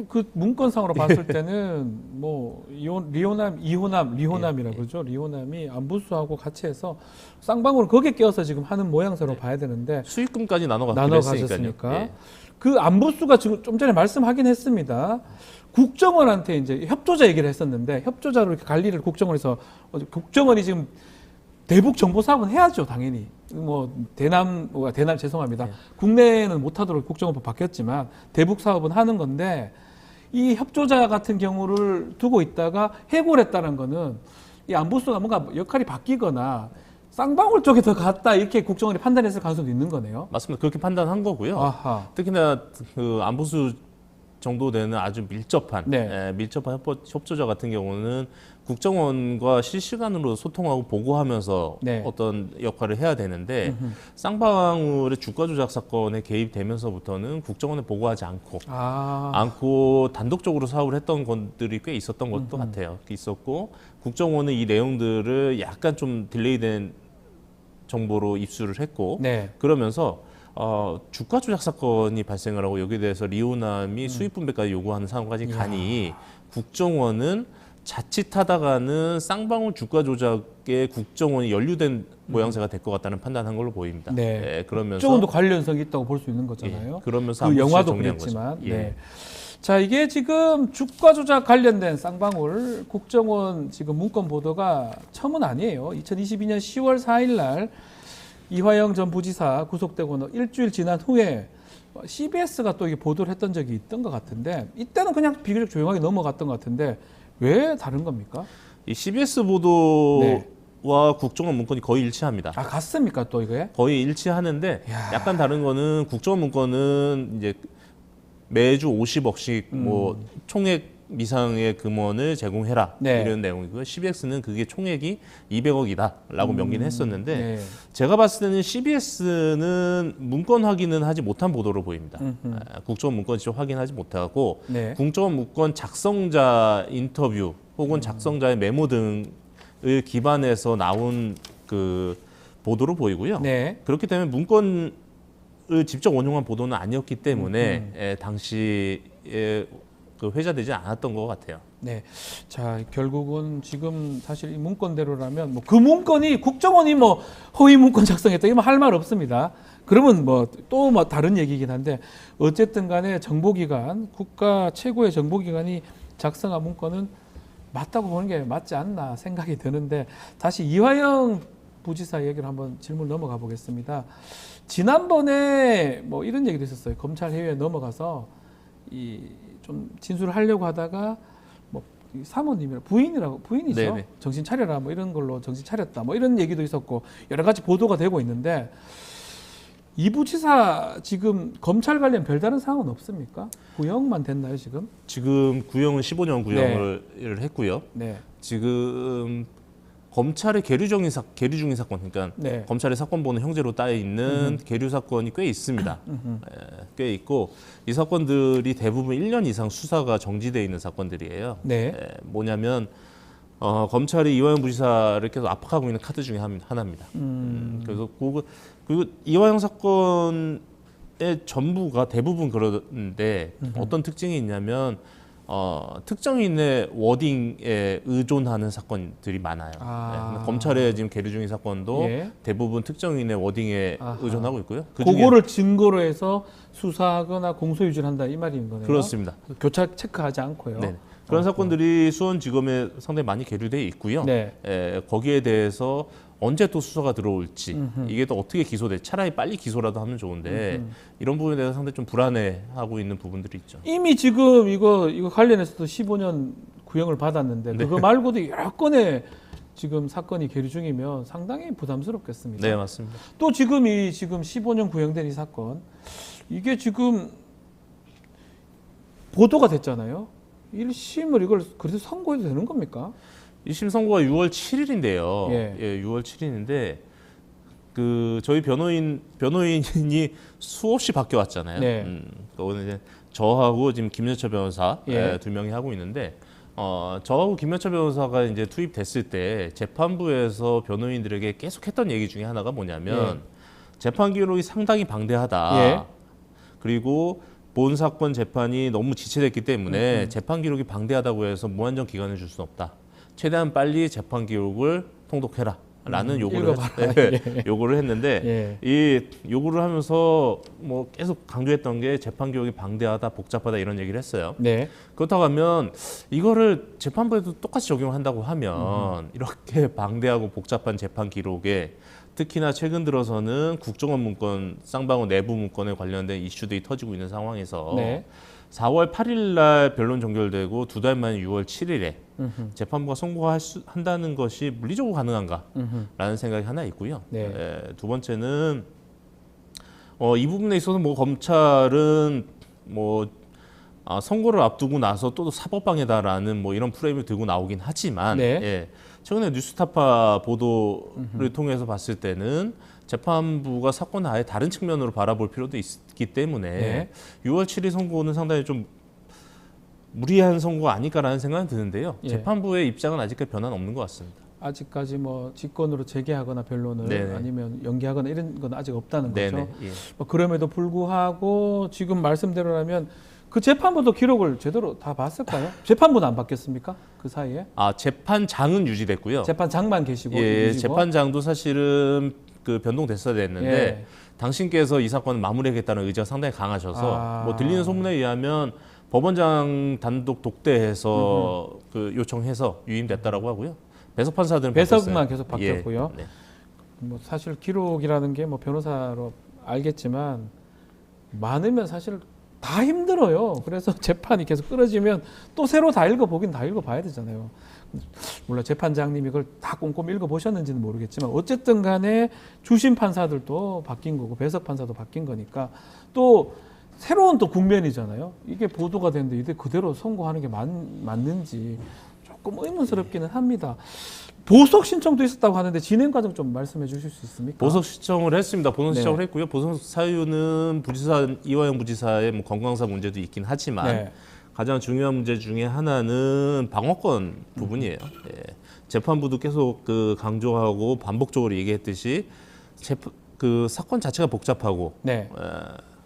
그 문건상으로 봤을 때는 뭐 리호남이라 그러죠. 리호남이 안부수하고 같이 해서 쌍방울을 거기에 껴서 지금 하는 모양새로 봐야 되는데 수익금까지 나눠 가졌으니까 예. 그 안부수가 지금 좀 전에 말씀하긴 했습니다. 국정원한테 이제 협조자 얘기를 했었는데 협조자로 이렇게 관리를 국정원에서 국정원이 지금 대북 정보 사업은 해야죠, 당연히. 뭐 대남 죄송합니다. 네. 국내는 못하도록 국정원법 바뀌었지만 대북 사업은 하는 건데 이 협조자 같은 경우를 두고 있다가 해고했다는 거는 이 안보수가 뭔가 역할이 바뀌거나 쌍방울 쪽에 더 갔다 이렇게 국정원이 판단했을 가능성도 있는 거네요. 맞습니다. 그렇게 판단한 거고요. 아하. 특히나 그 안보수 정도 되는 아주 밀접한 네. 밀접한 협조자 같은 경우는 국정원과 실시간으로 소통하고 보고하면서 네. 어떤 역할을 해야 되는데 쌍방울의 주가 조작 사건에 개입되면서부터는 국정원에 보고하지 않고 단독적으로 사업을 했던 것들이 꽤 있었던 것도 같아요. 있었고 국정원은 이 내용들을 약간 좀 딜레이된 정보로 입수를 했고 네. 그러면서 주가 조작 사건이 발생을 하고 여기에 대해서 리오남이 수익 분배까지 요구하는 상황까지 가니 국정원은 자칫하다가는 쌍방울 주가 조작에 국정원이 연루된 모양새가 될 것 같다는 판단한 걸로 보입니다. 네. 예, 그러면서 국정원도 관련성이 있다고 볼 수 있는 거잖아요. 예, 그러면서 그 영화도 정리한 그랬지만. 거죠. 예. 네. 자, 이게 지금 주가 조작 관련된 쌍방울 국정원 지금 문건 보도가 처음은 아니에요. 2022년 10월 4일 날 이화영 전 부지사 구속되고 일주일 지난 후에 CBS가 또 이게 보도를 했던 적이 있던 것 같은데 이때는 그냥 비교적 조용하게 넘어갔던 것 같은데 왜 다른 겁니까? 이 CBS 보도와 국정원 문건이 거의 일치합니다. 아, 같습니까 또 이게? 거의 일치하는데 약간 다른 거는 국정원 문건은 이제 매주 50억씩 뭐 총액 미상의 금원을 제공해라 네. 이런 내용이고요. CBS는 그게 총액이 200억이다라고 명기는 했었는데 네. 제가 봤을 때는 CBS는 문건 확인은 하지 못한 보도로 보입니다. 국정원 문건 직접 확인하지 못하고 네. 국정원 문건 작성자 인터뷰 혹은 작성자의 메모 등을 기반해서 나온 그 보도로 보이고요. 네. 그렇기 때문에 문건을 직접 원용한 보도는 아니었기 때문에 당시에 그 회자되지 않았던 것 같아요. 네. 자, 결국은 지금 사실 이 문건대로라면 뭐 그 문건이 국정원이 뭐 허위 문건 작성했다 이러면 할 말 없습니다. 그러면 뭐 또 뭐 다른 얘기긴 한데 어쨌든 간에 정보기관, 국가 최고의 정보기관이 작성한 문건은 맞다고 보는 게 맞지 않나 생각이 드는데 다시 이화영 부지사 얘기를 한번 질문 넘어가 보겠습니다. 지난번에 뭐 이런 얘기도 있었어요. 검찰 해외에 넘어가서 좀 진술을 하려고 하다가 뭐 사모님이라 부인이죠. 네네. 정신 차려라 뭐 이런 걸로 정신 차렸다 뭐 이런 얘기도 있었고 여러 가지 보도가 되고 있는데 이 부지사 지금 검찰 관련 별다른 사항은 없습니까? 구형만 됐나요 지금? 지금 구형은 15년 구형을 했고요. 네. 지금 검찰의 계류 중인 사건, 그러니까 네. 검찰의 사건본은 형제로 따여 있는 계류 사건이 꽤 있습니다. 꽤 있고 이 사건들이 대부분 1년 이상 수사가 정지되어 있는 사건들이에요. 네. 뭐냐면 검찰이 이화영 부지사를 계속 압박하고 있는 카드 중에 하나입니다. 그래서 그리고 이화영 사건의 전부가 대부분 그러는데 어떤 특징이 있냐면 특정인의 워딩에 의존하는 사건들이 많아요. 네, 검찰의 지금 계류 중인 사건도 대부분 특정인의 워딩에 의존하고 있고요. 그거를 증거로 해서 수사하거나 공소유지를 한다 이 말인 거네요. 그렇습니다. 교차 체크하지 않고요. 네. 그런 사건들이 수원지검에 상당히 많이 계류되어 있고요. 네. 거기에 대해서 언제 또 수사가 들어올지 이게 또 어떻게 기소돼 차라리 빨리 기소라도 하면 좋은데 이런 부분에 대해서 상당히 좀 불안해하고 있는 부분들이 있죠. 이미 지금 이거 관련해서도 15년 구형을 받았는데 그거 말고도 여러 건의 지금 사건이 계류 중이면 상당히 부담스럽겠습니다. 네, 맞습니다. 또 지금 15년 구형된 이 사건 이게 지금 보도가 됐잖아요. 1심을 이걸 그래도 선고해도 되는 겁니까? 1심 선고가 6월 7일인데요. 예. 6월 7일인데 그 저희 변호인이 수없이 바뀌어 왔잖아요. 네. 오늘 이제 저하고 지금 김여철 변호사 예. 두 명이 하고 있는데 저하고 김여철 변호사가 이제 투입됐을 때 재판부에서 변호인들에게 계속 했던 얘기 중에 하나가 뭐냐면 재판 기록이 상당히 방대하다. 예. 그리고 본 사건 재판이 너무 지체됐기 때문에 재판 기록이 방대하다고 해서 무한정 기간을 줄 수는 없다. 최대한 빨리 재판 기록을 통독해라. 라는 요구를 했는데 이 요구를 하면서 뭐 계속 강조했던 게 재판 기록이 방대하다, 복잡하다 이런 얘기를 했어요. 네. 그렇다고 하면 이거를 재판부에도 똑같이 적용한다고 하면 이렇게 방대하고 복잡한 재판 기록에 특히나 최근 들어서는 국정원 문건, 쌍방울 내부 문건에 관련된 이슈들이 터지고 있는 상황에서 네. 4월 8일 날 변론 종결되고 2달 만에 6월 7일에 재판부가 선고한다는 것이 물리적으로 가능한가라는 생각이 하나 있고요. 네. 두 번째는 이 부분에 있어서 뭐 검찰은 뭐 선고를 앞두고 나서 또 사법방해다라는 뭐 이런 프레임을 들고 나오긴 하지만 네. 최근에 뉴스타파 보도를 통해서 봤을 때는 재판부가 사건을 아예 다른 측면으로 바라볼 필요도 있기 때문에 6월 7일 선고는 상당히 좀 무리한 선고 아닐까라는 생각은 드는데요. 재판부의 입장은 아직까지 변화는 없는 것 같습니다. 아직까지 뭐 직권으로 재개하거나 변론을 아니면 연기하거나 이런 건 아직 없다는 거죠. 뭐 그럼에도 불구하고 지금 말씀대로라면 그 재판부도 기록을 제대로 다 봤을까요? 재판부는 안 바뀌었습니까? 그 사이에? 재판장은 유지됐고요. 재판장만 계시고. 재판장도 사실은 그 변동됐어야 됐는데 당신께서 이 사건을 마무리하겠다는 의지가 상당히 강하셔서 뭐 들리는 소문에 의하면 법원장 단독 독대해서 그 요청해서 유임됐다라고 하고요. 배석 판사들은 배석만 계속 바뀌었고요. 뭐 사실 기록이라는 게 뭐 변호사로 알겠지만 많으면 사실 다 힘들어요. 그래서 재판이 계속 끊어지면 또 새로 다 읽어보긴 다 읽어봐야 되잖아요. 물론 재판장님이 그걸 다 꼼꼼히 읽어보셨는지는 모르겠지만 어쨌든 간에 주심 판사들도 바뀐 거고 배석 판사도 바뀐 거니까 또 새로운 또 국면이잖아요. 이게 보도가 됐는데 이게 그대로 선고하는 게 맞는지 조금 의문스럽기는 합니다. 보석 신청도 있었다고 하는데 진행 과정 좀 말씀해 주실 수 있습니까? 보석 신청을 했습니다. 보석 신청을 했고요. 보석 사유는 이화영 부지사의 뭐 건강사 문제도 있긴 하지만 가장 중요한 문제 중에 하나는 방어권 부분이에요. 재판부도 계속 그 강조하고 반복적으로 얘기했듯이 그 사건 자체가 복잡하고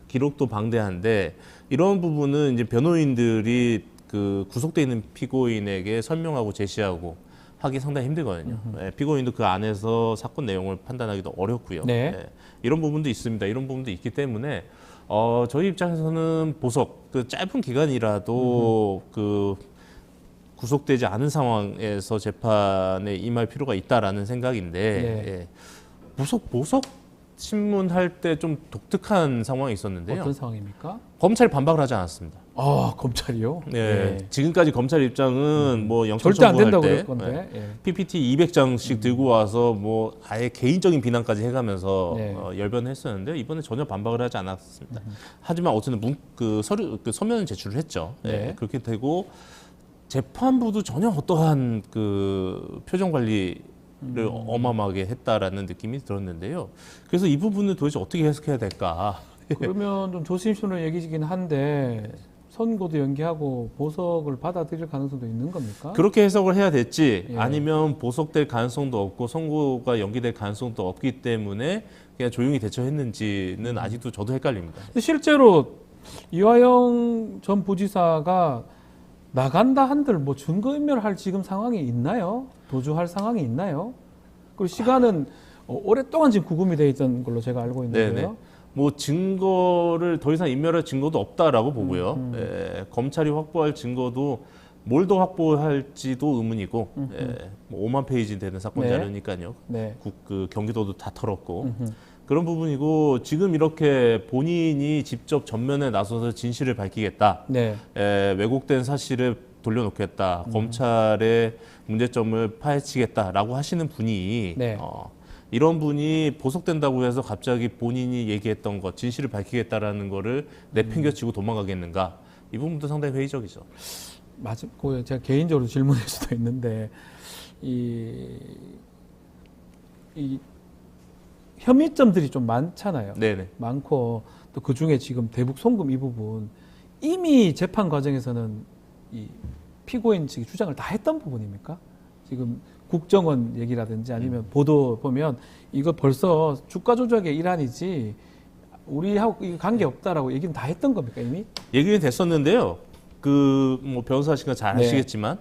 기록도 방대한데 이런 부분은 이제 변호인들이 그 구속돼 있는 피고인에게 설명하고 제시하고 하기 상당히 힘들거든요. 피고인도 그 안에서 사건 내용을 판단하기도 어렵고요. 이런 부분도 있습니다. 이런 부분도 있기 때문에 저희 입장에서는 보석 그 짧은 기간이라도 그 구속되지 않은 상황에서 재판에 임할 필요가 있다라는 생각인데 보석 신문할 때 좀 독특한 상황이 있었는데요. 어떤 상황입니까? 검찰이 반박을 하지 않았습니다. 검찰이요? 지금까지 검찰 입장은 뭐 영장 절대 안 청구할 된다고 때 그랬건데 PPT 200장씩 들고 와서 뭐 아예 개인적인 비난까지 해가면서 열변했었는데 이번에 전혀 반박을 하지 않았습니다. 하지만 어쨌든 그 서면을 제출을 했죠. 그렇게 되고 재판부도 전혀 어떠한 그 표정 관리를 어마어마하게 했다라는 느낌이 들었는데요. 그래서 이 부분을 도대체 어떻게 해석해야 될까? 그러면 좀 조심스러운 얘기이긴 한데 선고도 연기하고 보석을 받아들일 가능성도 있는 겁니까? 그렇게 해석을 해야 될지 아니면 보석될 가능성도 없고 선고가 연기될 가능성도 없기 때문에 그냥 조용히 대처했는지는 아직도 저도 헷갈립니다. 근데 실제로 이화영 전 부지사가 나간다 한들 뭐 증거인멸할 지금 상황이 있나요? 도주할 상황이 있나요? 그리고 시간은 오랫동안 지금 구금이 돼 있던 걸로 제가 알고 있는데요. 뭐 증거를 더 이상 인멸할 증거도 없다라고 보고요. 검찰이 확보할 증거도 뭘 더 확보할지도 의문이고, 뭐 5만 페이지 되는 사건 자료니까요. 그 경기도도 다 털었고 그런 부분이고 지금 이렇게 본인이 직접 전면에 나서서 진실을 밝히겠다, 왜곡된 사실을 돌려놓겠다, 검찰의 문제점을 파헤치겠다라고 하시는 분이 이런 분이 보석된다고 해서 갑자기 본인이 얘기했던 것, 진실을 밝히겠다라는 거를 내팽겨치고 도망가겠는가? 이 부분도 상당히 회의적이죠. 제가 개인적으로 질문할 수도 있는데 이 혐의점들이 좀 많잖아요. 네네. 많고 또 그 중에 지금 대북 송금 이 부분 이미 재판 과정에서는 이 피고인 측이 주장을 다 했던 부분입니까? 지금 국정원 얘기라든지 아니면 보도 보면 이거 벌써 주가 조작의 일환이지 우리하고 이거 관계 없다라고 얘기는 다 했던 겁니까 이미? 얘기는 됐었는데요. 그 뭐 변호사시가 잘 네. 아시겠지만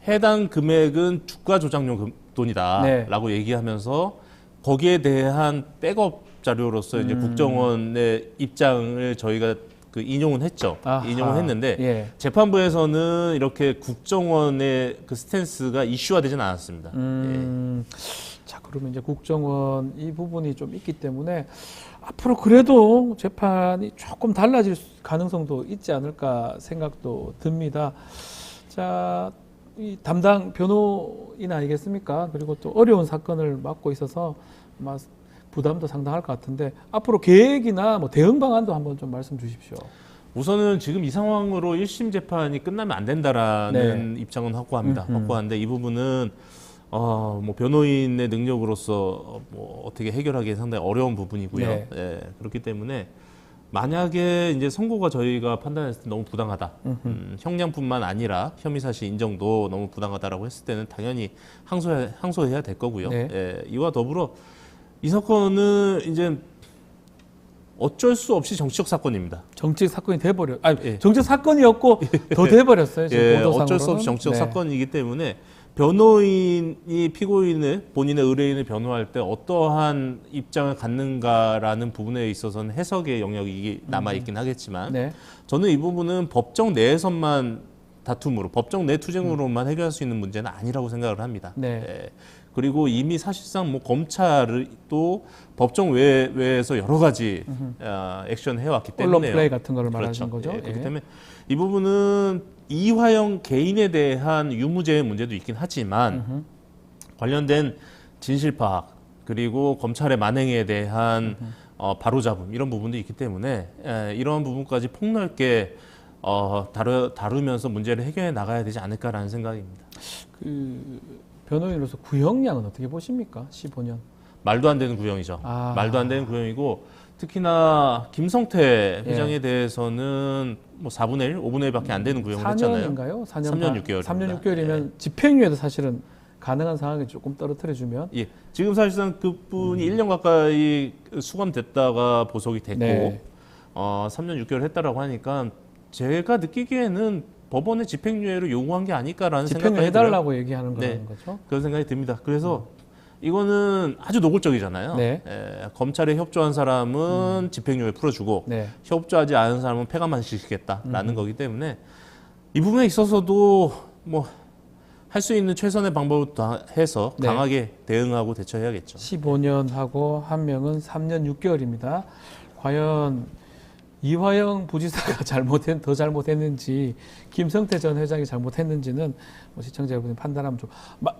해당 금액은 주가 조작용 돈이다라고 네. 얘기하면서 거기에 대한 백업 자료로서 이제 국정원의 입장을 저희가 그 인용은 했죠. 아하. 인용은 했는데 예. 재판부에서는 이렇게 국정원의 그 스탠스가 이슈화되지는 않았습니다. 자, 그러면 이제 국정원 이 부분이 좀 있기 때문에 앞으로 그래도 재판이 조금 달라질 가능성도 있지 않을까 생각도 듭니다. 자, 이 담당 변호인 아니겠습니까? 그리고 또 어려운 사건을 맡고 있어서 아마 부담도 상당할 것 같은데 앞으로 계획이나 뭐 대응 방안도 한번 좀 말씀 주십시오. 우선은 지금 이 상황으로 1심 재판이 끝나면 안 된다라는 네. 입장은 확고합니다. 확고한데 이 부분은 뭐 변호인의 능력으로서 뭐 어떻게 하기가 상당히 어려운 부분이고요. 네. 예, 그렇기 때문에 만약에 이제 선고가 저희가 판단했을 때 너무 부당하다. 형량뿐만 아니라 혐의 사실 인정도 너무 부당하다라고 했을 때는 당연히 항소해야 될 거고요. 네. 예, 이와 더불어 이 사건은 이제 어쩔 수 없이 정치적 사건입니다. 정치적 사건이 돼버려. 아니, 예. 정치적 사건이었고 더 돼버렸어요. 지금 예, 보도상으로는. 어쩔 수 없이 정치적 네. 사건이기 때문에 변호인이 피고인을 본인의 의뢰인을 변호할 때 어떠한 입장을 갖는가라는 부분에 있어서는 해석의 영역이 남아 있긴 하겠지만 네. 저는 이 부분은 법정 내에서만 다툼으로 법정 내 투쟁으로만 해결할 수 있는 문제는 아니라고 생각을 합니다. 네. 예. 그리고 이미 사실상 뭐 검찰이 또 법정 외에서 여러 가지 액션 해왔기 때문에 언론 플레이 같은 거를 말하는 거죠. 예, 그렇기 예. 때문에 이 부분은 이화영 개인에 대한 유무죄의 문제도 있긴 하지만 관련된 진실 파악 그리고 검찰의 만행에 대한 바로잡음 이런 부분도 있기 때문에 이런 부분까지 폭넓게 다루면서 문제를 해결해 나가야 되지 않을까라는 생각입니다. 그 변호인으로서 구형량은 어떻게 보십니까? 15년. 말도 안 되는 구형이죠. 말도 안 되는 구형이고 특히나 김성태 회장에 대해서는 뭐 4분의 1, 5분의 1밖에 안 되는 구형을 했잖아요. 4년인가요? 3년 6개월. 3년 6개월이면 집행유예도 사실은 가능한 상황이 조금 떨어뜨려주면. 예. 지금 사실상 그분이 1년 가까이 수감됐다가 보석이 됐고 네. 3년 6개월 했다라고 하니까 제가 느끼기에는 법원의 집행유예를 요구한 게 아닐까라는 생각이 집행유예 들어요. 해달라고 얘기하는 네. 거라는 거죠. 그런 생각이 듭니다. 그래서 이거는 아주 노골적이잖아요. 네. 검찰에 협조한 사람은 집행유예 풀어주고 네. 협조하지 않은 사람은 폐감만 시키겠다라는 거기 때문에 이 부분에 있어서도 뭐 할 수 있는 최선의 방법을 다 해서 네. 강하게 대응하고 대처해야겠죠. 15년 하고 한 명은 3년 6개월입니다. 과연 이화영 부지사가 더 잘못했는지 김성태 전 회장이 잘못했는지는 뭐 시청자 여러분이 판단하면 좀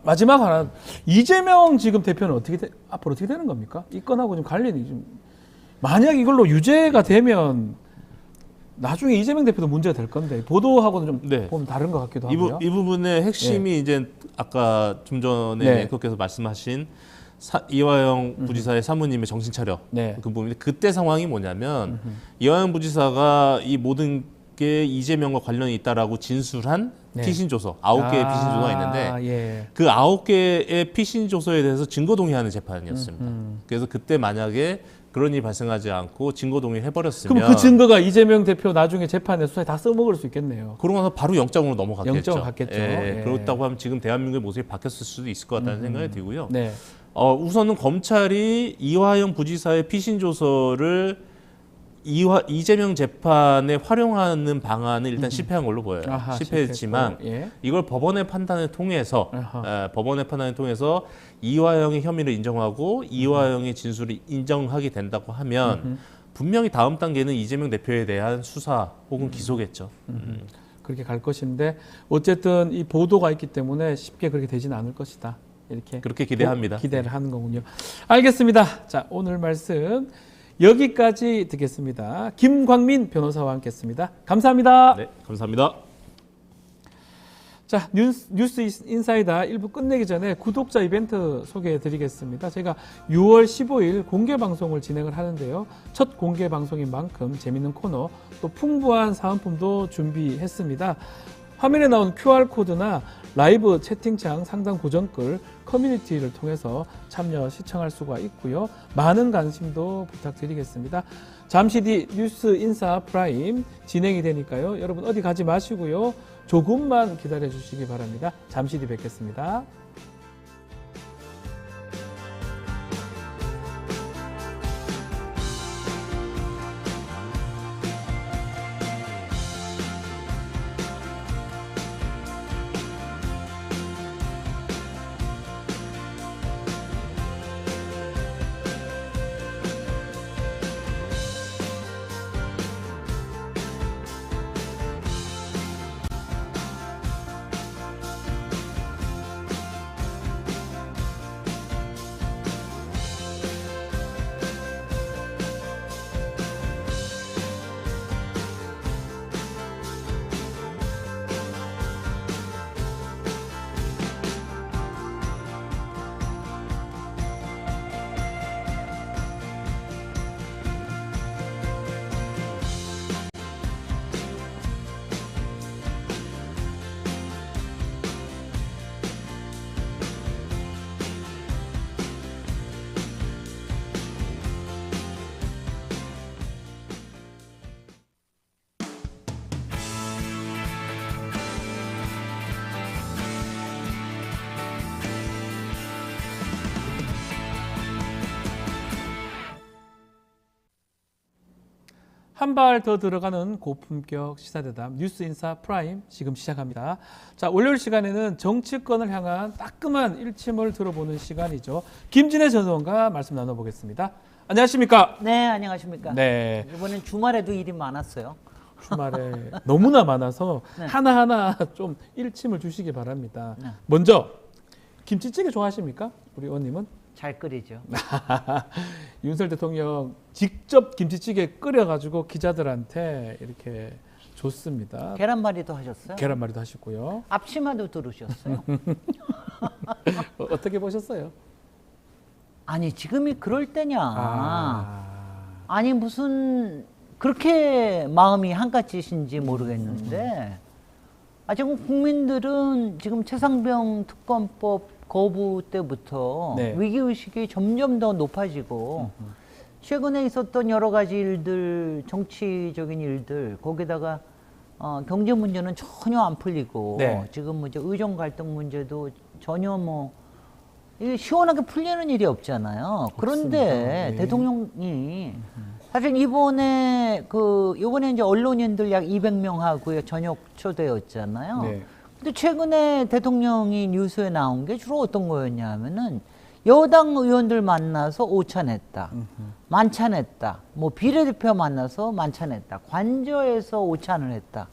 마지막 하나 이재명 지금 대표는 앞으로 어떻게 되는 겁니까? 이 건하고 좀 관련이 좀 만약 이걸로 유죄가 되면 나중에 이재명 대표도 문제가 될 건데 보도하고는 좀 보면 다른 것 같기도 하고요. 이 부분의 핵심이 이제 아까 좀 전에 앵커께서 말씀하신 이화영 부지사의 사모님의 정신 차려 그 부분인데 그때 상황이 뭐냐면 이화영 부지사가 이 모든 게 이재명과 관련이 있다라고 진술한 피신 조서 9개의 피신 조서가 있는데 그 9개의 피신 조서에 대해서 증거 동의하는 재판이었습니다. 그래서 그때 만약에 그런 일이 발생하지 않고 증거 동의를 해버렸으면 그럼 그 증거가 이재명 대표 나중에 재판에 수사에 다 써먹을 수 있겠네요. 그러고 나서 바로 영장으로 넘어갔겠죠. 영장 갔겠죠. 그렇다고 하면 지금 대한민국의 모습이 바뀌었을 수도 있을 것 같다는 생각이 들고요. 네. 우선은 검찰이 이화영 부지사의 피신 조서를 이재명 재판에 활용하는 방안은 일단 실패한 걸로 보여요. 실패했지만 이걸 법원의 판단을 통해서 이화영의 혐의를 인정하고 이화영의 진술을 인정하게 된다고 하면 분명히 다음 단계는 이재명 대표에 대한 수사 혹은 기소겠죠. 그렇게 갈 것인데 어쨌든 이 보도가 있기 때문에 쉽게 그렇게 되지는 않을 것이다. 그렇게 기대합니다. 기대를 하는 거군요. 알겠습니다. 자, 오늘 말씀 여기까지 듣겠습니다. 김광민 변호사와 함께했습니다. 감사합니다. 네, 감사합니다. 자, 뉴스 인사이다 1부 끝내기 전에 구독자 이벤트 소개해 드리겠습니다. 제가 6월 15일 공개 방송을 진행을 하는데요. 첫 공개 방송인 만큼 재밌는 코너, 또 풍부한 사은품도 준비했습니다. 화면에 나온 QR코드나 라이브 채팅창 상단 고정글 커뮤니티를 통해서 참여 시청할 수가 있고요. 많은 관심도 부탁드리겠습니다. 잠시 뒤 뉴스 인사 프라임 진행이 되니까요. 여러분 어디 가지 마시고요. 조금만 기다려 주시기 바랍니다. 잠시 뒤 뵙겠습니다. 한 발 더 들어가는 고품격 시사대담 뉴스인사 프라임 지금 시작합니다. 자, 월요일 시간에는 정치권을 향한 따끔한 일침을 들어보는 시간이죠. 김진애 전 의원과 말씀 나눠보겠습니다. 안녕하십니까? 네, 안녕하십니까? 네. 이번엔 주말에도 일이 많았어요. 주말에 너무나 많아서 네. 하나하나 좀 일침을 주시기 바랍니다. 네. 먼저 김치찌개 좋아하십니까? 우리 의원님은? 잘 끓이죠. 윤석열 대통령 직접 김치찌개 끓여가지고 기자들한테 이렇게 줬습니다. 계란말이도 하셨어요? 계란말이도 하시고요. 앞치마도 들으셨어요? 어떻게 보셨어요? 아니 지금이 그럴 때냐. 아니 무슨 그렇게 마음이 한가지신지 모르겠는데 지금 국민들은 지금 최상병 특검법 거부 때부터 네. 위기의식이 점점 더 높아지고 최근에 있었던 여러 가지 일들, 정치적인 일들, 거기다가 경제 문제는 전혀 안 풀리고 네. 지금 뭐 이제 의정 갈등 문제도 전혀 뭐 이게 시원하게 풀리는 일이 없잖아요. 그런데 네. 대통령이 사실 이번에 이번에 이제 언론인들 약 200명 하고요 저녁 초대였잖아요. 네. 근데 최근에 대통령이 뉴스에 나온 게 주로 어떤 거였냐면은 여당 의원들 만나서 오찬했다, 만찬했다, 뭐 비례대표 만나서 만찬했다, 관저에서 오찬을 했다.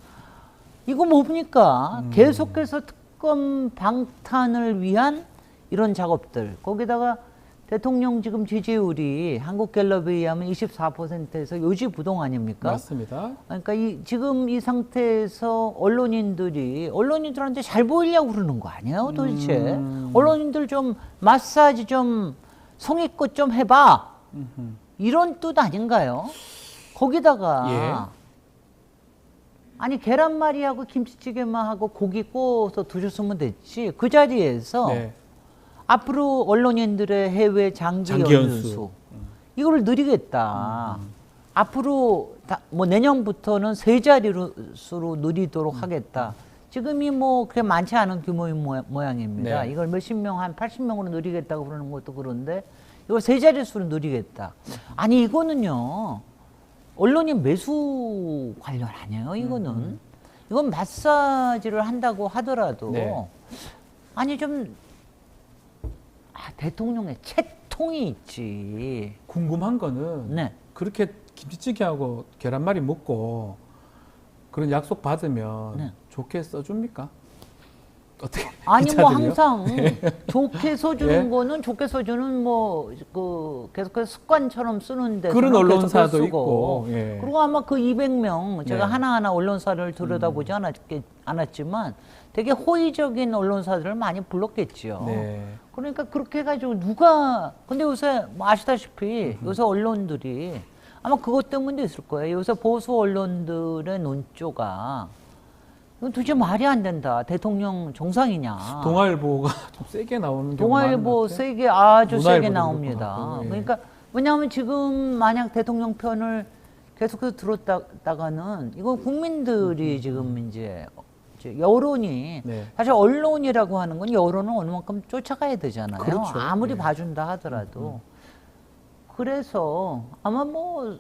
이거 뭡니까? 계속해서 특검 방탄을 위한 이런 작업들. 거기다가 대통령 지금 지지율이 한국갤럽에 의하면 24%에서 요지부동 아닙니까? 맞습니다. 그러니까 지금 이 상태에서 언론인들한테 잘 보이려고 그러는 거 아니에요, 도대체? 언론인들 좀 마사지 좀 성의껏 좀 해봐. 이런 뜻 아닌가요? 거기다가 아니 계란말이하고 김치찌개만 하고 고기 구워서 드셨으면 됐지. 그 자리에서 네. 앞으로 언론인들의 해외 장기 연수 이걸 누리겠다. 앞으로 뭐 내년부터는 3자릿수로 누리도록 하겠다. 지금이 뭐 그렇게 많지 않은 규모의 모양입니다. 네. 이걸 몇십 명, 한 80명으로 누리겠다고 그러는 것도 그런데 이걸 3자릿수로 누리겠다. 아니 이거는요. 언론인 매수 관련 아니에요. 이거는. 이건 마사지를 한다고 하더라도 네. 아니 좀 대통령의 채통이 있지. 궁금한 거는 네. 그렇게 김치찌개하고 계란말이 먹고 그런 약속 받으면 네. 좋게 써줍니까? 어떻게 아니 뭐 기자들이요? 항상 네. 좋게 써주는 예. 거는 좋게 써주는 뭐 그 계속해서 습관처럼 쓰는데 그런 언론사도 있고. 예. 그리고 아마 그 200명 제가 네. 하나하나 언론사를 들여다보지 않았지만 되게 호의적인 언론사들을 많이 불렀겠지요. 네. 그러니까 그렇게 해가지고 누가 근데 요새 뭐 아시다시피 요새 언론들이 아마 그것 때문도 있을 거예요. 요새 보수 언론들의 논조가 이건 도대체 말이 안 된다. 대통령 정상이냐. 동아일보가 좀 세게 나오는 경우가 동아일보 세게 아주 세게 문화일보도 나옵니다. 그렇고 하고, 예. 그러니까 왜냐하면 지금 만약 대통령 편을 계속해서 들었다가는 이건 국민들이 지금 이제 여론이 네. 사실 언론이라고 하는 건 여론을 어느 만큼 쫓아가야 되잖아요. 그렇죠. 아무리 예. 봐준다 하더라도. 그래서 아마 뭐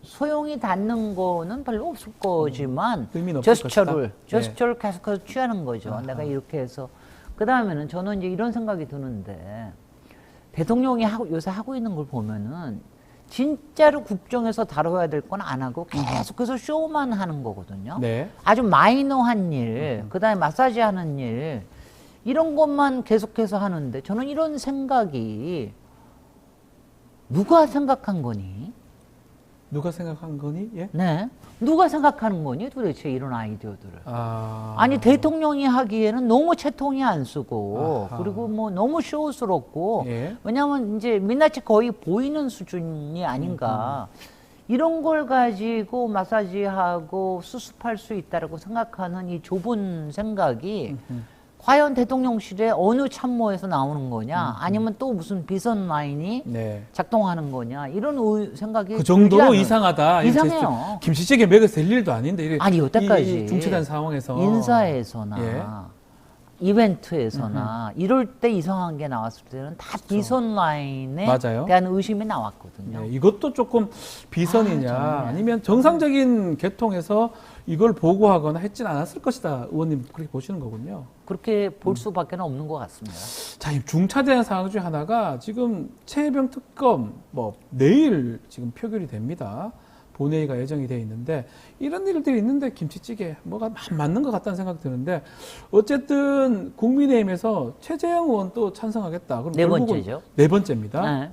소용이 닿는 거는 별로 없을 거지만 의미는 없을 제스처를 것이다. 제스처를 계속해서 취하는 거죠. 아하. 내가 이렇게 해서 그 다음에는 저는 이제 이런 생각이 드는데 대통령이 요새 하고 있는 걸 보면은 진짜로 국정에서 다뤄야 될 건 안 하고 계속해서 쇼만 하는 거거든요. 네. 아주 마이너한 일, 그다음에 마사지 하는 일 이런 것만 계속해서 하는데 저는 이런 생각이 누가 생각한 거니? 누가 생각한 거니? 예? 네. 누가 생각하는 거니 도대체 이런 아이디어들을. 아. 아니 대통령이 하기에는 너무 채통이 안 쓰고 아하. 그리고 뭐 너무 쇼스럽고 예. 왜냐하면 이제 민낯이 거의 보이는 수준이 아닌가. 이런 걸 가지고 마사지하고 수습할 수 있다라고 생각하는 이 좁은 생각이 과연 대통령실에 어느 참모에서 나오는 거냐 아니면 또 무슨 비선 라인이 네. 작동하는 거냐 이런 생각이 그 정도로 들지 않아요. 이상하다. 이상해요. 김치찌개 먹여 될 일도 아닌데 이래 아니 여태까지 이 중체된 상황에서 인사에서나 예. 이벤트에서나 이럴 때 이상한 게 나왔을 때는 다 비선 라인에 맞아요. 대한 의심이 나왔거든요. 네, 이것도 조금 비선이냐 아니면 정상적인 계통에서 이걸 보고하거나 했진 않았을 것이다. 의원님 그렇게 보시는 거군요. 그렇게 볼 수밖에 없는 것 같습니다. 자, 이 중차대한 상황 중에 하나가 지금 최혜병 특검 뭐 내일 지금 표결이 됩니다. 본회의가 예정이 돼 있는데 이런 일들이 있는데 김치찌개 뭐가 안 맞는 것 같다는 생각이 드는데 어쨌든 국민의힘에서 최재형 의원 또 찬성하겠다. 그럼 네 결국은 번째죠. 네 번째입니다. 네.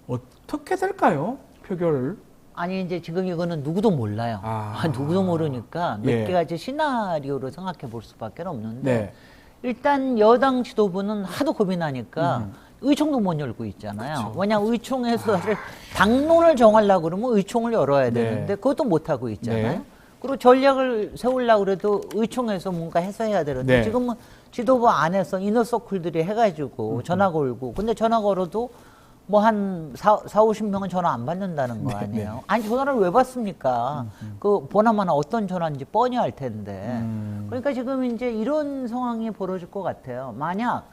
어떻게 될까요? 표결을. 아니 이제 지금 이거는 누구도 몰라요. 누구도 모르니까 몇 예. 가지 시나리오로 생각해 볼 수밖에 없는데 네. 일단 여당 지도부는 하도 겁이 나니까 의총도 못 열고 있잖아요. 그렇죠. 왜냐 의총에서 사실 당론을 정하려고 그러면 의총을 열어야 네. 되는데 그것도 못 하고 있잖아요. 네. 그리고 전략을 세우려고 그래도 의총에서 뭔가 해서 해야 되는데 네. 지금은 지도부 안에서 이너서클들이 해가지고 전화 걸고 근데 전화 걸어도 뭐 한 50명은 전화 안 받는다는 거 아니에요. 네. 아니 전화를 왜 받습니까? 그 보나마나 어떤 전화인지 뻔히 알 텐데. 그러니까 지금 이제 이런 상황이 벌어질 것 같아요. 만약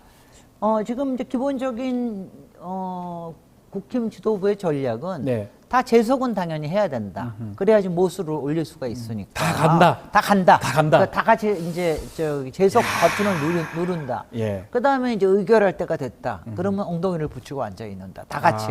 지금 이제 기본적인 국힘 지도부의 전략은 네. 다 재석은 당연히 해야 된다. 그래야지 모수를 올릴 수가 있으니까. 다 간다. 다 간다. 다 간다. 그러니까 다 같이 이제 재석 버튼을 누른다. 예. 그 다음에 이제 의결할 때가 됐다. 그러면 엉덩이를 붙이고 앉아 있는다. 다 같이.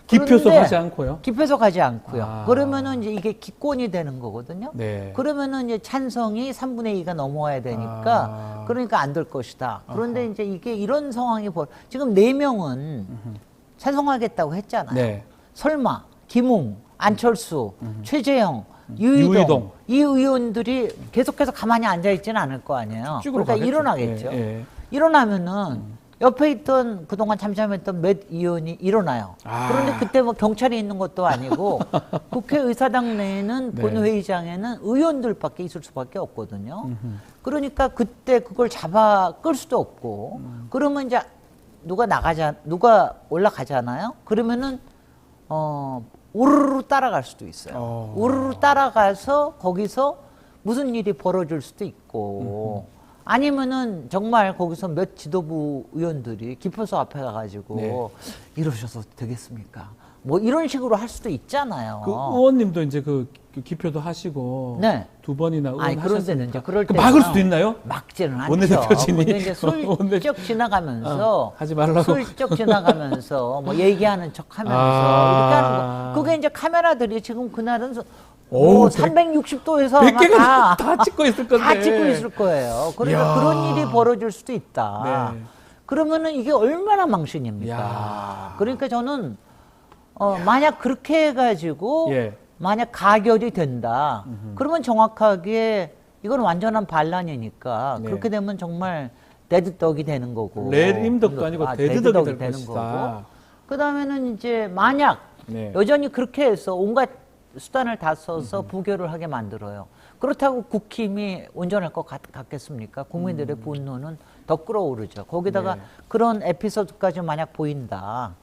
기표소 그런데 가지 않고요. 기표소 가지 않고요. 그러면은 이제 이게 기권이 되는 거거든요. 네. 그러면은 이제 찬성이 3분의 2가 넘어와야 되니까 그러니까 안 될 것이다. 그런데 이제 이게 이런 상황이 지금 4명은 찬성하겠다고 했잖아요. 네. 설마 김웅, 안철수, 최재형, 유희동 이 의원들이 계속해서 가만히 앉아 있지는 않을 거 아니에요. 그러니까 가겠죠. 일어나겠죠. 예, 예. 일어나면은 옆에 있던 그동안 잠잠했던 몇 의원이 일어나요. 그런데 그때 뭐 경찰이 있는 것도 아니고 국회의사당 내에는 네. 본회의장에는 의원들밖에 있을 수밖에 없거든요. 그러니까 그때 그걸 잡아 끌 수도 없고 그러면 이제 누가 올라가잖아요. 그러면은 우르르 따라갈 수도 있어요. 우르르 따라가서 거기서 무슨 일이 벌어질 수도 있고 아니면은 정말 거기서 몇 지도부 의원들이 기표소 앞에 가가지고 네. 이러셔서 되겠습니까? 뭐 이런 식으로 할 수도 있잖아요. 그 의원님도 이제 그 기표도 하시고 네. 2번이나 의원 아니 그런데는 이제 그럴 때 막을 수도 있나요? 막지는 않죠. 원내대표진이 근데 이제 슬쩍 지나가면서 하지 말라고 슬쩍 지나가면서 뭐 얘기하는 척하면서 이렇게 하는 거. 그게 이제 카메라들이 지금 그날은 뭐 360도에서 100개가 다 찍고 있을 건데. 다 찍고 있을 거예요. 그러니까 이야. 그런 일이 벌어질 수도 있다. 네. 그러면은 이게 얼마나 망신입니까? 이야. 그러니까 저는 만약 그렇게 해가지고 예. 만약 가결이 된다. 그러면 정확하게 이건 완전한 반란이니까 네. 그렇게 되면 정말 데드덕이 되는 거고. 레임덕도 아니고 데드덕이 될 되는 것이다. 거고. 그 다음에는 이제 만약 네. 여전히 그렇게 해서 온갖 수단을 다 써서 부결을 하게 만들어요. 그렇다고 국힘이 온전할 것 같겠습니까? 국민들의 분노는 더 끌어오르죠. 거기다가 네. 그런 에피소드까지 만약 보인다.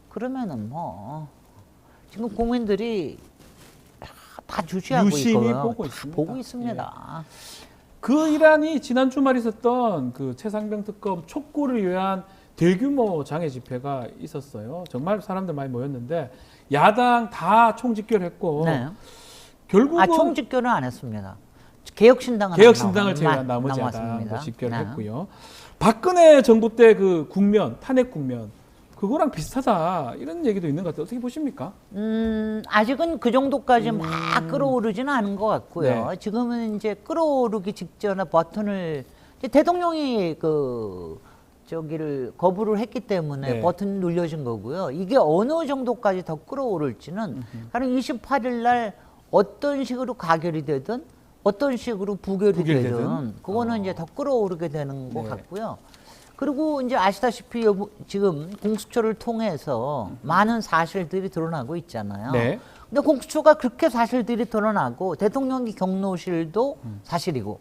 그러면은 뭐 지금 국민들이 다 주시하고 유심히 있고요. 보고 있습니다. 보고 있습니다. 그 일환이 지난 주말에 있었던 그 최상병 특검 촉구를 위한 대규모 장애 집회가 있었어요. 정말 사람들 많이 모였는데 야당 다 총집결했고 네. 결국은 총집결은 안 했습니다. 개혁신당을 제외한 나머지 야당 남았습니다. 집결을 네. 했고요. 박근혜 정부 때 그 국면, 탄핵 국면 그거랑 비슷하다 이런 얘기도 있는 것 같아요. 어떻게 보십니까? 아직은 그 정도까지 막 끌어오르지는 않은 것 같고요. 네. 지금은 이제 끌어오르기 직전에 버튼을 이제 대통령이 저기를 거부를 했기 때문에 네. 버튼 눌려진 거고요. 이게 어느 정도까지 더 끌어오를지는 가령 28일 날 어떤 식으로 가결이 되든 어떤 식으로 부결이 되든 그거는 이제 더 끌어오르게 되는 것 같고요. 그리고 이제 아시다시피 지금 공수처를 통해서 많은 사실들이 드러나고 있잖아요. 네. 근데 공수처가 그렇게 사실들이 드러나고 대통령이 경로실도 사실이고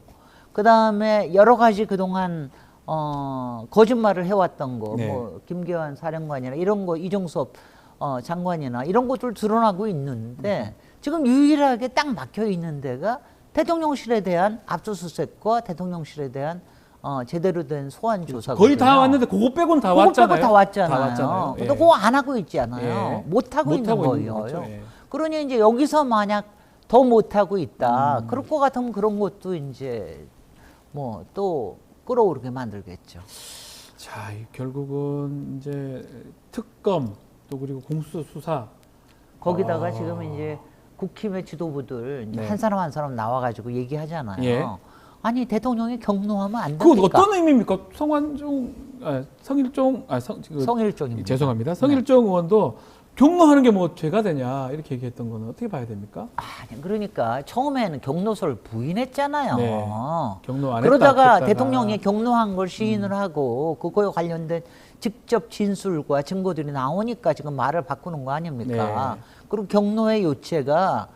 그다음에 여러 가지 그동안 거짓말을 해왔던 거, 네. 뭐 김계환 사령관이나 이런 거, 이종섭 장관이나 이런 것들 드러나고 있는데 지금 유일하게 딱 막혀 있는 데가 대통령실에 대한 압수수색과 대통령실에 대한 제대로 된 소환 조사. 거의 다 왔는데 그거 빼고는 다 왔잖아요. 그거 빼고 다 왔잖아요. 근데 예. 그거 안 하고 있지 않아요. 예. 못 하고 있는 거예요. 거죠. 예. 그러니 이제 여기서 만약 더 못 하고 있다. 그럴 것 같으면 그런 것도 이제 뭐 또 끌어오르게 만들겠죠. 자, 결국은 이제 특검 또 그리고 공수수사 거기다가 지금 이제 국힘의 지도부들 이제 네. 한 사람 한 사람 나와가지고 얘기하잖아요. 예. 아니 대통령이 경로하면 안 그건 됩니까? 어떤 의미입니까? 성일종 성일종입니다. 죄송합니다. 성일종 의원도 경로하는 게 뭐 죄가 되냐 이렇게 얘기했던 거는 어떻게 봐야 됩니까? 아니, 그러니까 처음에는 경로서를 부인했잖아요. 네. 경로 안 그러다가 했다가. 대통령이 경로한 걸 시인을 하고 그거에 관련된 직접 진술과 증거들이 나오니까 지금 말을 바꾸는 거 아닙니까? 네. 그리고 경로의 요체가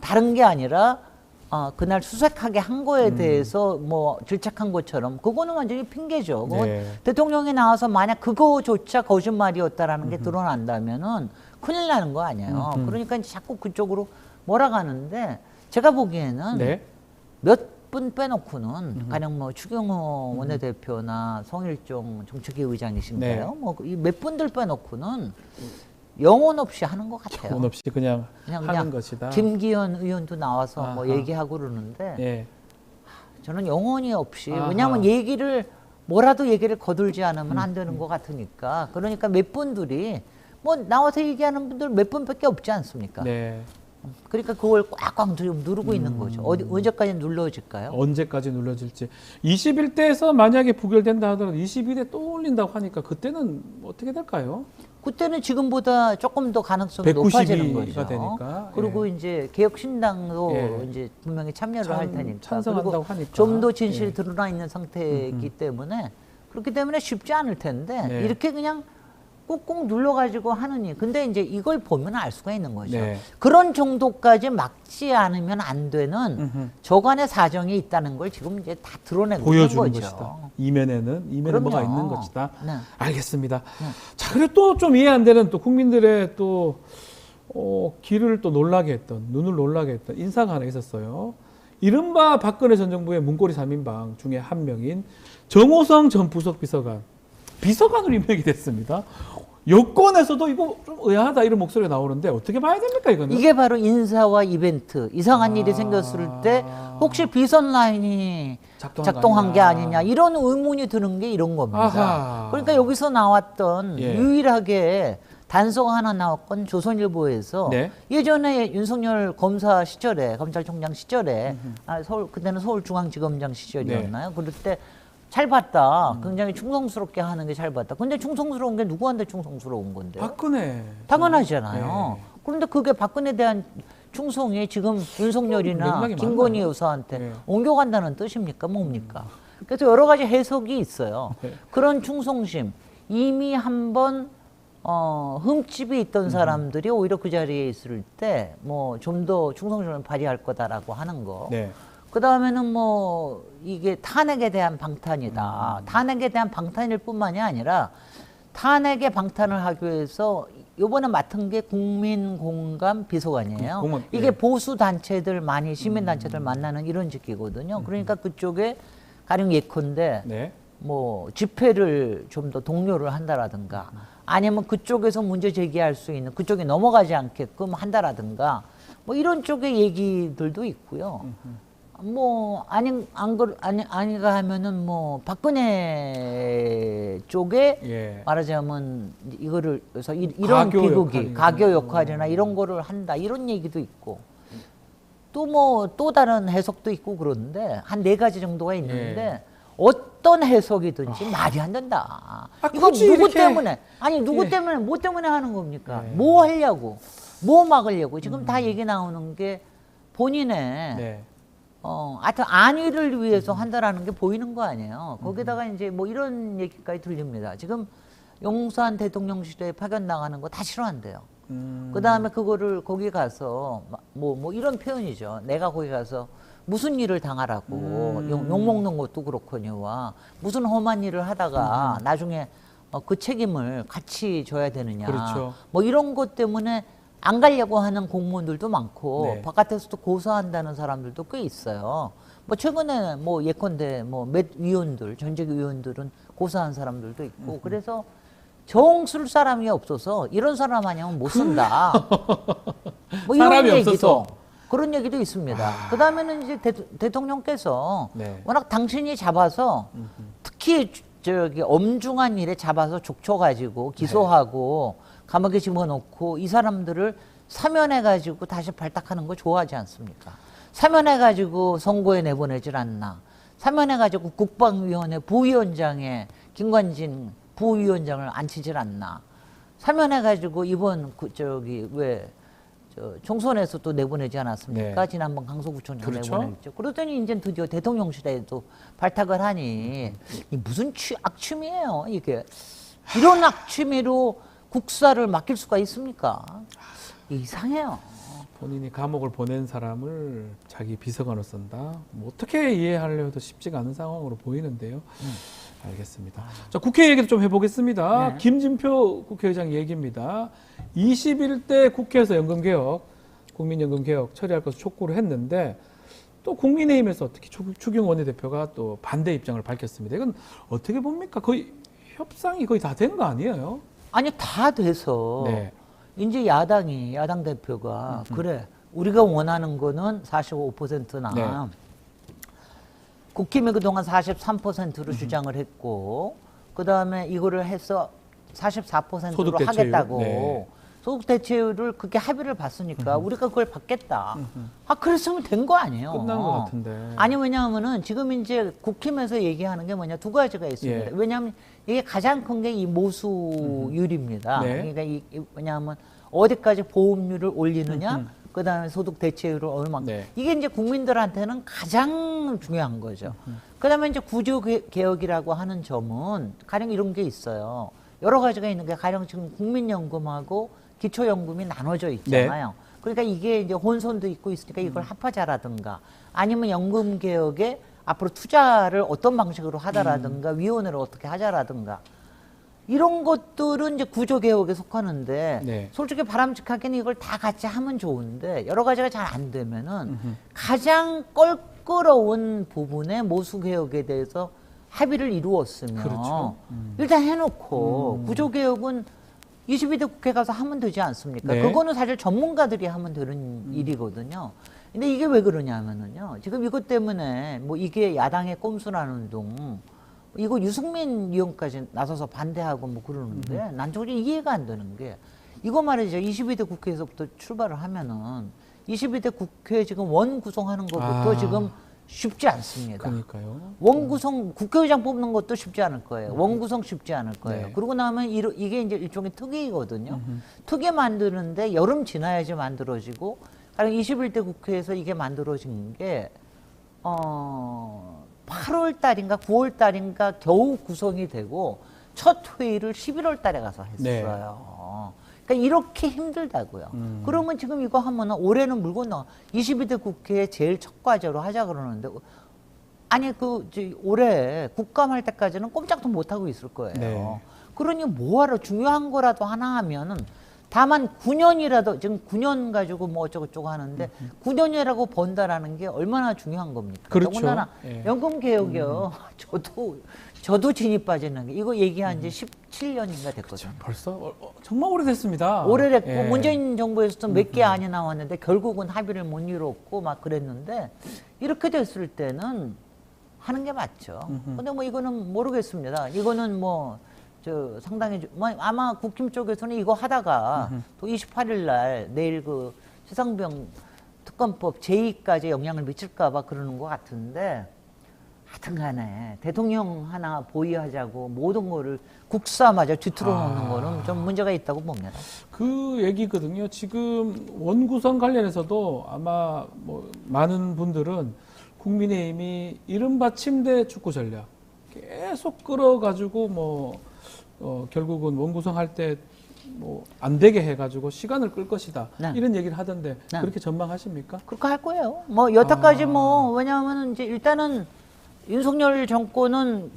다른 게 아니라 그날 수색하게 한 거에 대해서 뭐 질책한 것처럼 그거는 완전히 핑계죠. 그건 네. 대통령이 나와서 만약 그거조차 거짓말이었다라는 게 드러난다면은 큰일 나는 거 아니에요. 그러니까 이제 자꾸 그쪽으로 몰아가는데 제가 보기에는 네. 몇 분 빼놓고는 가령 뭐 추경호 원내대표나 성일종 정책위 의장이신가요? 네. 뭐 몇 분들 빼놓고는 영혼 없이 하는 것 같아요. 영혼 없이 그냥 하는 것이다. 김기현 의원도 나와서 뭐 아하. 얘기하고 그러는데 예. 저는 영혼이 없이 아하. 왜냐하면 뭐라도 얘기를 거들지 않으면 안 되는 것 같으니까 그러니까 몇 분들이 뭐 나와서 얘기하는 분들 몇 분밖에 없지 않습니까? 네. 그러니까 그걸 꽉꽉 누르고 있는 거죠. 언제까지 눌러질까요? 언제까지 눌러질지. 21대에서 만약에 부결된다 하더라도 22대 또 올린다고 하니까 그때는 어떻게 될까요? 그때는 지금보다 조금 더 가능성이 192가 높아지는 거죠. 되니까. 그리고 이제 개혁신당도 예. 이제 분명히 참여를 할 테니까. 찬성한다고 하니까. 좀 더 진실이 예. 드러나 있는 상태이기 때문에 그렇기 때문에 쉽지 않을 텐데 네. 이렇게 그냥 꾹꾹 눌러가지고 하느니 근데 이제 이걸 보면 알 수가 있는 거죠. 네. 그런 정도까지 막지 않으면 안 되는 저간의 사정이 있다는 걸 지금 이제 다 드러내고 있는 보여주는 거죠. 것이다. 이면에 그럼요. 뭐가 있는 것이다. 네. 알겠습니다. 자, 그리고 또 좀 이해 안 되는 또 국민들의 또 귀를 또 놀라게 했던 눈을 놀라게 했던 인사가 하나 있었어요. 이른바 박근혜 전 정부의 문고리 3인방 중에 한 명인 정호성 전 부속 비서관으로 임명이 됐습니다. 여권에서도 이거 좀 의아하다 이런 목소리가 나오는데 어떻게 봐야 됩니까 이거는? 이게 바로 인사와 이벤트 이상한 일이 생겼을 때 혹시 비선 라인이 작동한 게 아니냐 이런 의문이 드는 게 이런 겁니다. 아하. 그러니까 여기서 나왔던 예. 유일하게 단서가 하나 나왔건 조선일보에서 네. 예전에 윤석열 검사 시절에 검찰총장 시절에 서울 그때는 서울중앙지검장 시절이었나요? 그럴 때 잘 봤다. 굉장히 충성스럽게 하는 게 잘 봤다. 근데 충성스러운 게 누구한테 충성스러운 건데요? 박근혜. 당연하잖아요. 그런데 그게 박근혜에 대한 충성이 지금 윤석열이나 맥락이 김건희 맞나요? 여사한테 옮겨간다는 뜻입니까? 뭡니까? 그래서 여러 가지 해석이 있어요. 그런 충성심 이미 한번 흠집이 있던 사람들이 오히려 그 자리에 있을 때 뭐 좀 더 충성심을 발휘할 거다라고 하는 거. 그 다음에는 뭐 이게 탄핵에 대한 방탄이다. 탄핵에 대한 방탄일 뿐만이 아니라 탄핵의 방탄을 하기 위해서 요번에 맡은 게 국민공감 비서관이에요. 이게 보수 단체들 많이 시민 단체들 만나는 이런 직기거든요. 그러니까 그쪽에 가령 예컨대 뭐 집회를 좀 더 독려를 한다라든가 아니면 그쪽에서 문제 제기할 수 있는 그쪽에 넘어가지 않게끔 한다라든가 뭐 이런 쪽의 얘기들도 있고요. 뭐 아니가 하면은 뭐 박근혜 쪽에 말하자면 이거를 그래서 이런 비극이 가교 역할이나 이런 거를 한다 이런 얘기도 있고 또 뭐 또 다른 해석도 있고 그런데 한 4가지 정도가 있는데 어떤 해석이든지 말이 안 된다. 이거 누구 때문에 누구 때문에 뭐 때문에 하는 겁니까? 뭐 하려고 뭐 막으려고 지금 다 얘기 나오는 게 본인의 하여튼 안위를 위해서 한다라는 게 보이는 거 아니에요. 거기다가 이제 뭐 이런 얘기까지 들립니다. 지금 용산 대통령실에 파견 나가는 거 다 싫어한대요. 그 다음에 그거를 거기 가서 뭐 이런 표현이죠. 내가 거기 가서 무슨 일을 당하라고 욕먹는 것도 그렇거니와 무슨 험한 일을 하다가 나중에 그 책임을 같이 져야 되느냐. 그렇죠. 뭐 이런 것 때문에 안 가려고 하는 공무원들도 많고 바깥에서도 고소한다는 사람들도 꽤 있어요. 뭐 최근에 뭐 예컨대 뭐 몇 위원들 전직 위원들은 고소한 사람들도 있고 그래서 정 쓸 사람이 없어서 이런 사람 아니면 못 쓴다. 뭐 이런 얘기도 그런 얘기도 있습니다. 그 다음에는 이제 대통령께서 워낙 당신이 잡아서 특히 저기 엄중한 일에 잡아서 족쳐가지고 기소하고 감옥에 집어넣고 이 사람들을 사면해가지고 다시 발탁하는 거 좋아하지 않습니까? 사면해가지고 선고에 내보내질 않나. 사면해가지고 국방위원회 부위원장에 김관진 부위원장을 앉히질 않나. 사면해가지고 이번 총선에서 또 내보내지 않았습니까? 지난번 강서구청장 내보냈죠. 그러더니 이제 드디어 대통령실에도 발탁을 하니 이 무슨 악취미예요 이게. 이런 악취미로 국사를 맡길 수가 있습니까? 이상해요. 본인이 감옥을 보낸 사람을 자기 비서관으로 쓴다. 뭐 어떻게 이해하려도 쉽지가 않은 상황으로 보이는데요. 알겠습니다. 자, 국회 얘기도 좀 해보겠습니다. 김진표 국회의장 얘기입니다. 21대 국회에서 연금개혁, 국민연금개혁 처리할 것을 촉구를 했는데 또 국민의힘에서 특히 추경 원내대표가 또 반대 입장을 밝혔습니다. 이건 어떻게 봅니까? 거의 협상이 거의 다 된 거 아니에요? 아니 다 돼서 이제 야당 대표가 그래 우리가 원하는 거는 45%나 국힘이 그동안 43%로 주장을 했고 그 다음에 이거를 해서 44%로 하겠다고 소득 대체율을 그렇게 합의를 봤으니까 우리가 그걸 받겠다. 그랬으면 된 거 아니에요. 끝난 것 같은데. 아니 왜냐하면은 지금 이제 국힘에서 얘기하는 게 뭐냐 2가지가 있습니다. 왜냐하면 이게 가장 큰 게 이 모수율입니다. 그러니까 왜냐하면 어디까지 보험료를 올리느냐, 그 다음에 소득 대체율을 얼마큼. 이게 이제 국민들한테는 가장 중요한 거죠. 그 다음에 이제 구조개혁이라고 하는 점은 가령 이런 게 있어요. 여러 가지가 있는 게 가령 지금 국민연금하고 기초연금이 나눠져 있잖아요. 그러니까 이게 이제 혼선도 있고 있으니까 이걸 합하자라든가 아니면 연금개혁에 앞으로 투자를 어떤 방식으로 하자라든가 위원회를 어떻게 하자라든가 이런 것들은 이제 구조개혁에 속하는데 솔직히 바람직하게는 이걸 다 같이 하면 좋은데 여러 가지가 잘 안 되면은 가장 껄끄러운 부분의 모수개혁에 대해서 합의를 이루었으면 일단 해놓고 구조개혁은 22대 국회 가서 하면 되지 않습니까? 그거는 사실 전문가들이 하면 되는 일이거든요. 근데 이게 왜 그러냐면은요. 지금 이것 때문에 뭐 이게 야당의 꼼수라는 운동 이거 유승민 의원까지 나서서 반대하고 뭐 그러는데 난 도저히 이해가 안 되는 게 이거 말이죠. 22대 국회에서부터 출발을 하면은 22대 국회 지금 원 구성하는 것부터 지금 쉽지 않습니다. 그러니까요. 원 구성 국회의장 뽑는 것도 쉽지 않을 거예요. 원 구성 쉽지 않을 거예요. 네. 그러고 나면 이게 이제 일종의 특위거든요. 특위 만드는데 여름 지나야지 만들어지고, 21대 국회에서 이게 만들어진 게 8월 달인가 9월 달인가 겨우 구성이 되고 첫 회의를 11월 달에 가서 했어요. 네. 그러니까 이렇게 힘들다고요. 그러면 지금 이거 하면은 올해는 물 건너 22대 국회에 제일 첫 과제로 하자 그러는데, 아니 올해 국감할 때까지는 꼼짝도 못 하고 있을 거예요. 네. 그러니 뭐하러 중요한 거라도 하나 하면은, 다만 9년이라도 지금 9년 가지고 뭐 어쩌고저쩌고 하는데 9년이라고 번다라는 게 얼마나 중요한 겁니까? 그렇죠. 더군다나 예. 연금 개혁이요. 저도 진입 빠지는 게 이거 얘기한 지 17년인가 됐거든요. 벌써 정말 오래됐습니다. 오래됐고 예. 문재인 정부에서도 몇 개 안이 나왔는데 결국은 합의를 못 이뤘고 막 그랬는데, 이렇게 됐을 때는 하는 게 맞죠. 근데 뭐 이거는 모르겠습니다. 이거는 뭐 상당히 아마 국힘 쪽에서는 이거 하다가 또 28일 날 내일 그 최상병 특검법 제2까지 영향을 미칠까 봐 그러는 것 같은데, 하여튼 간에 대통령 하나 보위하자고 모든 거를 국사마저 뒤틀어 놓는 거는 좀 문제가 있다고 봅니다. 그 얘기거든요. 지금 원구성 관련해서도 아마 뭐 많은 분들은 국민의힘이 이른바 침대 축구 전략 계속 끌어가지고 뭐 결국은 원구성할 때 뭐 안 되게 해가지고 시간을 끌 것이다. 네. 이런 얘기를 하던데 네. 그렇게 전망하십니까? 그렇게 할 거예요. 뭐 여태까지 뭐 왜냐하면 이제 일단은 윤석열 정권은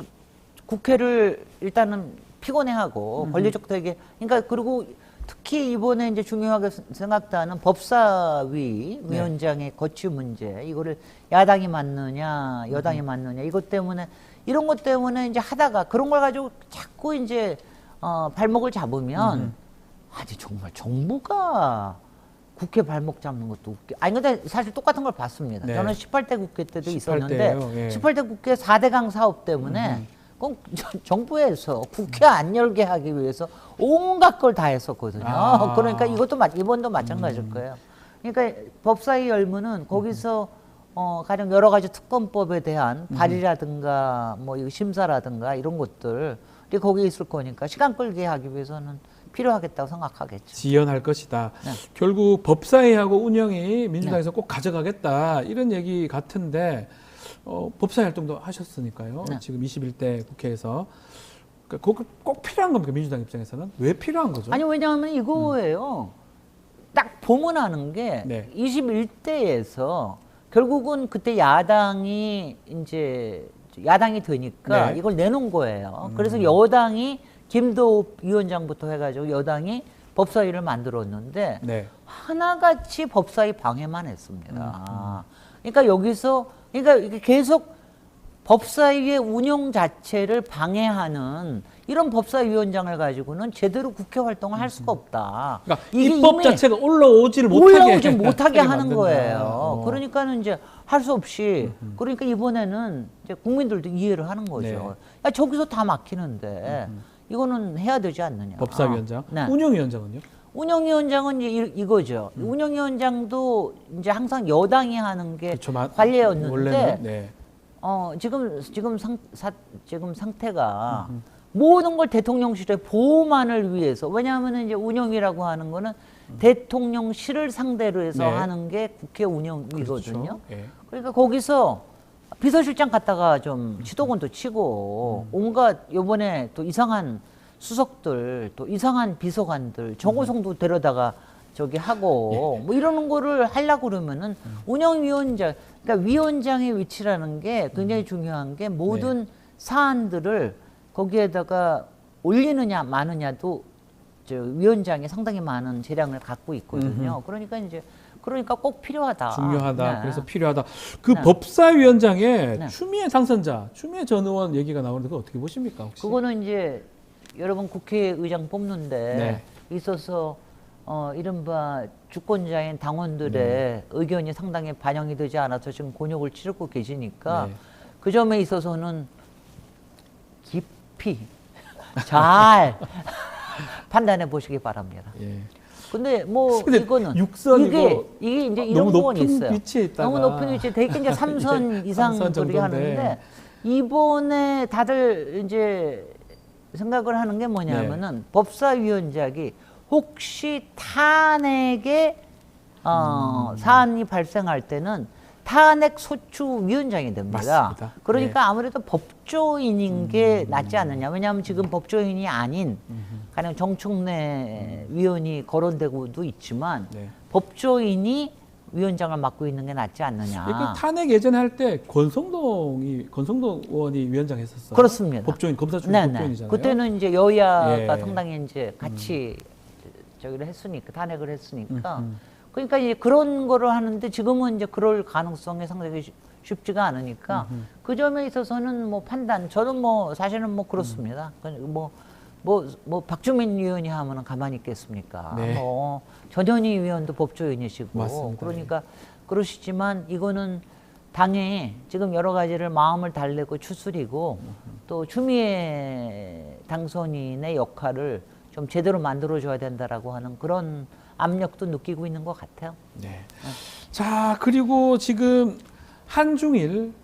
국회를 일단은 피곤해하고 권리적 되게, 그러니까 그리고 특히 이번에 이제 중요하게 생각하는 법사위 위원장의 거취 문제, 이거를 야당이 맞느냐 여당이 맞느냐, 이것 때문에 이런 것 때문에 이제 하다가 그런 걸 가지고 자꾸 이제 발목을 잡으면 아니 정말 정부가 국회 발목 잡는 것도 웃겨. 아니 근데 사실 똑같은 걸 봤습니다. 네. 저는 18대 국회 때도 18대 있었는데 예요. 예. 18대 국회 4대강 사업 때문에 꼭 정부에서 국회 안 열게 하기 위해서 온갖 걸 다 했었거든요. 그러니까 이것도 이번도 마찬가지일 거예요. 그러니까 법사위 열면은 거기서 가령 여러 가지 특검법에 대한 발의라든가 뭐 이 심사라든가 이런 것들 거기에 있을 거니까 시간 끌게 하기 위해서는 필요하겠다고 생각하겠죠. 지연할 것이다. 네. 결국 법사위하고 운영이 민주당에서 꼭 가져가겠다 이런 얘기 같은데 법사위 활동도 하셨으니까요. 네. 지금 21대 국회에서 그러니까 꼭 필요한 겁니까? 민주당 입장에서는 왜 필요한 거죠? 아니 왜냐하면 이거예요. 딱 보면 아는 게 21대에서 결국은 그때 야당이 되니까 이걸 내놓은 거예요. 그래서 여당이 김도읍 위원장부터 해가지고 여당이 법사위를 만들었는데 하나같이 법사위 방해만 했습니다. 그러니까 여기서 그러니까 계속 법사위의 운영 자체를 방해하는 이런 법사위원장을 가지고는 제대로 국회 활동을 할 수가 없다. 그러니까 입법 자체가 올라오지를 못하게 하는 거예요. 그러니까는 이제 할 수 없이 그러니까 이번에는 이제 국민들도 이해를 하는 거죠. 야, 저기서 다 막히는데 이거는 해야 되지 않느냐. 법사위원장. 운영위원장은요? 운영위원장은 이제 이거죠. 운영위원장도 이제 항상 여당이 하는 게 관례였는데 지금 상태가 모든 걸 대통령실의 보호만을 위해서, 왜냐하면 이제 운영위라고 하는 거는 대통령실을 상대로 해서 하는 게 국회 운영위거든요. 그렇죠. 그러니까 거기서 비서실장 갔다가 좀 치도곤도 치고 온갖 요번에 또 이상한 수석들 또 이상한 비서관들 정호성도 데려다가 저기 하고 뭐 이러는 거를 하려고 그러면은 운영위원장, 그러니까 위원장의 위치라는 게 굉장히 중요한 게 모든 사안들을 거기에다가 올리느냐 마느냐도 저 위원장이 상당히 많은 재량을 갖고 있거든요. 그러니까 꼭 필요하다. 중요하다. 그래서 필요하다. 그 법사위원장의 추미애 당선자, 추미애 전 의원 얘기가 나오는데 그거 어떻게 보십니까? 혹시? 그거는 이제 여러분 국회의장 뽑는데 있어서 이른바 주권자인 당원들의 의견이 상당히 반영이 되지 않아서 지금 곤욕을 치르고 계시니까 그 점에 있어서는 깊이 잘 판단해 보시기 바랍니다. 근데 뭐 근데 이거는 육선이고 이게 이제 너무 이런 부분이 높은 있어요. 위치에 있다가 너무 높은 위치에 대개 이제 3선 이상 3선 그렇게 하는데 정도인데. 이번에 다들 이제 생각을 하는 게 뭐냐면은 법사위원장이 혹시 탄핵에 사안이 발생할 때는 탄핵 소추 위원장이 됩니다. 맞습니다. 그러니까 아무래도 법조인인 게 낫지 않느냐. 왜냐하면 지금 법조인이 아닌 가령 정청래 위원이 거론되고도 있지만 법조인이 위원장을 맡고 있는 게 낫지 않느냐. 그 탄핵 예전에 할 때 권성동 의원이 위원장 했었어요. 그렇습니다. 법조인 검사 출신 네네. 법조인이잖아요. 그때는 이제 여야가 예. 상당히 이제 같이 저기를 했으니까 탄핵을 했으니까. 그러니까 이제 그런 거를 하는데 지금은 이제 그럴 가능성이 상당히 쉽지가 않으니까 그 점에 있어서는 뭐 판단 저는 뭐 사실은 뭐 그렇습니다. 뭐 박주민 위원이 하면은 가만히 있겠습니까? 네. 뭐 전현희 위원도 법조인이시고 맞습니다. 그러니까 그러시지만 이거는 당에 지금 여러 가지를 마음을 달래고 추스리고 또 추미애 당선인의 역할을 좀 제대로 만들어줘야 된다라고 하는 그런 압력도 느끼고 있는 것 같아요. 네. 자, 그리고 지금 한일중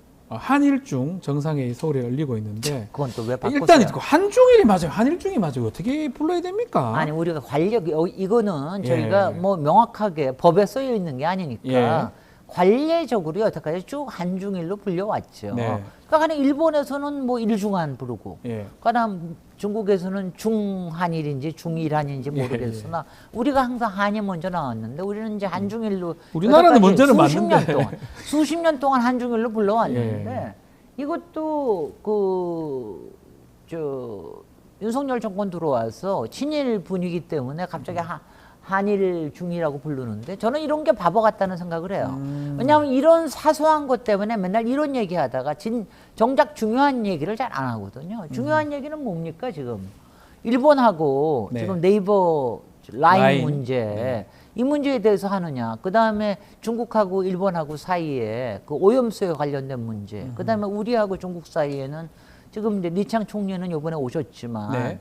정상회의 서울에 열리고 있는데 그건 또 왜 바꿨어요? 일단 한중일이 맞아요. 한일중이 맞아요. 어떻게 불러야 됩니까? 아니 우리가 관력 이거는 예. 저희가 뭐 명확하게 법에 쓰여 있는 게 아니니까 예. 관례적으로 여태까지 쭉 한중일로 불려왔죠. 네. 그러니까 일본에서는 뭐 일중한 부르고, 예. 그다음 중국에서는 중한일인지 중일한인지 모르겠으나 우리가 항상 한이 먼저 나왔는데 우리는 이제 한중일로 우리나라는 먼저는 수십 년 맞는데. 동안 수십 년 동안 한중일로 불러왔는데 이것도 윤석열 정권 들어와서 친일 분위기 때문에 갑자기 한일 중이라고 부르는데 저는 이런 게 바보 같다는 생각을 해요. 왜냐하면 이런 사소한 것 때문에 맨날 이런 얘기하다가 정작 중요한 얘기를 잘 안 하거든요. 중요한 얘기는 뭡니까 지금 일본하고 네. 지금 네이버 라인 문제 네. 이 문제에 대해서 하느냐. 그 다음에 중국하고 일본하고 사이에 그 오염수에 관련된 문제. 그 다음에 우리하고 중국 사이에는 지금 이제 리창 총리는 이번에 오셨지만. 네.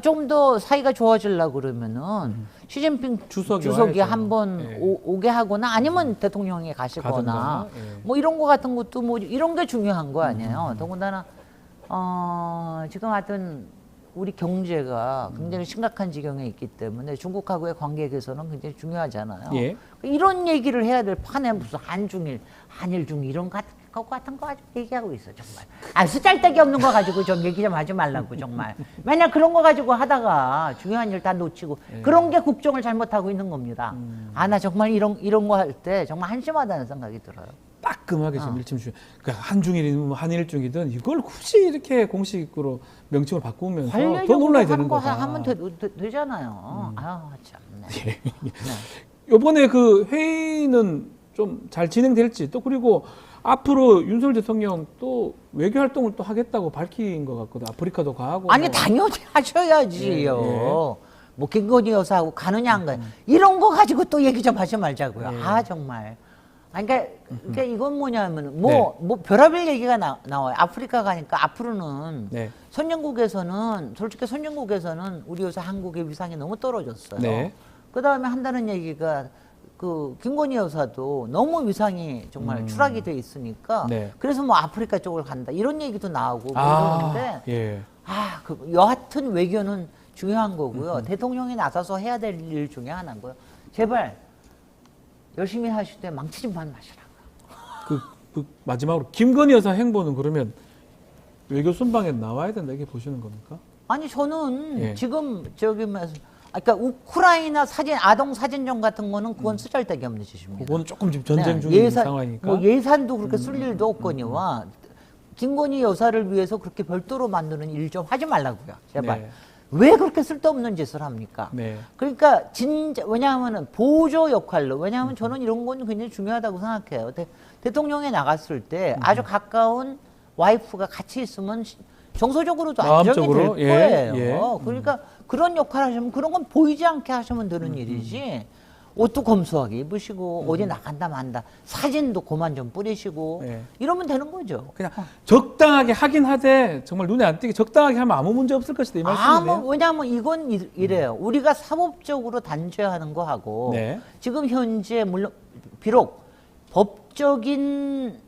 좀 더 사이가 좋아지려고 그러면은 시진핑 주석이 한번 오게 하거나 아니면 대통령이 가시거나 가든가, 뭐 이런 거 같은 것도 뭐 이런 게 중요한 거 아니에요. 더군다나 지금 하여튼 우리 경제가 굉장히 심각한 지경에 있기 때문에 중국하고의 관계에 대해서는 굉장히 중요하잖아요. 예. 이런 얘기를 해야 될 판에 무슨 한중일, 한일중 이런 것 같은 거 가지고 얘기하고 있어 정말. 쓰잘데기 없는 거 가지고 좀 얘기 좀 하지 말라고 정말. 맨날 그런 거 가지고 하다가 중요한 일 다 놓치고 그런 게 국정을 잘못하고 있는 겁니다. 나 정말 이런 거 할 때 정말 한심하다는 생각이 들어요. 따끔하게 좀 일침 주시. 그러니까 한중일이든 한일중이든 이걸 굳이 이렇게 공식으로 명칭을 바꾸면 더 놀라야 되는 거다. 하면 되잖아요. 참네. 이번에 그 회의는 좀 잘 진행될지 또 그리고 앞으로 윤석열 대통령 또 외교 활동을 또 하겠다고 밝힌 것 같거든. 아프리카도 가고. 아니 당연히 하셔야지요. 뭐 김건희 여사하고 가느냐 안 가느냐 이런 거 가지고 또 얘기 좀 하지 말자고요. 정말. 그러니까 이건 뭐냐면 뭐 별의별 얘기가 나와요. 아프리카 가니까 앞으로는 선진국에서는 우리 요새 한국의 위상이 너무 떨어졌어요. 그 다음에 한다는 얘기가 그 김건희 여사도 너무 위상이 정말 추락이 돼 있으니까 그래서 뭐 아프리카 쪽을 간다 이런 얘기도 나오고 그러는데 여하튼 외교는 중요한 거고요. 대통령이 나서서 해야 될 일 중에 하나고요. 제발 열심히 하시되 망치지 마시라고. 그 마지막으로 김건희 여사 행보는 그러면 외교 순방에 나와야 된다 이렇게 보시는 겁니까? 아니 저는 지금 그러니까 우크라이나 아동 사진전 같은 거는 그건 쓰잘데기 없는 짓입니다. 그거는 조금 지금 전쟁 중인 상황이니까. 뭐 예산도 그렇게 쓸 일도 없거니와 김건희 여사를 위해서 그렇게 별도로 만드는 일 좀 하지 말라고요. 제발. 왜 그렇게 쓸데없는 짓을 합니까? 그러니까 왜냐하면 보조 역할로 왜냐하면 저는 이런 건 굉장히 중요하다고 생각해요. 대통령에 나갔을 때 아주 가까운 와이프가 같이 있으면 정서적으로도 안정이 될 거예요. 그러니까 그런 역할 하시면 그런 건 보이지 않게 하시면 되는 일이지 옷도 검소하게 입으시고 어디 나간다 만다 사진도 그만 좀 뿌리시고 이러면 되는 거죠. 그냥 적당하게 하긴 하되 정말 눈에 안 띄게 적당하게 하면 아무 문제 없을 것이다 이 말씀이네요. 왜냐하면 이건 이래요. 우리가 사법적으로 단죄하는 거하고 지금 현재 물론 비록 법적인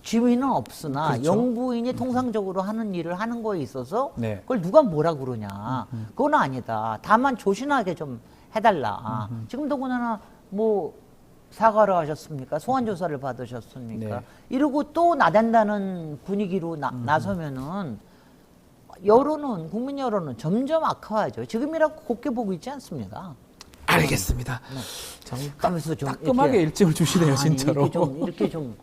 지위는 없으나 그렇죠. 영부인이 통상적으로 하는 일을 하는 거에 있어서 그걸 누가 뭐라 그러냐. 그건 아니다. 다만 조신하게 좀 해달라. 지금 더구나 뭐 사과를 하셨습니까? 소환 조사를 받으셨습니까? 이러고 또 나댄다는 분위기로 나서면은 여론은 국민 여론은 점점 악화하죠. 지금이라고 곱게 보고 있지 않습니다. 알겠습니다. 하면서 좀 따끔하게 일침을 주시네요, 진짜로. 이렇게 좀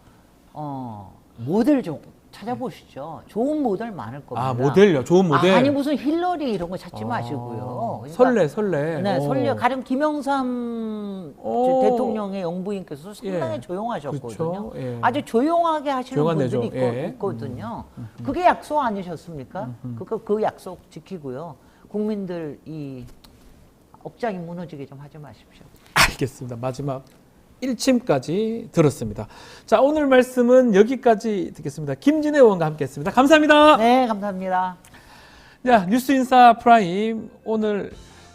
모델 좀 찾아보시죠. 좋은 모델 많을 겁니다. 아, 모델요? 좋은 모델? 아니 무슨 힐러리 이런 거 찾지 마시고요. 그러니까, 설레. 네, 설레. 가령 김영삼 대통령의 영부인께서 상당히 조용하셨거든요. 그렇죠? 아주 조용하게 하시는 분들이 있거든요. 그게 약속 아니셨습니까? 그 약속 지키고요. 국민들 이 억장이 무너지게 좀 하지 마십시오. 알겠습니다. 마지막 일침까지 들었습니다. 자, 오늘 말씀은 여기까지 듣겠습니다. 김진애 의원과 함께했습니다. 감사합니다. 네, 감사합니다. 자, 뉴스인사 프라임 오늘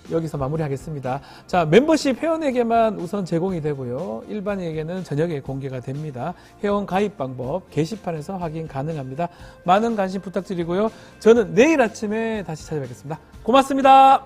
여기서 마무리하겠습니다. 자, 멤버십 회원에게만 우선 제공이 되고요. 일반인에게는 저녁에 공개가 됩니다. 회원 가입 방법 게시판에서 확인 가능합니다. 많은 관심 부탁드리고요. 저는 내일 아침에 다시 찾아뵙겠습니다. 고맙습니다.